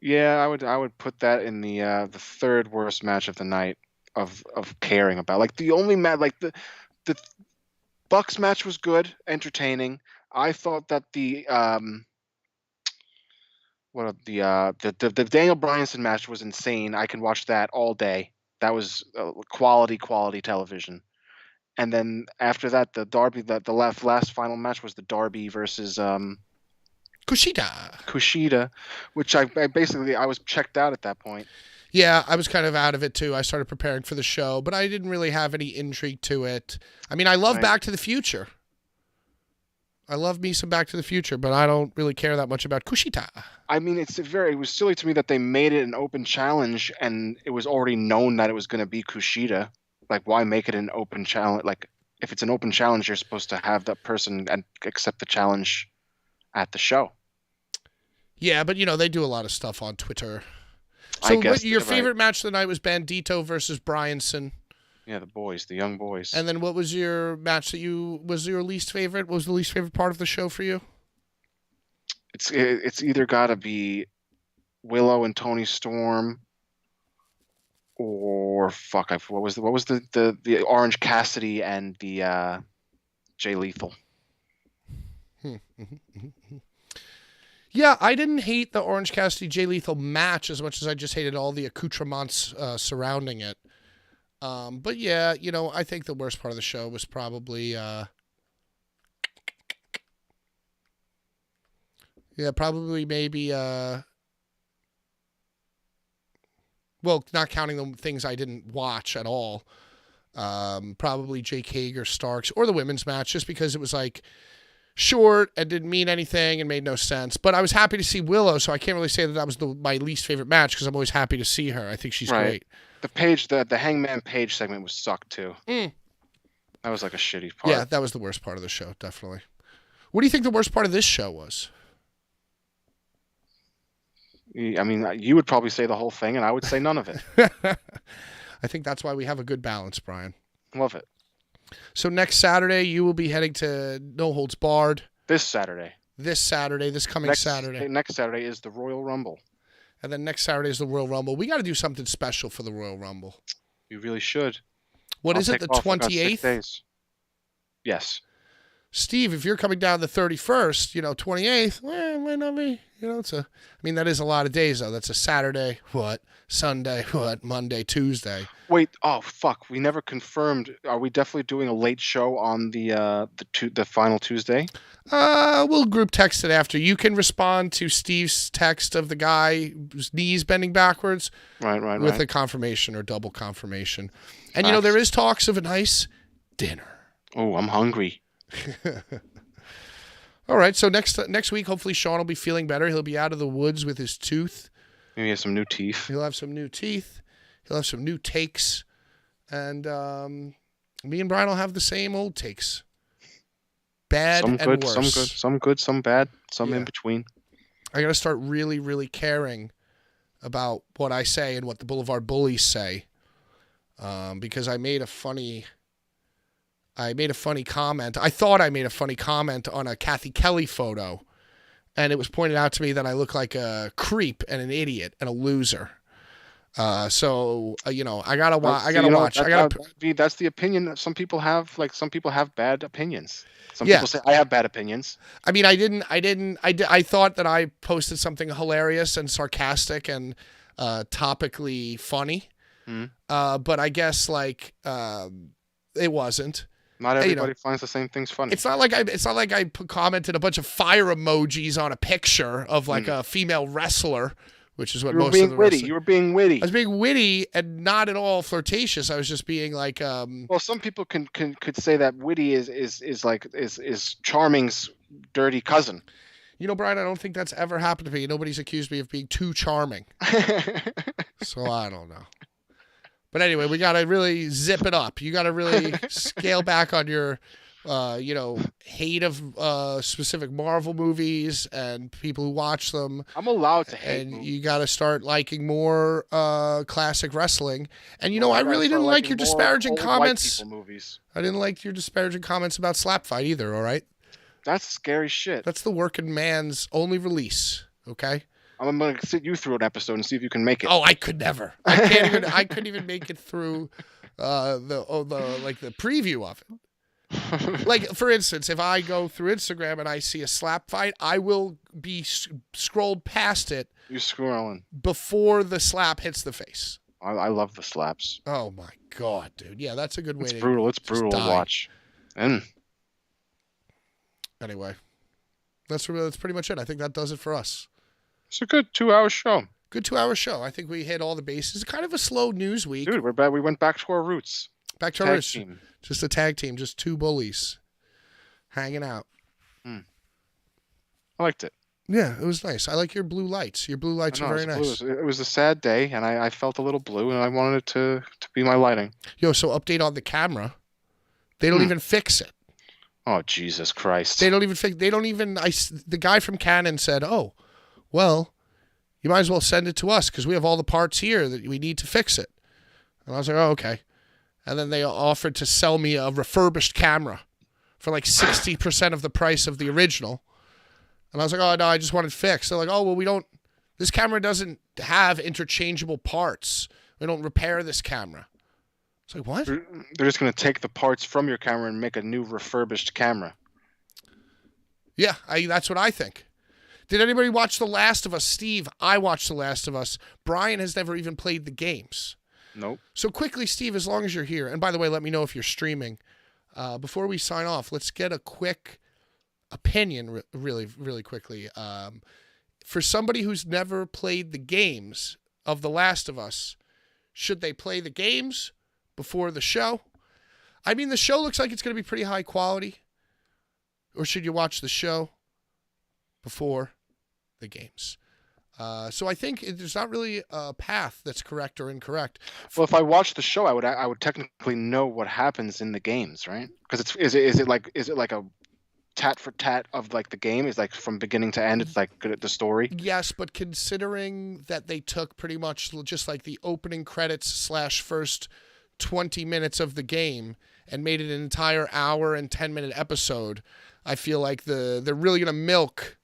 Yeah, I would put that in the third worst match of the night of caring about. Like the only match, like the Bucks match was good, entertaining. I thought that the Daniel Bryanson match was insane. I can watch that all day. That was quality television. And then after that, the Darby, the last final match was the Darby versus Kushida, which I was checked out at that point. Yeah, I was kind of out of it too. I started preparing for the show, but I didn't really have any intrigue to it. I mean, I love Back to the Future. I love me some Back to the Future, but I don't really care that much about Kushida. I mean, it was silly to me that they made it an open challenge and it was already known that it was going to be Kushida. Like, why make it an open challenge? Like, if it's an open challenge, you're supposed to have that person and accept the challenge at the show. Yeah, but, you know, they do a lot of stuff on Twitter. So guess your right. favorite match of the night was Bandito versus Bryanson. Yeah, the young boys. And then what was your match was your least favorite? What was the least favorite part of the show for you? It's either got to be Willow and Tony Storm, or what was the Orange Cassidy and the Jay Lethal. Yeah, I didn't hate the Orange Cassidy Jay Lethal match as much as I just hated all the accoutrements surrounding it. But yeah, I think the worst part of the show was probably maybe well, not counting the things I didn't watch at all. Probably Jake Hager, Starks, or the women's match, just because it was like short and didn't mean anything and made no sense. But I was happy to see Willow, so I can't really say that was my least favorite match because I'm always happy to see her. I think she's great. The Hangman Page segment was sucked too. That was like a shitty part. Yeah, that was the worst part of the show, definitely. What do you think the worst part of this show was? I mean, you would probably say the whole thing, and I would say none of it. I think that's why we have a good balance, Brian. Love it. So next Saturday, you will be heading to No Holds Barred. This Saturday. This Saturday. Next Saturday is the Royal Rumble. And then next Saturday is the Royal Rumble. We got to do something special for the Royal Rumble. You really should. What is it, the 28th? Days. Yes. Steve, if you're coming down the 31st, 28th, it might not be. That is a lot of days, though. That's a Saturday, Sunday, Monday, Tuesday. Wait, oh, fuck. We never confirmed. Are we definitely doing a late show on the final Tuesday? We'll group text it after. You can respond to Steve's text of the guy whose knees bending backwards. Right. With a confirmation or double confirmation. And, there is talks of a nice dinner. Oh, I'm hungry. All right, so next week, hopefully Sean will be feeling better. He'll be out of the woods with his tooth. Maybe he has some new teeth. He'll have some new teeth. He'll have some new takes. And me and Brian will have the same old takes. Bad some good, and worse. Some good, some bad, some in between. I got to start really, really caring about what I say and what the Blvd Bullies say. Because I made a funny comment. I thought I made a funny comment on a Kathy Kelly photo, and it was pointed out to me that I look like a creep and an idiot and a loser. I gotta watch. That's the opinion some people have. Like, some people have bad opinions. Some people say I have bad opinions. I mean, I thought that I posted something hilarious and sarcastic and topically funny. But I guess it wasn't. Not everybody finds the same things funny. It's not like I commented a bunch of fire emojis on a picture of a female wrestler, which is what most of the wrestling. You were being witty. I was being witty and not at all flirtatious. I was just being like. Well, some people could say that witty is Charming's dirty cousin. Brian, I don't think that's ever happened to me. Nobody's accused me of being too charming. So I don't know. But anyway, we got to really zip it up. You got to really scale back on your, hate of specific Marvel movies and people who watch them. I'm allowed to hate. And you got to start liking more classic wrestling. And, I really didn't like your disparaging comments. I didn't like your disparaging comments about Slap Fight either, all right? That's scary shit. That's the working man's only release, okay? I'm gonna sit you through an episode and see if you can make it. Oh, I could never. I couldn't even make it through the preview of it. Like, for instance, if I go through Instagram and I see a slap fight, I will be scrolled past it. You're scrolling before the slap hits the face. I love the slaps. Oh my god, dude! Yeah, that's a good way. It's brutal. It's brutal to watch. And anyway, that's pretty much it. I think that does it for us. It's a good 2-hour show. Good 2-hour show. I think we hit all the bases. Kind of a slow news week. Dude, we're back. We went back to our roots. Back to our roots. Team. Just a tag team. Just two bullies hanging out. I liked it. Yeah, it was nice. I like your blue lights. Your blue lights are very nice. It was a sad day, and I felt a little blue, and I wanted it to be my lighting. Yo, so update on the camera. They don't even fix it. Oh, Jesus Christ. They don't even fix. The guy from Canon said, "Oh, well, You might as well send it to us because we have all the parts here that we need to fix it. And I was like, oh, okay. And then they offered to sell me a refurbished camera for like 60% of the price of the original. And I was like, oh, no, I just want it fixed. They're like, oh, well, this camera doesn't have interchangeable parts. We don't repair this camera. It's like, what? They're just going to take the parts from your camera and make a new refurbished camera. Yeah, that's what I think. Did anybody watch The Last of Us? Steve, I watched The Last of Us. Brian has never even played the games. Nope. So quickly, Steve, as long as you're here, and by the way, let me know if you're streaming. Before we sign off, let's get a quick opinion really, really quickly. For somebody who's never played the games of The Last of Us, should they play the games before the show? I mean, the show looks like it's going to be pretty high quality. Or should you watch the show before the games? So I think there's not really a path that's correct or incorrect. Well, if I watch the show, I would technically know what happens in the games, right? Because is it like a tat for tat of like the game? Is like from beginning to end? It's like good at the story. Yes, but considering that they took pretty much just like the opening credits / first 20 minutes of the game and made it an entire hour and 10-minute episode, I feel like they're really gonna milk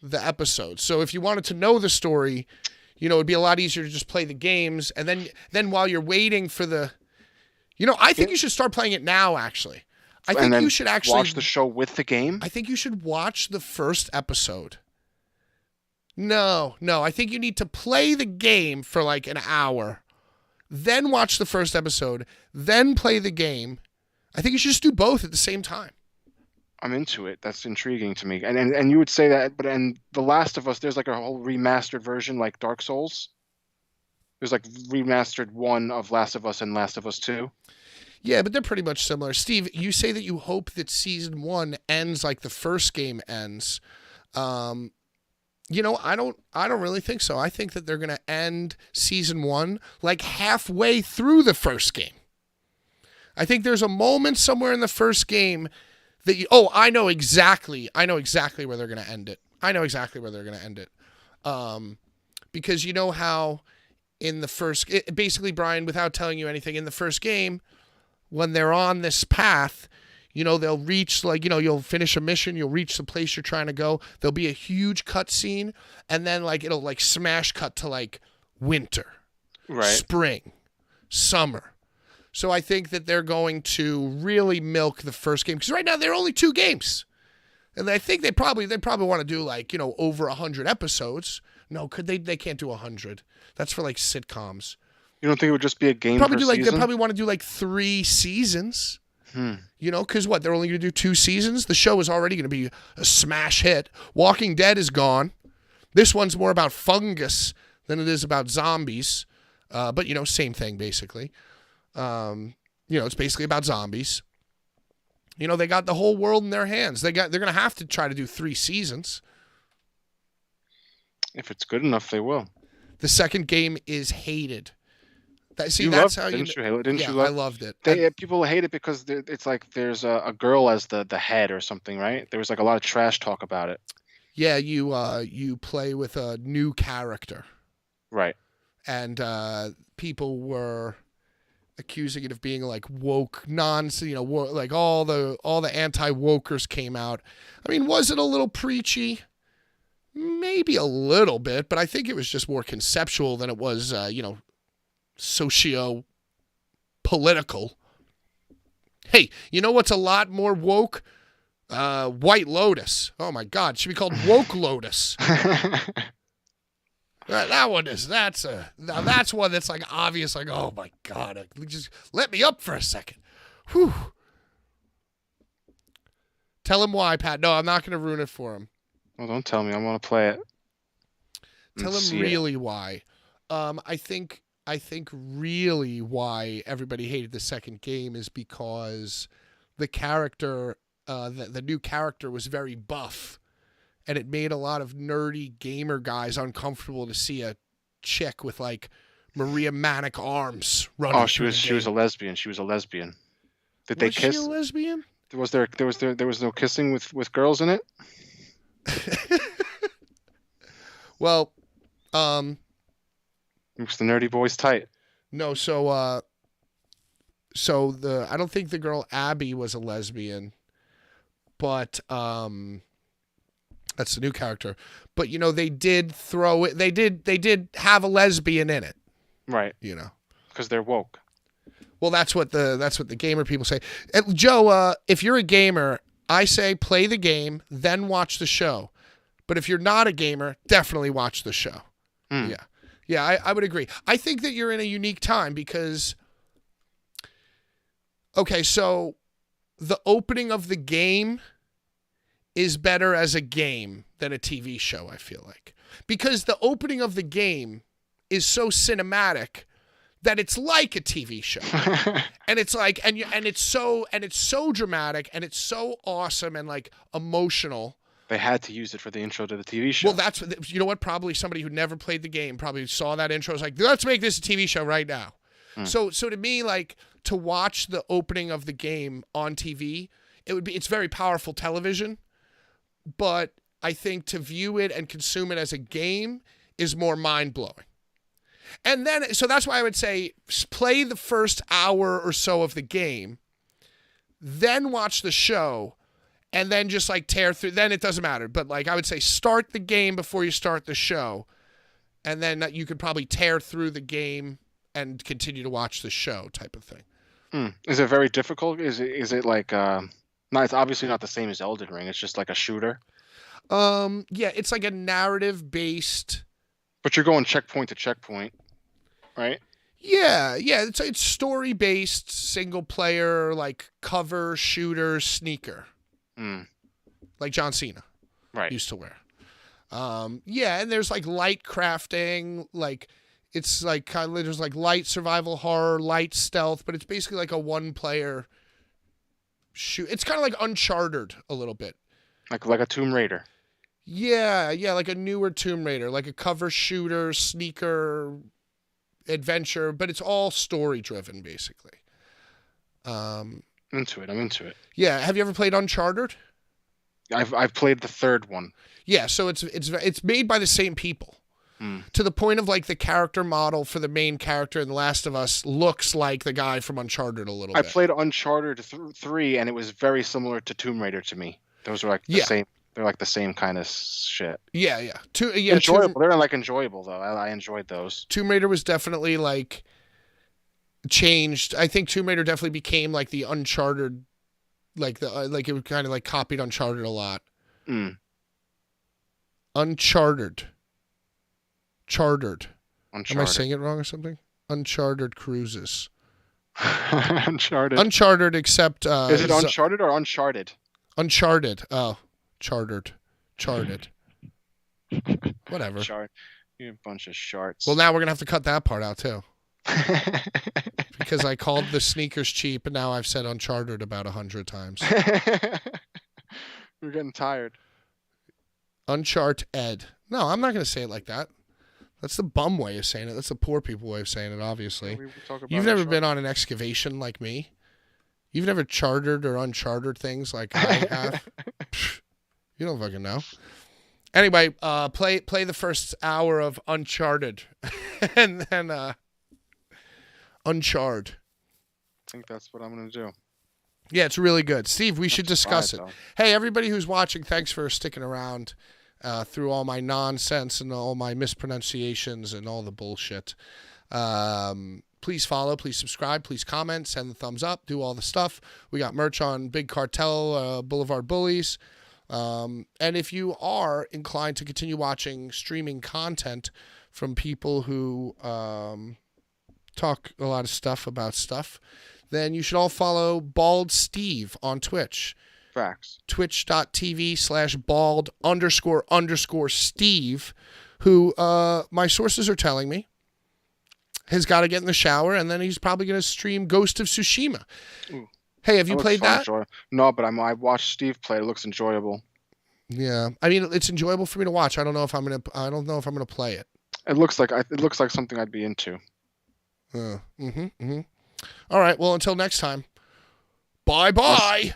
the episode. So if you wanted to know the story, it'd be a lot easier to just play the games, and then while you're waiting for the, I think you should start playing it now. Actually, I think you should actually watch the show with the game. I think you should watch the first episode. No, I think you need to play the game for like an hour, then watch the first episode, then play the game. I think you should just do both at the same time. I'm into it. That's intriguing to me. And you would say that, but and The Last of Us, there's like a whole remastered version like Dark Souls. There's like remastered one of Last of Us and Last of Us 2. Yeah, but they're pretty much similar. Steve, you say that you hope that season 1 ends like the first game ends. I don't really think so. I think that they're going to end season 1 like halfway through the first game. I think there's a moment somewhere in the first game that I know exactly where they're going to end it. Because you know how in the first, basically, Brian, without telling you anything, in the first game, when they're on this path, they'll reach, like, you'll finish a mission, you'll reach the place you're trying to go. There'll be a huge cut scene, and then, like, it'll, like, smash cut to, like, winter, right, spring, summer. So I think that they're going to really milk the first game, because right now there are only 2 games, and I think they probably want to do, like, over 100 episodes. No, they can't do 100. That's for like sitcoms. You don't think it would just be a game? They probably want to do like 3 seasons. Because they're only going to do 2 seasons. The show is already going to be a smash hit. Walking Dead is gone. This one's more about fungus than it is about zombies. But same thing basically. It's basically about zombies. They got the whole world in their hands. They're going to have to try to do 3 seasons. If it's good enough, they will. The second game is hated. Didn't you love it? I loved it. People hate it because it's like there's a girl as the head or something, right? There was like a lot of trash talk about it. Yeah, you play with a new character. Right. And people were accusing it of being like woke nonsense, like all the anti-wokers came out. I mean, was it a little preachy? Maybe a little bit, but I think it was just more conceptual than it was, socio-political. Hey, you know what's a lot more woke? White Lotus. Oh my God, it should be called Woke Lotus. That's one that's like obvious, like, oh my God, just let me up for a second. Whew. Tell him why, Pat. No, I'm not going to ruin it for him. Well, don't tell me. I want to play it. Tell him really why. I think really why everybody hated the second game is because the character, the new character was very buff, and it made a lot of nerdy gamer guys uncomfortable to see a chick with like Maria Manic arms running. Oh, she was a lesbian. She was a lesbian. Did they kiss? Was she a lesbian? Was there was no kissing with girls in it? Well, Keeps the nerdy boys tight. No, so I don't think the girl Abby was a lesbian, but that's the new character. But they did throw it. They did have a lesbian in it. Right. Because they're woke. Well, that's what the gamer people say. Joe, if you're a gamer, I say play the game, then watch the show. But if you're not a gamer, definitely watch the show. Yeah. Yeah, I would agree. I think that you're in a unique time because, okay, so the opening of the game is better as a game than a TV show, I feel like. Because the opening of the game is so cinematic that it's like a TV show. And it's like and it's so dramatic and it's so awesome and like emotional. They had to use it for the intro to the TV show. Well, that's what probably somebody who never played the game probably saw that intro was like, let's make this a TV show right now. So to me, like, to watch the opening of the game on TV, it's very powerful television, but I think to view it and consume it as a game is more mind-blowing. And then, so that's why I would say play the first hour or so of the game, then watch the show, and then just like tear through. Then it doesn't matter. But like I would say start the game before you start the show, and then you could probably tear through the game and continue to watch the show type of thing. Is it very difficult? Is it like no? It's obviously not the same as Elden Ring. It's just like a shooter. Yeah, it's like a narrative based. But you're going checkpoint to checkpoint, right? Yeah. It's story based, single player, like cover shooter sneaker, like John Cena, used to wear. Yeah, and there's like light crafting, like it's like kind of there's like light survival horror, light stealth, but it's basically like a one player shoot. It's kind of like Uncharted a little bit, like a Tomb Raider. Yeah, like a newer Tomb Raider, like a cover shooter, sneaker, adventure, but it's all story driven, basically. I'm into it. Yeah, have you ever played Uncharted? I've played the third one. Yeah, so it's made by the same people. To the point of like the character model for the main character in The Last of Us looks like the guy from Uncharted a little bit. I played Uncharted 3, and it was very similar to Tomb Raider to me. Those were like the same. They're like the same kind of shit. Yeah. Enjoyable. They're like enjoyable though. I enjoyed those. Tomb Raider was definitely like changed. I think Tomb Raider definitely became like the Uncharted, like it was kind of like copied Uncharted a lot. Uncharted. Chartered. Am I saying it wrong or something? Uncharted cruises. Uncharted, except is it Uncharted or Uncharted? Uncharted. Oh. Chartered. Whatever. You're a bunch of sharts. Well, now we're going to have to cut that part out, too. Because I called the sneakers cheap, and now I've said Uncharted about 100 times. We're getting tired. Uncharted. No, I'm not going to say it like that. That's the bum way of saying it. That's the poor people way of saying it, obviously. You've never been on an excavation like me. You've never chartered or unchartered things like I have. You don't fucking know. Anyway, play the first hour of Uncharted, and then Uncharted. I think that's what I'm gonna do. Yeah, it's really good. Steve, we should discuss it. Hey, everybody who's watching, thanks for sticking around through all my nonsense and all my mispronunciations and all the bullshit. Please follow, please subscribe, please comment, send the thumbs up, do all the stuff. We got merch on Big Cartel, Blvd Bullies. And if you are inclined to continue watching streaming content from people who talk a lot of stuff about stuff, then you should all follow Bald Steve on Twitch. Facts. Twitch.tv/bald__Steve, who my sources are telling me has got to get in the shower, and then he's probably going to stream Ghost of Tsushima. Ooh. Hey, have you played that? No, but I watched Steve play. It looks enjoyable. Yeah, I mean, it's enjoyable for me to watch. I don't know if I'm gonna play it. It looks like something I'd be into. All right. Well, until next time. Bye. Bye.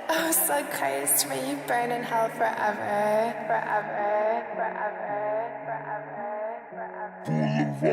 Oh, so Christ, may you burn in hell forever, forever, forever, forever, forever.